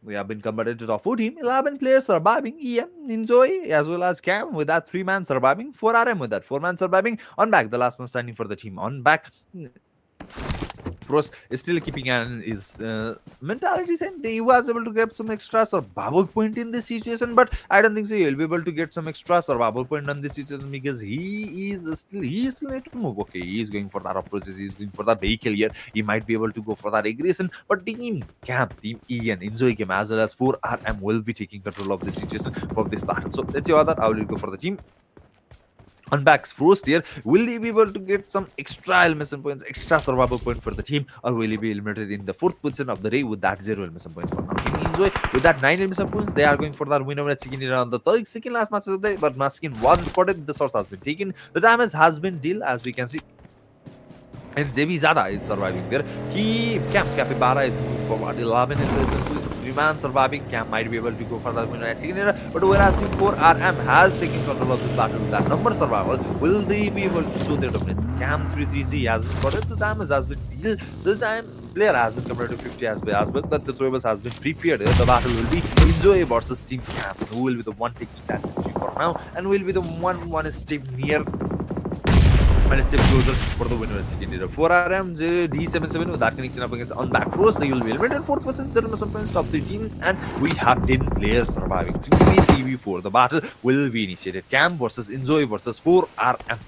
B: We have been converted to top 4 team. 11 players surviving. EM, Enjoy, as well as Cam with that 3-man surviving. 4RM with that 4-man surviving. On back, the last one standing for the team. On back, Frost is still keeping an his mentality same. He was able to get some extra survival point in this situation, but I don't think so. He'll be able to get some extra survival point on this situation because he is still need to move. Okay, he is going for that approaches. He's going for that vehicle here. He might be able to go for that aggression, but Team Camp, Team Ian, Enjoy Game as well as 4RM will be taking control of this situation for this battle. So let's see how that. I will go for the team. On back's Frost here, will he be able to get some extra elimination points, extra survival point for the team, or will he be eliminated in the 4th position of the day with that 0 elimination points for now? Enjoy with that 9 elimination points, they are going for that win over Chicken on the second last match of the day, but Maskin was spotted, the source has been taken, the damage has been dealt as we can see. And JB Zada is surviving there. Camp Capybara is moving forward. 11 elimination points. 3-man surviving. Camp might be able to go for the winner at second. But whereas Team 4RM has taken control of this battle with that number survival, will they be able to show their dominance? Camp 330 has been spotted. The damage has been dealt. This time, player has been converted to 50 as well, but the three of us has been prepared. The battle will be Enjoy versus Team Camp, who will be the one taking that victory for now, and will be the one step near and a step closer for the winner at second. 4RM D77 with that connection up against on back Frost. They will be eliminated 4th person, 0 points, top 13, and we have 10 players surviving. 3v4. The battle will be initiated. Cam versus Enjoy versus 4RM.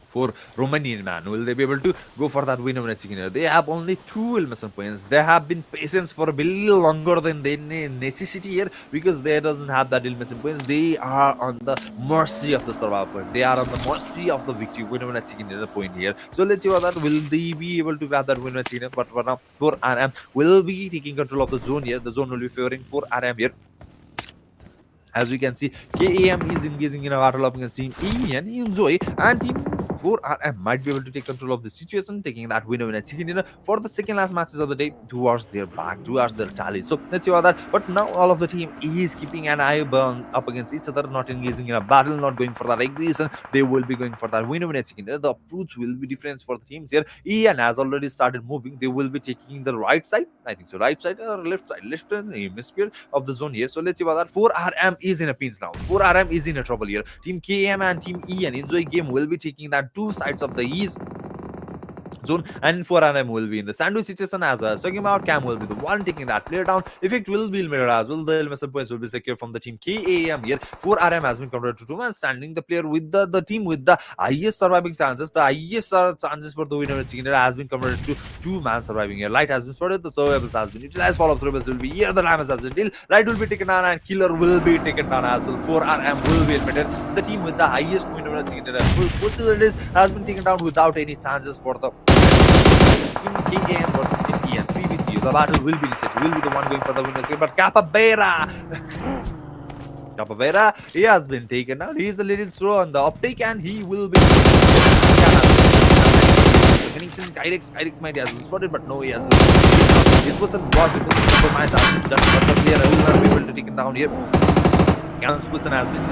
B: For Romanian man, will they be able to go for that win over Chicken? They have only 2 elimination points. They have been patient for a bit longer than they necessity here because they doesn't have that elimination points. They are on the mercy of the survival point. They are on the mercy of the victory win over Chicken point here. So let's see what that will they be able to have that win over Chicken. But for now, 4RM will be taking control of the zone here. The zone will be favoring 4RM here. As we can see, KAM is engaging in a battle up against Team Ian, Enjoy, and Team 4RM might be able to take control of the situation, taking that winner in a chicken dinner for the second last matches of the day towards their back, towards their tally. So let's see about that. But now all of the team is keeping an eye up against each other, not engaging in a battle, not going for that aggression. They will be going for that winner in a chicken dinner. The approach will be different for the teams here. Ian has already started moving. They will be taking the right side, I think so, right side or left side, left hemisphere of the zone here. So let's see about that. 4RM is in a pinch now. 4RM is in a trouble here. Team KM and Team Ian Enjoy Game will be taking that 2 sides of the east zone, and 4RM will be in the sandwich situation as well. Talking about Cam will be the one taking that player down. Effect will be mirrored as well. The elimination points will be secure from the team KAM here. 4RM has been converted to 2 man standing. The player with the team with the highest surviving chances, the highest chances for the winner has been converted to 2 man surviving here. Light has been spotted, the survivors has been utilized. Follow up throwables will be here. The Ram has been deal. Light will be taken down and Killer will be taken down as well. 4RM will be eliminated. The team with the highest winner possibilities has been taken down without any chances for the Team KM versus Team EN. 3v3. The battle will be reset. Will be the one going for the winners here. But Capabera, he has been taken down. He is a little slow on the uptake and he will be. Kyrex might have spotted, but no, he has. It was a compromise. But the player will be able to take it down here. Cam's person has been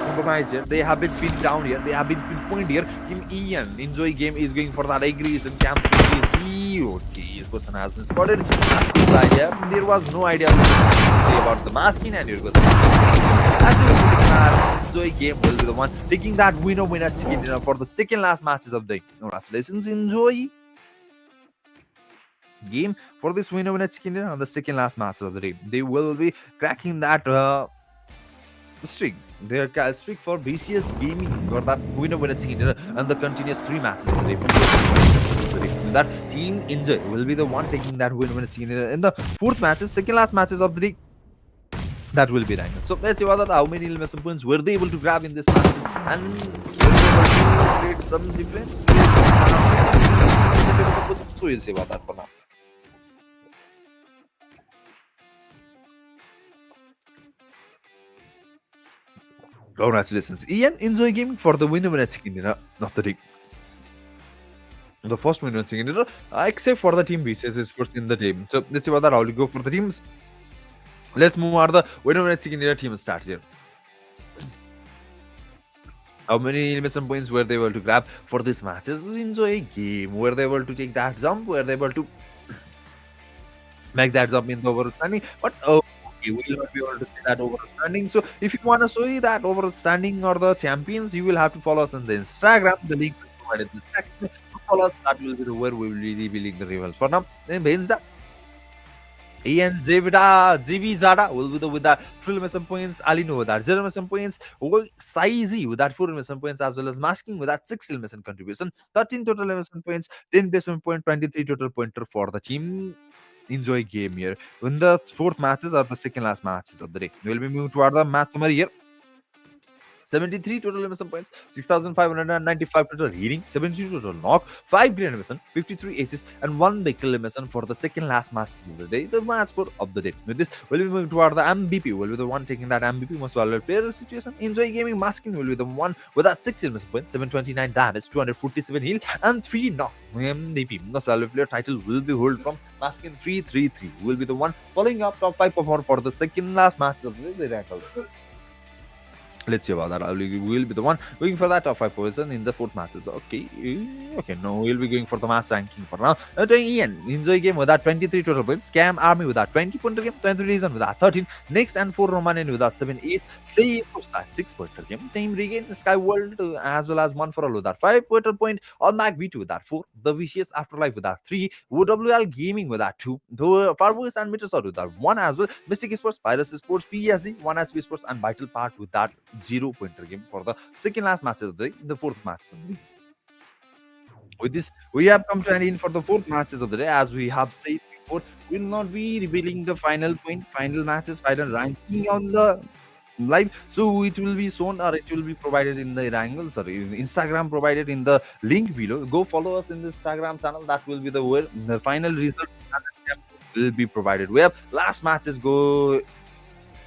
B: compromised here. They have been pinned down here. They have been pinpointed here. Team Ian Enjoy game is going for that agrees and Camp is okay. His person has been spotted. Masking by here. There was no idea about the masking and here goes. As you Enjoy game will be the one taking that winner chicken dinner for the second last matches of the day. Congratulations, Enjoy game for this winner chicken dinner on the second last matches of the day. They will be cracking that streak. Their streak for BCS gaming or that winner chicken dinner and the continuous 3 matches of the day. That team Enjoy will be the one taking that winner chicken dinner in the 4th matches, second last matches of the day. That will be ranked. So let's see what how many elimination points were they able to grab in this matches and were they able to create some difference. So we'll see about that for now. Congratulations, Ian. Enjoy gaming for the winner chicken dinner of the day. The first winner chicken dinner, except for the team BCS is first in the team. So let's see what that. How we go for the teams. Let's move on the winner chicken dinner team starts here. How many elimination points were they able to grab for this matches? Enjoy game. Were they able to take that jump? Were they able to make that jump in the overstanding? But okay, we will not be able to see that overstanding. So if you want to see that overstanding or the champions, you will have to follow us on the Instagram. The link is provided in the text. Follow us. That will be where we will be revealing the results. For now, then means that Ian JV Zada will be with that 3 elimination points, Alino with that 0 elimination points, Saizi with that 4 elimination points, as well as Masking with that 6 elimination contribution, 13 total elimination points, 10 placement point, 23 total pointer for the team. Enjoy game here. In the 4th matches or the second last matches of the day, we will be moving toward the match summary here. 73 total elimination points, 6,595 total healing, 72 total knock, 5 green elimination, 53 aces, and 1 vehicle elimination for the second last matches of the day, the match for of the day. With this, we'll be moving toward the MVP. We'll be the one taking that MVP most valuable player situation. Enjoy gaming. Masking will be the one with that 6 elimination points, 729 damage, 247 heal, and 3 knock. MVP most valuable player title will be held from Masking 333. Will be the one following up top 5 performer for the second last match of the day. Let's see about that. We'll be the one going for that top 5 position in the 4th matches. Okay, no, we'll be going for the match ranking for now. Ian, Enjoy game with that 23 total points. Cam Army with that 20 pointer game. 23 Reason with that 13. Next and 4 Romanian with that 7 ace. Slay with that 6 pointer game. Team Regain Sky World as well as 1 for all with that 5 pointer point. All Mac V2 with that 4. The Vicious Afterlife with that 3. OWL Gaming with that 2. The Farboys and Meteosort with that 1 as well. Mystic Sports, Piracy Sports, PSC, 1 SB Sports, and Vital Part with that 0 pointer game for the second last matches of the day, the 4th match. With this, we have come to an end for the 4th matches of the day. As we have said before, we will not be revealing the final point, final matches, final ranking on the live. So it will be shown or it will be provided in the in Instagram, provided in the link below. Go follow us in the Instagram channel. That will be the final result will be provided. We have last matches go.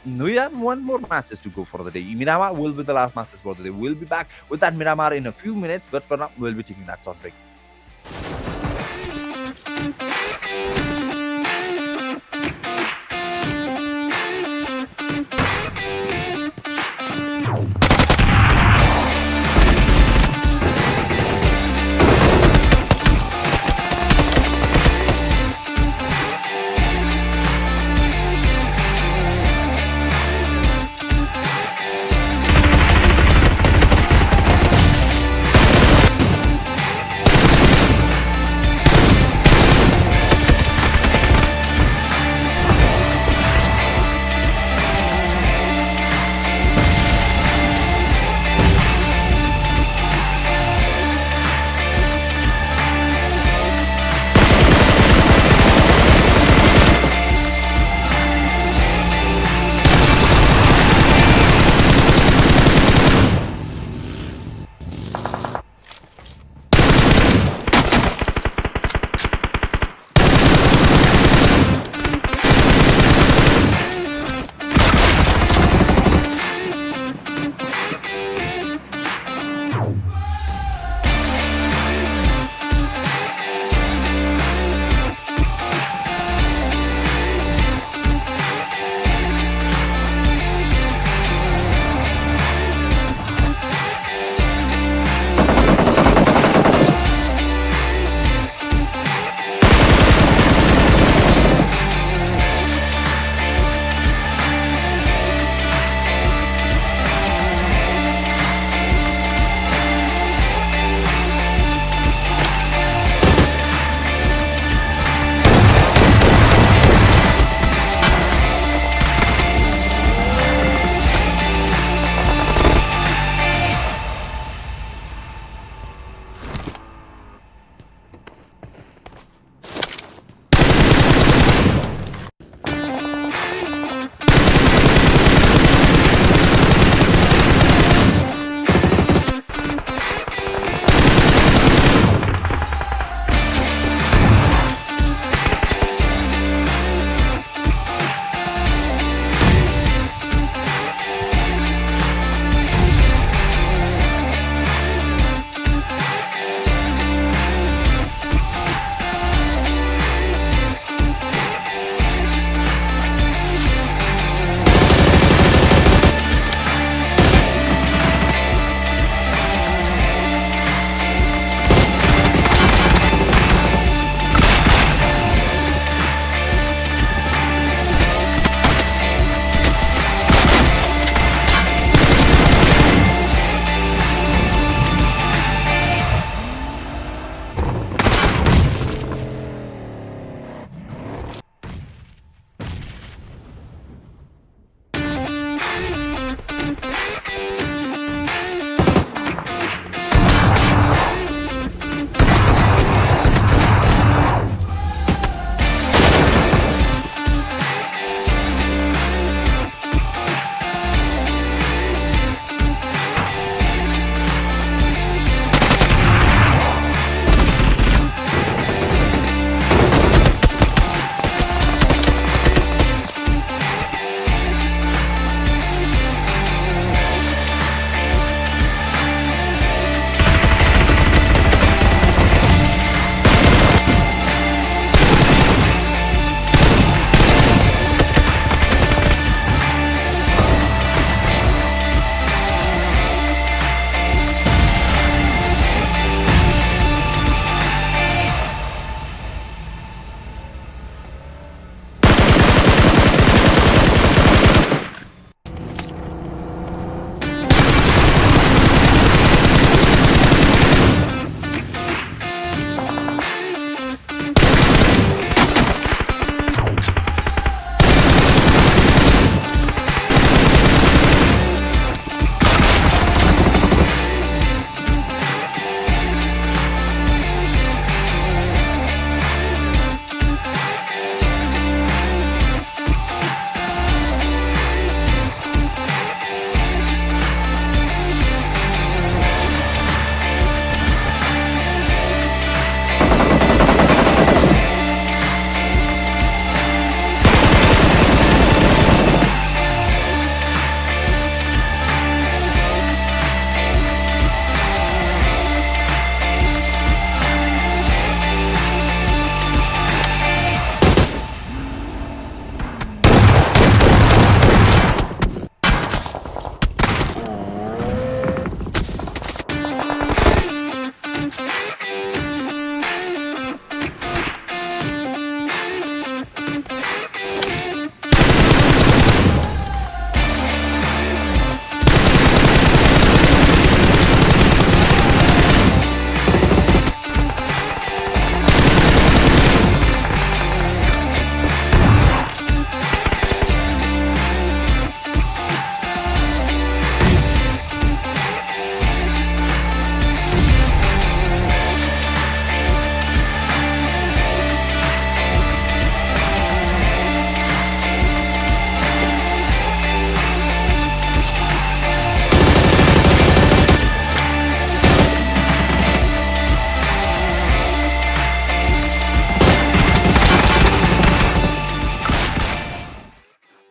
B: We have 1 more matches to go for the day. Miramar will be the last matches for the day. We'll be back with that Miramar in a few minutes, but for now, we'll be taking that short break.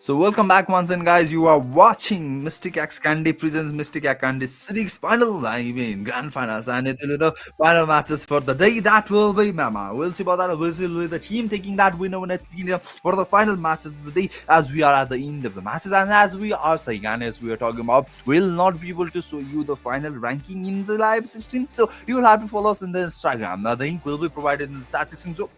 B: So welcome back once again, guys. You are watching Mystic X Candy presents Mystic X Candy Series final, I mean grand finals, and it's really the final matches for the day. That will be Mama. We'll see about that. We'll see with the team taking that winner for the final matches of the day, as we are at the end of the matches, and as we are saying, and as we are talking about, we'll not be able to show you the final ranking in the live stream, so you will have to follow us in the Instagram. Now the link will be provided in the chat section. So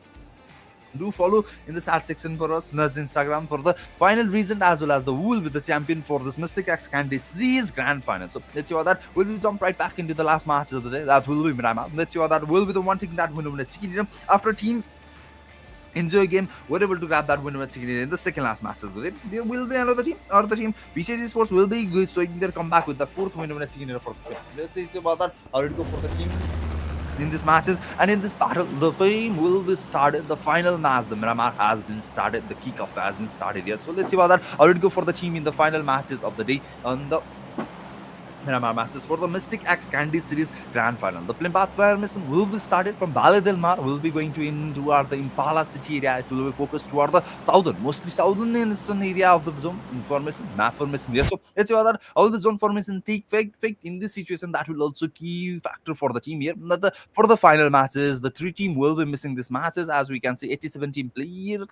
B: do follow in the chat section for us, that's Instagram, for the final reason as well as the who will be the champion for this Mystic X Candy Series Grand Final. So let's see what that will be. Jump right back into the last matches of the day. That will be Mirama. Let's see what that will be the one taking that winner with Chicken after team enjoy game were able to grab that winner with Chicken in the second last matches of the day. There will be another team, or the team BCC Sports will be showing their comeback with the fourth winner with Chicken for the second. Let's see about that. How did it go for the team in these matches, and in this battle the game will be started. The final match, the Miramar, has been started. The kickoff has been started here. So let's see about that. I will go for the team in the final matches of the day on the Miramar matches for the Mystic X Candy Series Grand Final. The Plimbath player mission will be started from Valle del Mar, will be going to in toward the Impala city area. It will be focused toward the southern, mostly southern and eastern area of the zone information, map formation. Yes, so let's see whether all the zone formation take effect in this situation. That will also key factor for the team here. For the final matches, the three team will be missing these matches, as we can see 87 team player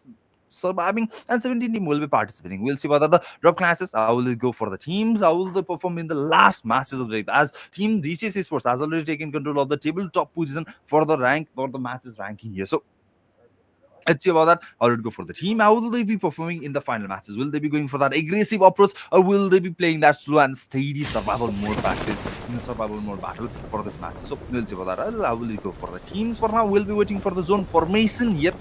B: surviving and 17 team will be participating. We'll see whether the drop classes, how will it go for the teams, how will they perform in the last matches of the day, as team DCC Sports has already taken control of the tabletop position for the rank, for the matches ranking here. So let's see about that. How will it go for the team? How will they be performing in the final matches? Will they be going for that aggressive approach, or will they be playing that slow and steady survival mode practice in the survival mode battle for this match? So we'll see about that. How will it go for the teams? For now, we'll be waiting for the zone formation here.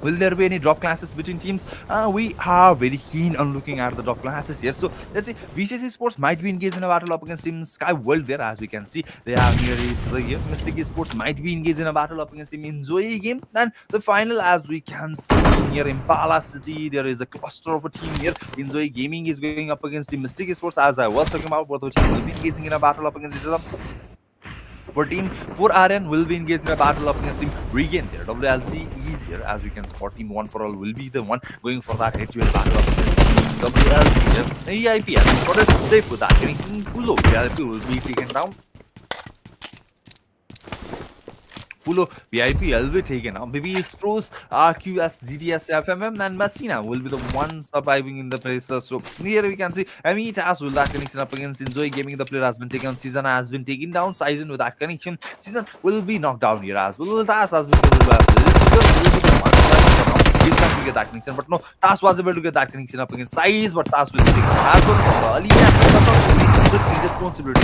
B: Will there be any drop classes between teams? We are very keen on looking at the drop classes here. So let's see, VCC Sports might be engaged in a battle up against Team Sky World there, as we can see. They are near each other here. Mystic Sports might be engaged in a battle up against Team Enjoy game. And the final, as we can see near Impala City, there is a cluster of a team here. Enjoy Gaming is going up against Team Mystic Sports, as I was talking about. Both of teams will be engaging in a battle up against each other. For team 4RN will be engaged in a battle up against team Regain there. WLC is here, as we can spot. Team 1 for all will be the one going for that head-to-head battle up against team WLC here. EIP has got it safe with that. Getting Pulo, EIP will be taken down. Pulo VIP will be taken out. Maybe Stros, RQS, GTS, FMM, and Messina will be the ones surviving in the places. So here we can see Amitas will that connection up against Enjoy Gaming. The player has been taken. Season has been taken down. Season with that connection. Season will be knocked down here as well. Tas has been told he's trying to get that connection, but no, Tas was able to get that connection up against Size, but Tas will take as well from the early responsibility.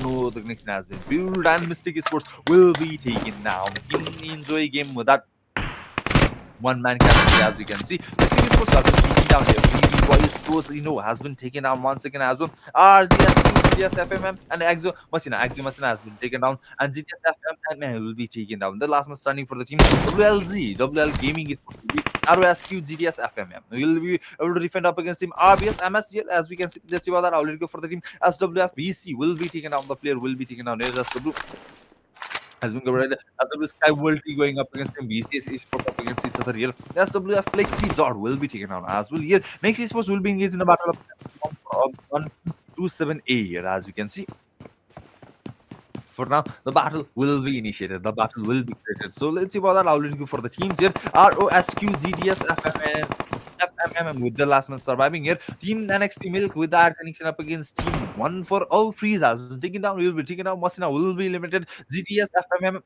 B: No, the connection has been built, and Mystic Sports will be taken down in Enjoy game with that one man captain, as we can see. Mystic Sports has been taken down here. Boys Sports, has been taken down once again as well. RZS, GTS, FMM, and Axo Masina. Axo Masina has been taken down, and GTS, FMM will be taken down. The last man standing for the team, WL Gaming is ROSQ, GTS, FMM. Will be able to defend up against team RBS, MS here, as we can see. Let's see about that. I'll go for the team. SWF, BC will be taken down. The player will be taken down. Here, SW has been covered. SW Sky will be going up against him. BCS Esports up against each other here. SWF Flexi Zord will be taken down as well here. Next Esports will be engaged in a battle of 127A here, as you can see. For now, the battle will be initiated. The battle will be created. So let's see about that. I'll go for the teams here. ROSQ, GDS, FMM with the last man surviving here. Team NXT Milk with that connection up against Team 1 for all freeze has been taken down. Will be taken down. Masina will be limited. GTS, FMM,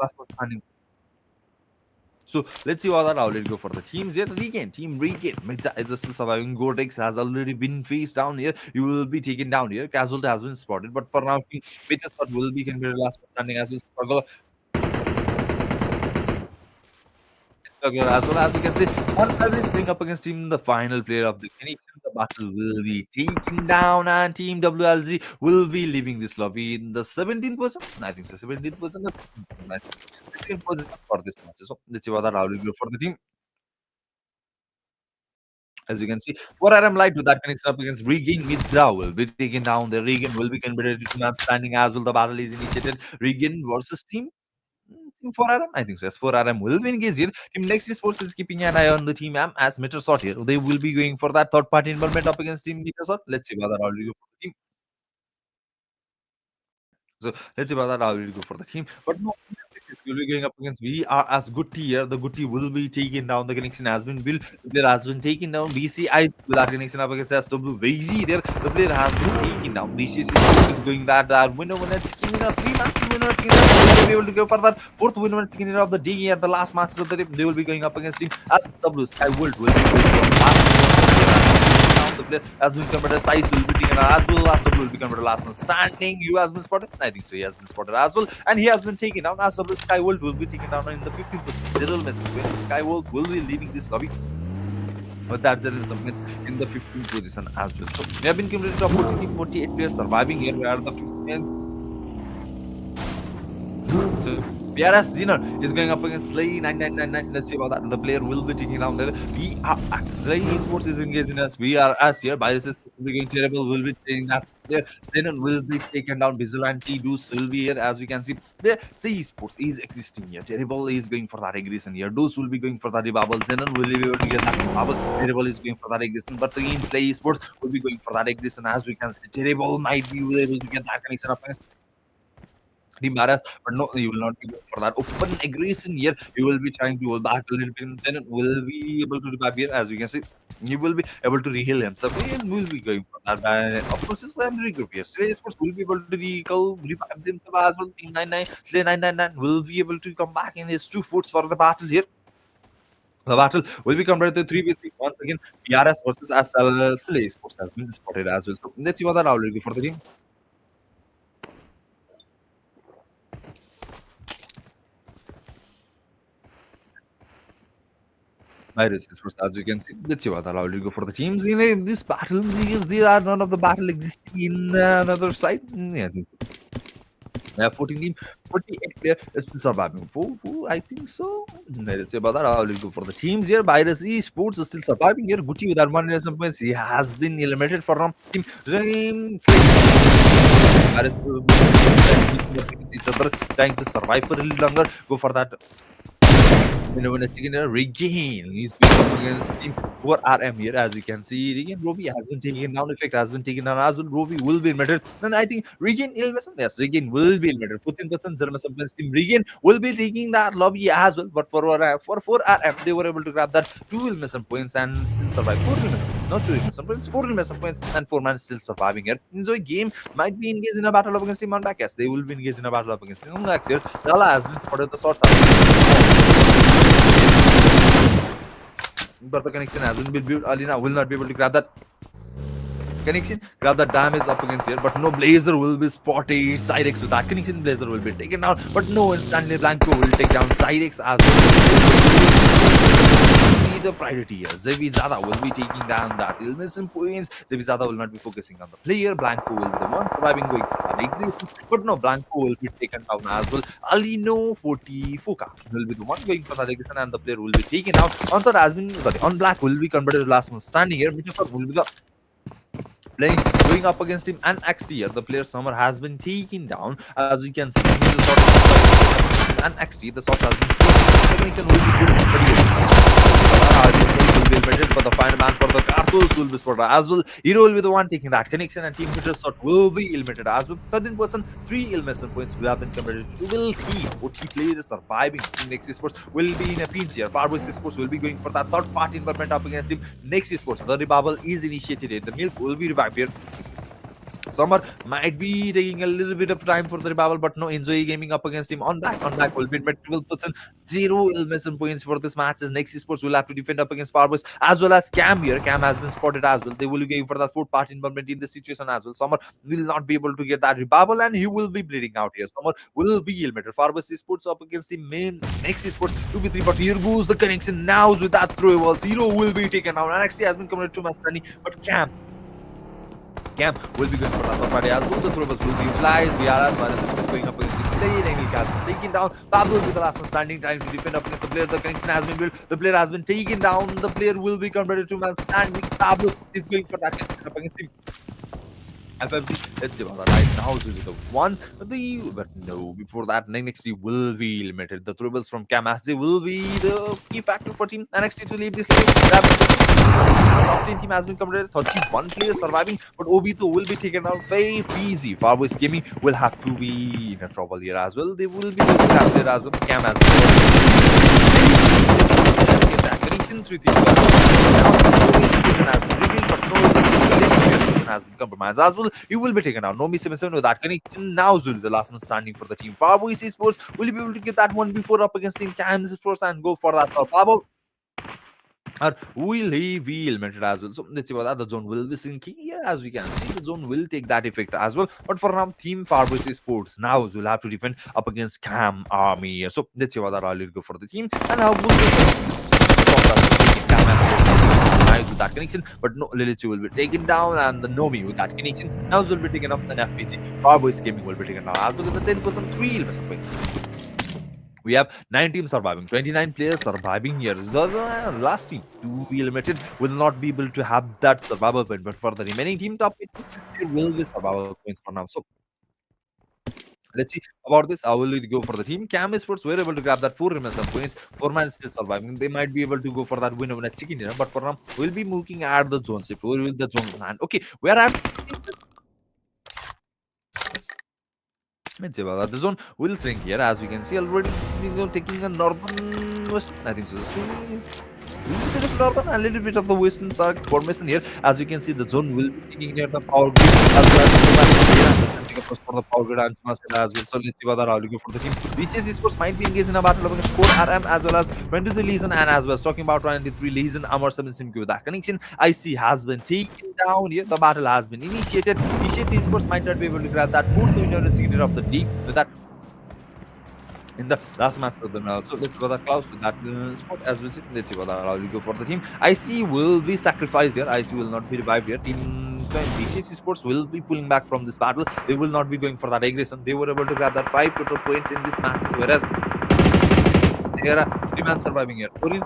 B: last man standing. So let's see what that I'll go for the teams here. Team Regain. Midza is still surviving. Gordex has already been faced down here. You will be taken down here. Casualty has been spotted, but for now, Team Pitchestart will be considered last man standing as we struggle as well. As you can see, once everything up against Team, the final player of the connection, the battle will be taken down, and Team WLZ will be leaving this lobby in the 17th person. I think so, 17th person, 16th position for this match. So let's see what that I'll go for the team. As you can see, 4RM Light with that connection up against Regain Midza will be taken down. The Regain will be converted to man standing as well. The battle is initiated. Regain versus Team. Team 4RM? I think so. Yes, 4RM will be engaged here. Team Next Sports is keeping an eye on the Team M as Metro Shot here. They will be going for that third party involvement up against Team Metro Shot. Let's see whether already go for the team. So let's see whether I will go for the team. But no, we'll be going up against we are as Gutti here. The Gutti will be taking down the connection has been built. The player has been taken down. BCI with that connection up against SW Vazy there. The player has been taken down. BCC is going that winner chicken in a 3 match winner chicken. They will be able to go for that fourth winner chicken of the day at the last matches of the day. They will be going up against team SW Sky World will be going for last the player has been converted. Size will be taken as well. SW will be converted last man standing. You has been spotted. I think so. He has been spotted as well. And he has been taken down. SW Skyworld will be taken down in the 15th position. General message. Skyworld will be leaving this lobby. But that general submits in the 15th position as well. So we have been completed top 14, 48 players surviving here. We are the 15th. PRS Jenner is going up against Slay 9999. Let's see about that. The player will be taking down there. We are Slay Esports is engaged in us. We are as here. By this is going terrible. Will be taking that there. Then will be taken down. Vigilante Deuce will be here as we can see. The Slay Esports is existing here. Terrible is going for that aggression here. Deuce will be going for that rebubble. Zenon will be able to get that rebubble. Terrible is going for that aggression. But again, Slay Esports will be going for that aggression as we can see. Terrible might be able to get that connection up against embarrassed, but no, you will not be going for that open aggression here. You will be trying to hold back a little bit, and then will be able to revive here, as we can see. He will be able to reheal himself, and will be going for that. Of course, it's very good here. Slay Sports will be able to revive themselves as well. Team 99, Slay 999 will be able to come back in his 2 foots for the battle here. The battle will be compared to 3v3 once again. PRS versus SL Slay Sports has been spotted as well. So let's see what that already for the team. Viruses, as you can see, let's see what I'll go for the teams. In this battle, there are none of the battle existing in another side. Yeah, I think so. 14 team, 48 player is still surviving. I think so. Let's see about that. I'll go for the teams here. Virus Esports is still surviving here. Gucci with that one in some points. He has been eliminated from team. Virus each other trying to survive for a little longer. Go for that. When a chicken regain, he's been up against team 4RM here, as we can see. Regain Roby has been taken down, effect has been taken down as well. Roby will be eliminated. And I think Regain Ilmeson, yes, Regain will be eliminated. 14% Zermason team Regain will be taking that lobby as well. But for 4RM, they were able to grab that 2 Ilmeson points and still survive. 4 Ilmeson points, not 2 Ilmeson points, 4 Ilmeson points, and 4 man still surviving here. Enjoy game might be engaged in a battle up against team on back. Yes, they will be engaged in a battle up against team on back here. Lala has been spotted the shots but the connection hasn't been built. Alina will not be able to grab that connection, grab the damage up against here, but no Blazer will be spotted. Cyrex with that connection, Blazer will be taken down, but no instantly Blanco will take down Cyrex as well. The priority here. Zevizada will be taking down that illness and points. Zevizada will not be focusing on the player. Blanco will be the one surviving, going for that aggression, but no, Blanco will be taken down as well. Alino 40 Foka will be the one going for that aggression, and the player will be taken out. Onside has been, on Black will be converted to last one standing here. Mitchell will be the playing going up against him, and XT here the player Summer has been taken down, as we can see. And XT the shot has been thrown. Will be good, but the final man for the Carthos will be spotted as well. Hero will be the one taking that connection, and team Peter shot will be eliminated as well. 13%, 3 elimination points we have been converted to will team. 40 players surviving. Team Next Sports will be in a pinch here. Farboys Sports will be going for that third party involvement up against team Next Sports. The revival is initiated here. The milk will be revived here. Summer might be taking a little bit of time for the revival, but no, Enjoy Gaming up against him on back will be at 12%. 0 illness and points for this match, as Next Sports will have to defend up against Farboys as well as Cam here. Cam has been spotted as well. They will be going for that fourth part involvement in this situation as well. Summer will not be able to get that revival, and he will be bleeding out here. Summer will be eliminated. Farboys Sports up against the main Next Sports 2v3, but here goes the connection now with that throwable. 0 will be taken out, and actually has been committed to Mastani, but Cam will be going for that party as well. The throwers will be utilized. VRS minus going up against the Angle Cast taken down. Pablo will be the last one standing, trying to defend up against the player. The connection has been built. The player has been taken down. The player will be converted to man standing. Pablo is going for that connection up against him. FFC. Let's see about that right now. This is the one. But no, before that, NXT will be limited. The tribbles from Cam as they will be the key factor for Team NXT to leave this league. Top 10 team has been completed. 31 players surviving, but Obito will be taken out very easy. Farboys Gaming will have to be in a trouble here as well. They will be losing that player as well. Cam as well. Connection through the has been compromised as well. You will be taken out. Nomi 77 with that connection. Now Zul, the last man standing for the team. Farboys Esports will you be able to get that one before up against Team Cam Sports and go for that for Farbo? Or will he be eliminated as well? So let's see about that. The zone will be sinking here, as we can see. The zone will take that effect as well. But for now, Team Farboys Sports now will have to defend up against Cam Army. So let's see about that. I'll go for the team. And now nice with that connection, but no, Lilichi will be taken down, and the Nomi with that connection. Now will be taken up, then FPC. Farboys Gaming will be taken down as well as the 10% 3 points. We have 9 teams surviving, 29 players surviving here. The last team to be limited will not be able to have that survival point, but for the remaining team top 8, there will be survival points for now. So let's see about this. I will go for the team. Cam Sports were able to grab that 4 remaining points. 4 man still surviving. They might be able to go for that win over a chicken dinner, but for now, we'll be moving at the zone shift. Where will the zone land? Okay, where are let's see about that. The zone will shrink here, as we can see already. Taking a northern west. I think so. A little bit of northern and a little bit of the western side formation here. As you can see, the zone will be taking near the power grid as well as for the power grid and as well. So let's see whether I'll go for the team. BCS Esports might be engaged in a battle against Core RM as well as 23 Legion and as well as talking about 23 Legion Amor 7 Simq with that connection. IC has been taken down here. The battle has been initiated. BCS Esports might not be able to grab that 4th winner in the secret of the deep with that in the last match of the now. So let's go that close with that spot as well. Let's see what I'll go for the team. IC will be sacrificed here. IC will not be revived here. Team BCS Sports will be pulling back from this battle. They will not be going for that aggression. They were able to grab that 5 total points in this match, whereas there are 3 men surviving here. Turin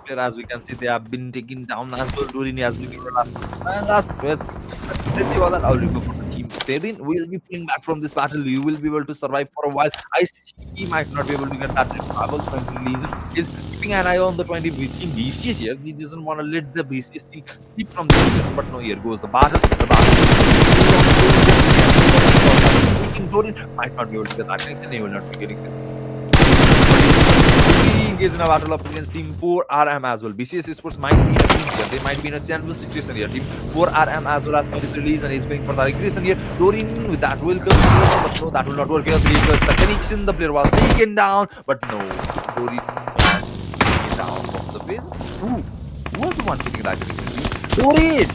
B: player, as we can see, they have been taken down as well. Turin has been given last let's see what I'll go for the team. Tevin will be pulling back from this battle. You will be able to survive for a while. I see he might not be able to get that revival. 20 Legion is keeping an eye on the 20 team BCS here. He doesn't want to let the BCS team sleep from this season. But no, here goes the battle. The battle. Torin might not be able to get that connection. He will not be getting engaged in a battle up against Team 4RM as well. BCS Sports might be in a pinch here. They might be in a shambles situation here. Team 4RM as well as 23 Legion is going for the aggression here. Dorin with that will come, but no, that will not work here. The connection, the player was taken down, but no, Dorin taken down from the base. Who was the one taking that connection? Dorin!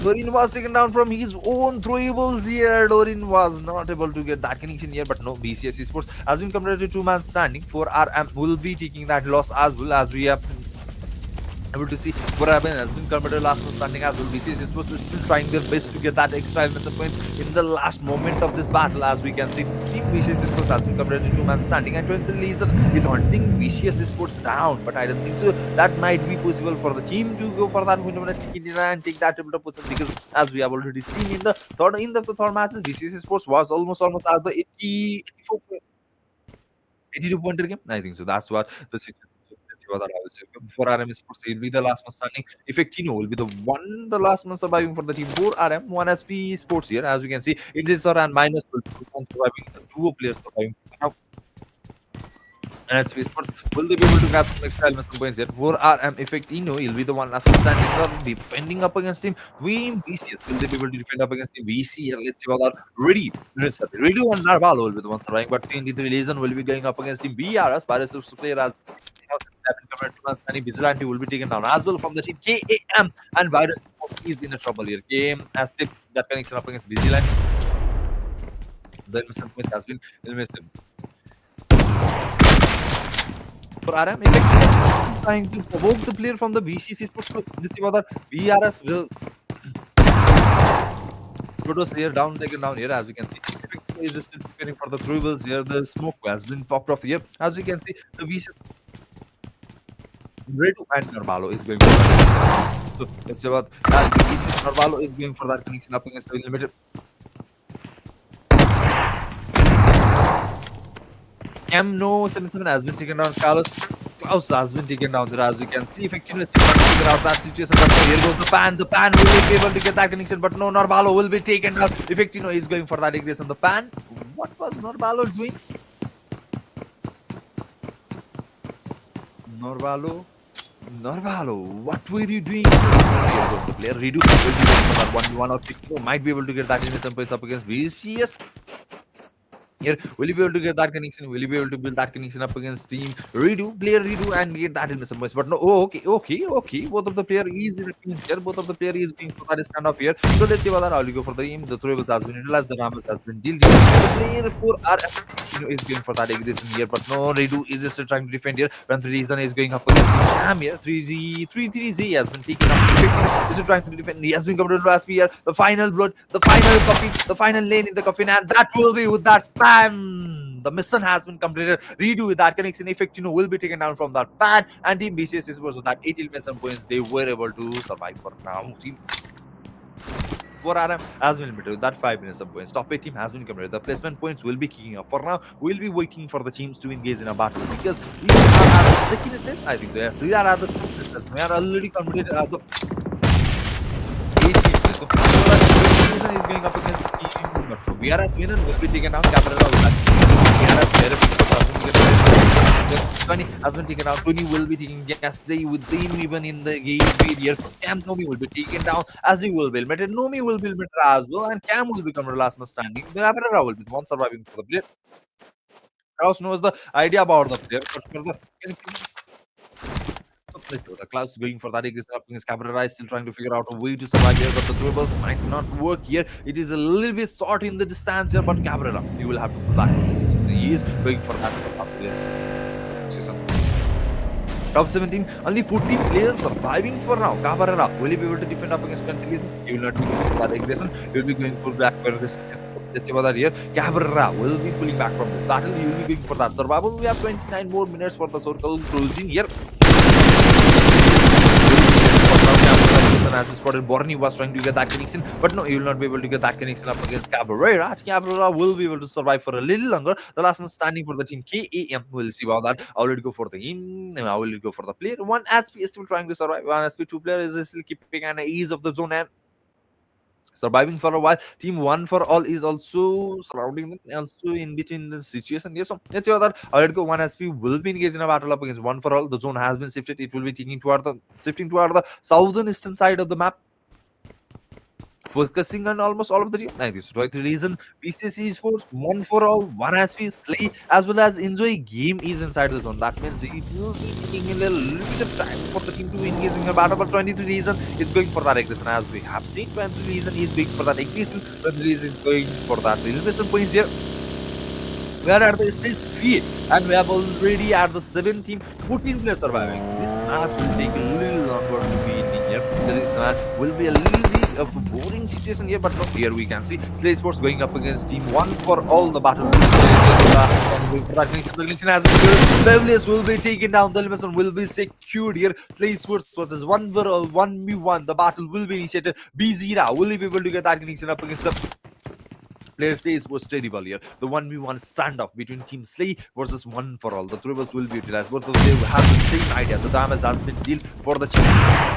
B: Dorin was taken down from his own throwables here. Dorin was not able to get that connection here, but no, BCS Esports has been compared to 2 man standing. 4RM will be taking that loss as well, as we have able to see. 4RM has been converted last man standing as well. BCS Esports is still trying their best to get that extra elimination points in the last moment of this battle, as we can see. Team BCS Esports has been converted to 2 man standing, and 20 Legion is hunting BCS Esports down, but I don't think so. That might be possible for the team to go for that winner chicken dinner and take that triple position, because as we have already seen in the third match, BCS Esports was almost at the 82 pointer game. I think so. That's what the situation. Let's see what that is. For RM Sports, he'll be the last man standing. Effectino will be the last man surviving for the team. 4RM, 1SP Sports here, as we can see. It is and minus 12 surviving. 2 players surviving. Now, and SP Sports, will they be able to grab some extra elements points here? 4RM Effectino, he'll be the one last man standing. So defending up against him. BCS, will they be able to defend up against him? VC here. Let's see what that ready. Ready one Narvalo will be the one surviving, but 23 Legion will be going up against him. BRS, Paris player as Vigilante will be taken down as well from the team. KAM and Virus is in a trouble here. KAM has tipped that connection up against Vigilante. The elimination point has been eliminated. For RM, trying to provoke the player from the BCC Sports. Let's see whether VRS will Protos here taken down here, as we can see. Is still preparing for the throwables here. The smoke has been popped off here. As we can see, the VC Redu and Narvalo is going to So let's see about as Vinicius Narvalo is going for that connection up against the limited. Cam no 77 has been taken down. Carlos Klaus has been taken down there as we can see. Effectively still trying to figure out that situation. But no, here goes the pan. The pan will be able to get that connection, but no, Narvalo will be taken down. Effectively is going for that aggression. The pan. What was Narvalo doing? Narvalo. Narvalo, what were you doing? Here goes the player. Redo will be going for that 1v1 or might be able to get that in some points up against VCS. Here, will you be able to get that connection? Will you be able to build that connection up against team? Redo, player redo, and get that into some points. But no, oh, okay. Both of the player is in a pinch here. Both of the player is being for that stand up here. So let's see what that. I'll go for the aim. The throwables has been utilized. The Ramos has been dealt. The player for our is going for that aggression here. But no, redo is still trying to defend here. When the reason is going up against Cam here. 3-3Z has been taken up. Is trying to defend. He has been coming to last here. The final blood, the final coffin, the final lane in the coffin, and that will be with that pan. The mission has been completed. Redo with that connection effect, will be taken down from that pan. And Team BCS was with that 18 mission points. They were able to survive for now. Team 4RM has been limited with that 5 minutes of points. Top 8 team has been completed. The placement points will be kicking up. For now, we'll be waiting for the teams to engage in a battle because we are at the second stage. I think so. Yes, we are at the second stage. We are already completed at the 8 teams. So, season is going up against team. But VRS winner will be taken down. VRS has been taken out. Tony will be taking Gasay within even in the game period. Cam Nomi will be taken down as he will be eliminated. Nomi will be eliminated as well, and Cam will become the last man standing. The Aperera will be the one surviving for the player. Kraus knows the idea about the player, but for the Klaus going for that aggression up against Cabrera is still trying to figure out a way to survive here, but the dribbles might not work here. It is a little bit short in the distance here, but Cabrera, he will have to pull back. He is going for that. Top 17, only 14 players surviving for now. Cabrera, will he be able to defend up against Pentilies? He will not be going for that aggression. He will be going full back for this. Let's see about that here. Cabrera will be pulling back from this battle. He will be going for that survival. We have 29 more minutes for the circle closing here. As we spotted, Borny was trying to get that connection, but no, he will not be able to get that connection up against Cabrera. Cabrera will be able to survive for a little longer. The last one standing for the team KAM. We'll see about that. I will go for the in. I will go for the player. One SP is still trying to survive. One SP, two player is still keeping an ease of the zone and surviving for a while. Team one for all is also surrounding them, also in between the situation. Yes, so let's see that. Alright, go one SP will be engaged in a battle up against one for all. The zone has been shifted. It will be shifting toward the southern eastern side of the map. Focusing on almost all of the team. Like this, right? The reason PCC Esports, one for all, one SP play as well as enjoy game is inside the zone. That means it will be taking a little bit of time for the team to engage in a battle. But 23 reason is going for that aggression, as we have seen. 23 reason is going for that aggression. 23 reason is going for that elimination points here. We are at the stage 3 and we have already at the 7th team, 14 players surviving. This match will take a little longer to be in here. This match will be a little bit of a boring situation here, but no, here we can see Slay Sports going up against team one for all. The battle. The connection has been good. Beverly's will be taken down. The elimination will be secured here. Slay Sports versus one for all, 1v1. The battle will be initiated. BZera will be able to get that connection up against the player says was terrible here. The 1v1 standoff between Team Slay versus one for all. The tribbles will be utilized. Both of them have the same idea. The damage has been dealt for the team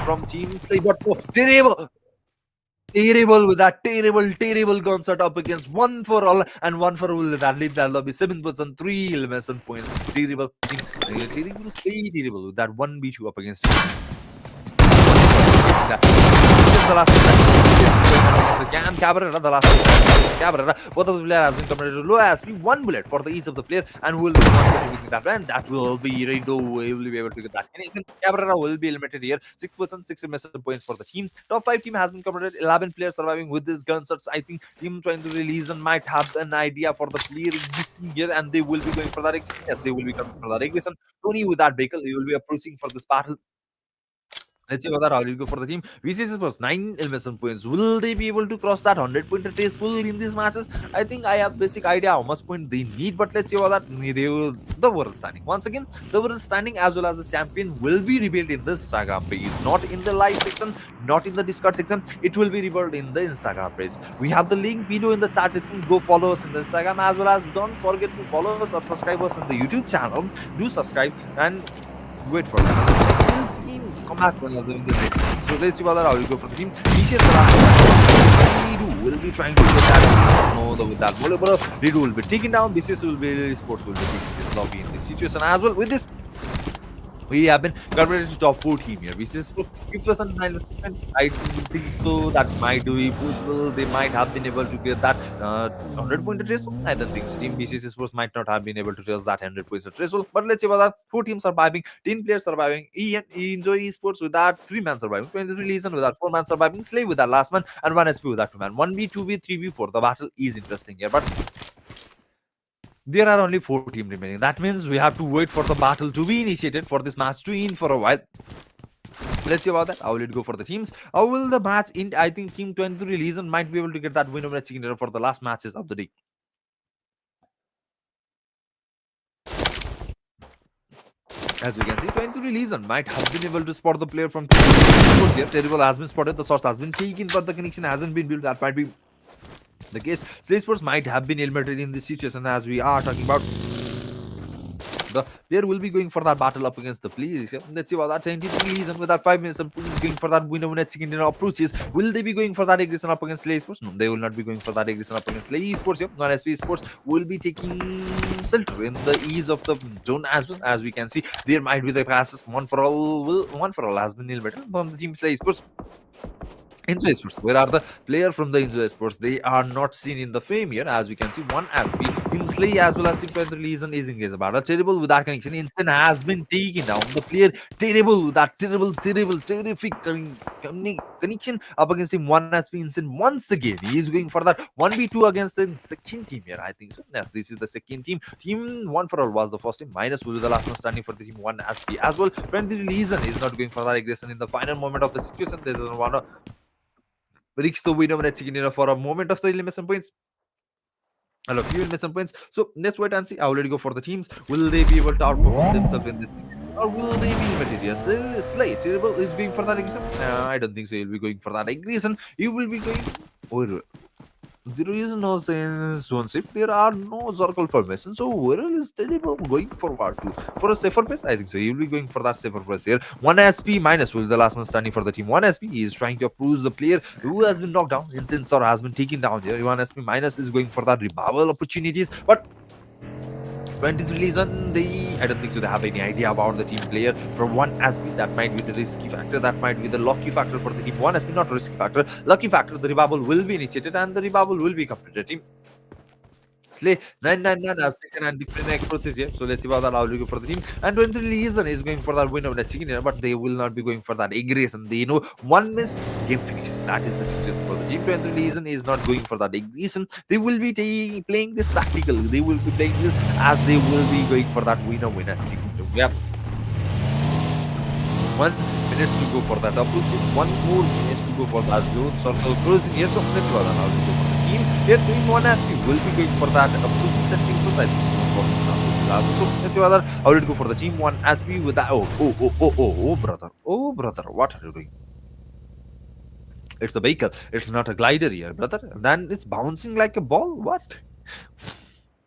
B: from Team Slay. But oh, terrible with that terrible gun set up against one for all and one for all. That leaves that lobby 7%, 3 elimination points. Terrible Slay, terrible with that 1v2 up against the last Cam Cabrera, the last Cabrera. Both of the players has been committed to low SP, one bullet for the each of the player, and will be one that, and that will be Redo. We will be able to get that connection. Cabrera will be eliminated here. 6%, 6 missing points for the team. Top 5 team has been completed. 11 players surviving with this gun sets. I think team trying to release and might have an idea for the player existing here, and they will be going for that. Yes, they will be coming for that aggression. Tony with that vehicle, he will be approaching for this battle. Let's see whether how will go for the team. VCS was 9 elimination points. Will they be able to cross that 100-point threshold in these matches? I think I have basic idea how much point they need, but let's see whether they will. The world standing once again. The world standing as well as the champion will be revealed in the Instagram page, not in the live section, not in the Discord section. It will be revealed in the Instagram page. We have the link below in the chat section. Go follow us in the Instagram as well as don't forget to follow us or subscribe us in the YouTube channel. Do subscribe and wait for that. Come back when you're doing the race. So let's see whether I will go for the team. Nisha Redu will be trying to get that. No, with that volleyball, Redu will be taken down. BCS will be sports will be taking this lobby in this situation as well. With this, we have been converted to top 4 team here. Which is if for some 9%, I think so that might be possible. They might have been able to get that 100-point threshold. I don't think so. Team BCS Sports might not have been able to trace that 100-point threshold. But let's see whether 4 teams surviving, 10 players surviving, Enjoy Esports with that 3 man surviving, 23 Legion with that 4 man surviving, Slave with that last man, and 1 SP with that 2 man. 1v, 2v, 3v4. The battle is interesting here. But there are only 4 teams remaining. That means we have to wait for the battle to be initiated for this match to end for a while. Let's see about that. How will it go for the teams? How will the match end? I think Team 23 Legion might be able to get that win over Chicken Dinner for the last matches of the day. As we can see, 23 Legion might have been able to spot the player from here. Terrible has been spotted. The source has been taken, but the connection hasn't been built. That might be the case. Slay Sports might have been eliminated in this situation as we are talking about. The player will be going for that battle up against the players. Let's see about that 23 Legion with that 5 minutes of going for that winner chicken dinner approaches. Will they be going for that aggression up against Slay Sports? No, they will not be going for that aggression up against Slay Sports. Non-SP Sports will be taking shelter in the ease of the zone as well. As we can see, there might be the passes. One for all has been eliminated from the team Slay Sports. Enjoy Sports. Where are the player from the Enjoy Sports? They are not seen in the frame here. As we can see, one SP, Team Slay as well as Team 23 Legion is engaged about it. Terrible with that connection. Instant has been taken down. The player terrible with that terrific connection up against him. One SP Instant once again. He is going for that 1v2 against the second team here. I think so. Yes, this is the second team. Team 1 for all was the first team. Minus will be the last one standing for the team 1 SP as well. 23 Legion is not going for that aggression in the final moment of the situation. There is one reach the winner when chicken dinner for a moment of the elimination points. A few elimination points. So let's wait and see. I already go for the teams. Will they be able to outperform themselves in this? Or will they be material? Slay Terrible is going for that aggression. I don't think so. He'll be going for that aggression. He will be going. Or there is no zone shift. There are no circle formation. So where is Terrible going forward to? For a safer place? I think so. He will be going for that safer place here. 1 SP minus will be the last man standing for the team. 1 SP he is trying to approach the player who has been knocked down. Insensor has been taken down here. 1 SP minus is going for that revival opportunities. But 23 Legion, I don't think so. They have any idea about the team player. From 1 SP, that might be the risky factor. That might be the lucky factor for the team. 1 SP, not risky factor. Lucky factor, the revival will be initiated and the revival will be completed. Team Slay 999 has taken and different approaches here. So let's see about that. I'll go for the team. And 23 Legion is going for that win over the chicken dinner, but they will not be going for that aggression. They know one miss, game finish. That is the situation for the team. 23 Legion is not going for that aggression. They will be playing this tactical. They will be playing this as they will be going for that winner chicken dinner. Yeah. 1 minute to go for that approach. 1 more minute to go for that zone circle closing here. So let's go on. I'll go for the team. Here, doing 1 SP will be going for that approach setting for that. So let's see whether I will go for the team 1 SP with that. Oh, brother. Oh, brother. What are you doing? It's a vehicle. It's not a glider here, brother. Then it's bouncing like a ball. What?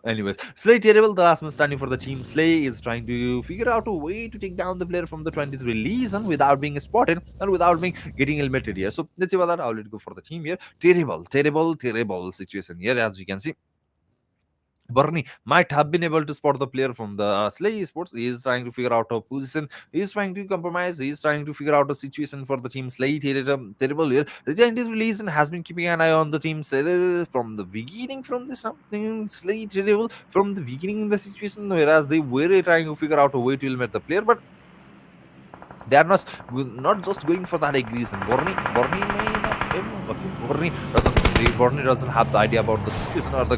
B: Anyways, Slay Terrible, the last man standing for the team. Slay is trying to figure out a way to take down the player from the 23 Legion without being spotted and without being getting eliminated here. So let's see about that. I'll let go for the team here. Terrible situation here, as you can see. Bernie might have been able to spot the player from the Slay Sports. He is trying to figure out a position. He is trying to compromise. He is trying to figure out a situation for the team. Slay Terrible here. The Giant release has been keeping an eye on the team from the beginning. From this something Slay Terrible from the beginning in the situation, whereas they were trying to figure out a way to eliminate the player, but they are not just going for that aggression. Bernie may not him, but Borney doesn't have the idea about the situation or the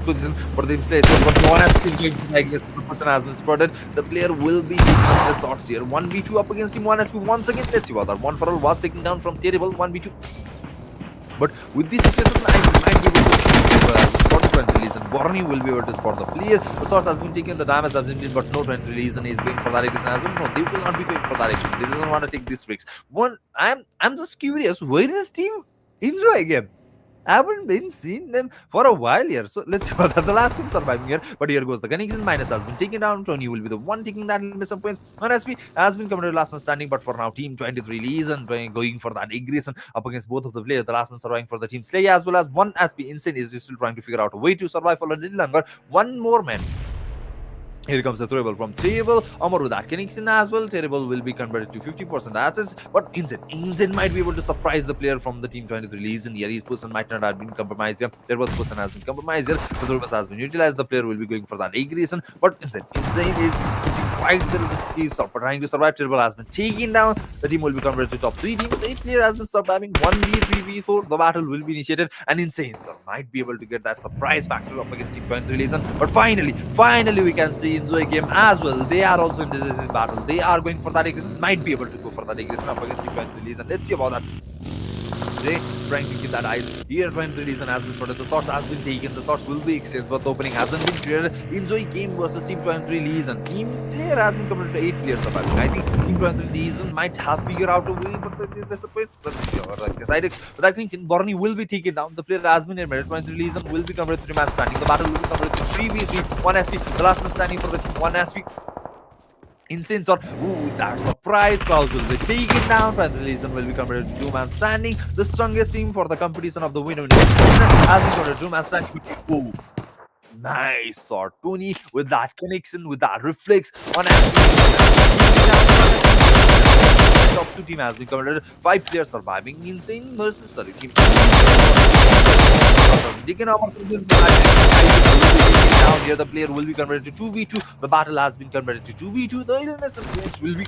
B: position for the Slayer. But one is going to like this. The person has been spotted. The player will be taking the shots here. 1v2 up against him. 1 SP once again. Let's see what that. One for all was taken down from terrible 1v2. But with this situation, I might be able to spot the trend release, and Borney will be able to spot the player. The source has been taken, the damage has been done, but no trend release, and he's going for that aggression as well. No, they will not be going for that aggression. They doesn't want to take these risks. I'm just curious, where is team enjoy again? I haven't been seeing them for a while here. So let's see what the last team surviving here. But here goes the connection. Minus has been taken down. Tony will be the one taking that limit some points. And SP has been coming to last man standing. But for now, team 23 leads and going for that aggression up against both of the players. The last man surviving for the team Slay as well as one SP Insane is still trying to figure out a way to survive for a little longer. One more man. Here comes the Terrible from Terrible. Amar with that connection as well. Terrible will be converted to 50% assets. But Insane might be able to surprise the player from the Team 23 Legion here. His person might not have been compromised here. Terrible's person has been compromised here. The Terrible has been utilized. The player will be going for that aggression. But Insane is keeping quite the risk. He's trying to survive. Terrible has been taken down. The team will be converted to top 3 teams. 8 player has been surviving. 1v3v4. The battle will be initiated. And Insane might be able to get that surprise factor up against Team 23 Legion. But finally, we can see Enjoy game as well. They are also in this battle. They are going for that aggression. Might be able to go for that aggression up against Team 23 Legion. Let's see about that. They trying to get that eyes here. 23 Legion has been spotted. The shots has been taken. The shots will be exchanged, but the opening hasn't been cleared. Enjoy game versus Team 23 Legion. Team player has been completed to 8 players surviving. I think Team 23 Legion might have figured out a way for the rest of points. But I think Borney will be taken down. The player has been eliminated. 23 Legion will be converted to 3 man standing. The battle will be converted to 3v3, 1 SP. The last man standing for the team, 1 SP. Insane or that surprise Klaus will be taken down. The Legion will be converted to 2 man standing. The strongest team for the competition of the winner has been converted to 2 man standing. Ooh. Nice shot, Tony, with that connection, with that reflex on top 2 team has been converted. 5 players surviving. Insane versus sorry team. Taken over down here. The player will be converted to 2v2. The battle has been converted to 2v2. The illness and points will be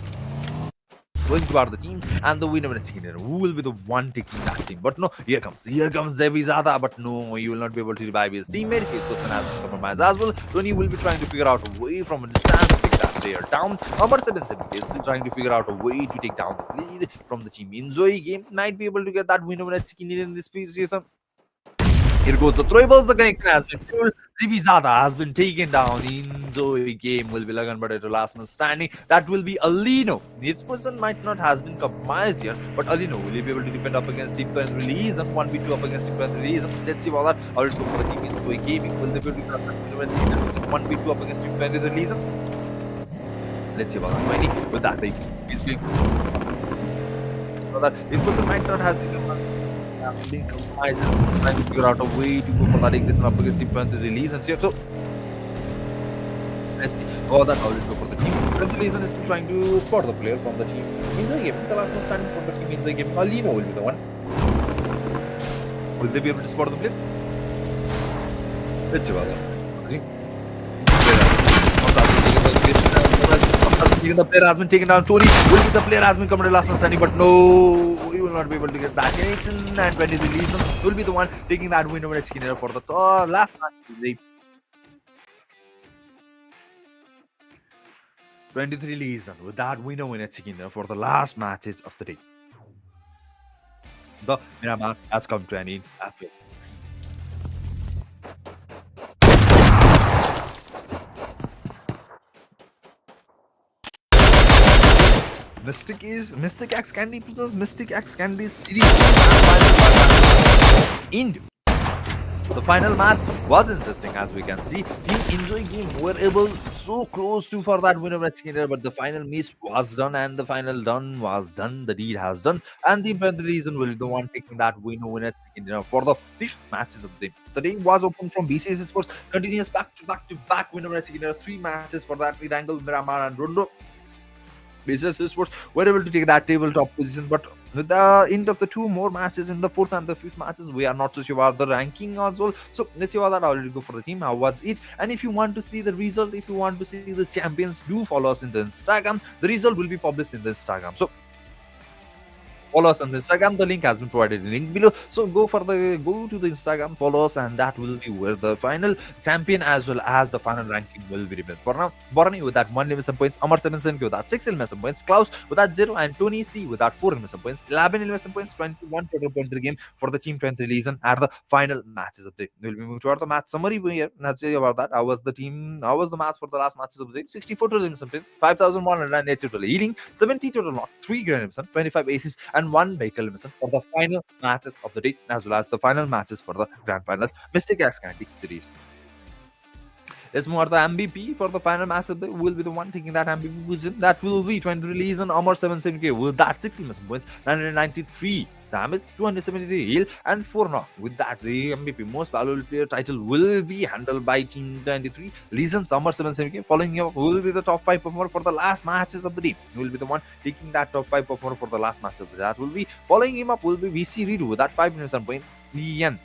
B: going to are the team, and the winner and second who will be the one taking that team. But no, here comes Zevizada, but no, you will not be able to revive his teammate. His person has been compromised as well. Tony will be trying to figure out a way from a distance to take that player down. Number 770 is still trying to figure out a way to take down the lead from the team. Enjoy game might be able to get that winner and second in this piece. Here goes the throwables. The connection has been fueled. Zivizada has been taken down. Enjoy game will be converted to last man standing. That will be Alino. His person might not has been compromised here, but Alino will be able to defend up against Team 20 release and 1v2 up against Team 20 release. Let's see about that. I'll go for the team Enjoy gaming. Will they be able to convert 1v2 up against Team 20 release? Let's see about that. 20 with that baby. He's going so that his person might not have been compromised and trying to figure out a way to go for that aggression up against Team 20 release and see. So let's see. Oh, that always go for the team. 20 release is still trying to spot the player from the team. Enjoy game. The last one standing from the team Enjoy game. Alino will be the one. Will they be able to spot the player? Let's see about that. Even the player has been taken down. Tony will be the player has been coming to last man standing, but no, he will not be able to get that connection. And 23 Legion will be the one taking that win over Skinner for the last match. 23 Legion with that win over Skinner for the last matches of the day. The Miramar has come to an end after. Mysticxcandy because Mysticxcandy series end. The final match was interesting as we can see. Team Enjoy game were able so close to for that winner at Skinner, but the final miss was done and the final done was done. The deed has done, and the reason will be the one taking that winner at Skinner for the 5th matches of the day. The day was open from BCS Sports, continuous back to back winner at Skinner. 3 matches for that Mirangle, Miramar, and Rondo. BCS Sports were able to take that tabletop position, but with the end of the 2 more matches in the 4th and the 5th matches, we are not so sure about the ranking as well. So let's see about that. I already go for the team. How was it? And if you want to see the result, if you want to see the champions, do follow us in the Instagram. The result will be published in the Instagram. So follow us on the Instagram. The link has been provided in the link below. So go to the Instagram, follow us, and that will be where the final champion as well as the final ranking will be revealed. For now, Borani with that 1 elimination points, Amar 7 with that 6 elimination points, Klaus with that 0, and Tony C with that 4 elimination points, 11 elimination points, 21 total point per game for the Team 20 season at the final matches of the day. We'll be moving toward the match summary here. Let's say about that. How was the match for the last matches of the day? 64 total elimination points, 5,108 total healing, 70 total knock, 3 grand elimination, 25 aces, and 1 vehicle elimination for the final matches of the day, as well as the final matches for the grand finals Mysticxcandy series. Let's move on to the MVP for the final match of the will be the one taking that MVP position. That will be 20 release on Armor 770k with that 60 mission points, 993 damage, 273 heal, and 4 knock. With that, the MVP most valuable player title will be handled by Team 23 Legion Summer 770k. Following up will be the top 5 performer for the last matches of the day. He will be the one taking that top 5 performer for the last match of the day. That will be following him up will be VC Redo with that 5 minutes and points. Ian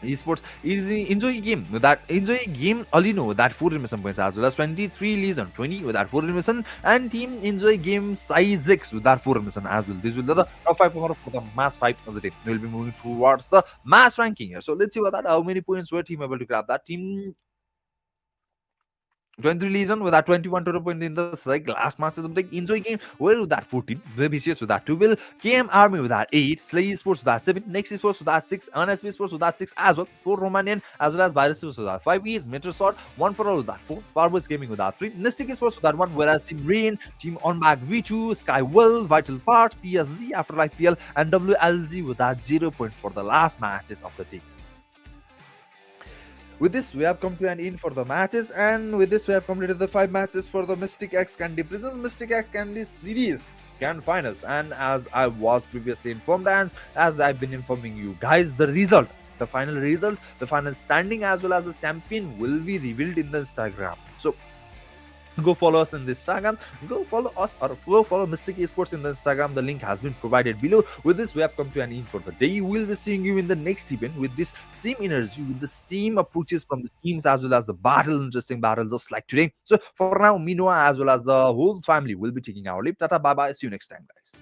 B: esports is enjoy game with that enjoy game Alino with that 4 remission points, as well as 23 legion 20 with that 4 remission, and team enjoy game size X with that 4 remission as well. This will be the top 5 performer for the mass 5 of the day. We'll be moving towards the mass ranking here. So let's see about that. How many points were team able to grab? That team 23 Legion with that 21 total point in the last match of the break. Enjoy game were with that 14. Vicious with that 12. KM Army with that 8. Slay Sports with that 7. Next Sports with that 6. NSB Sports with that 6 as well. 4 Romanian as well as Virus with that 5. E's Metro Sword 1 for all with that 4. Farmers Gaming with that 3. Mystic Sports with that 1. Whereas Team Rain, Team On Back V2, Sky World, Vital Part, PSG, Afterlife PL, and WLZ with that 0 point for the last matches of the day. With this, we have come to an end for the matches, and with this, we have completed the 5 matches for the Mysticxcandy Prisons Mysticxcandy series grand finals. And as I was previously informed, and as I've been informing you guys, the final result, the final standing, as well as the champion will be revealed in the Instagram. So go follow us in the Instagram, go follow us or go follow Mystic Esports in the Instagram. The link has been provided below. With this, we have come to an end for the day. We'll be seeing you in the next event with this same energy, with the same approaches from the teams, as well as the interesting battle just like today. So for now, Minoa as well as the whole family will be taking our leave. Tata, bye bye, see you next time, guys.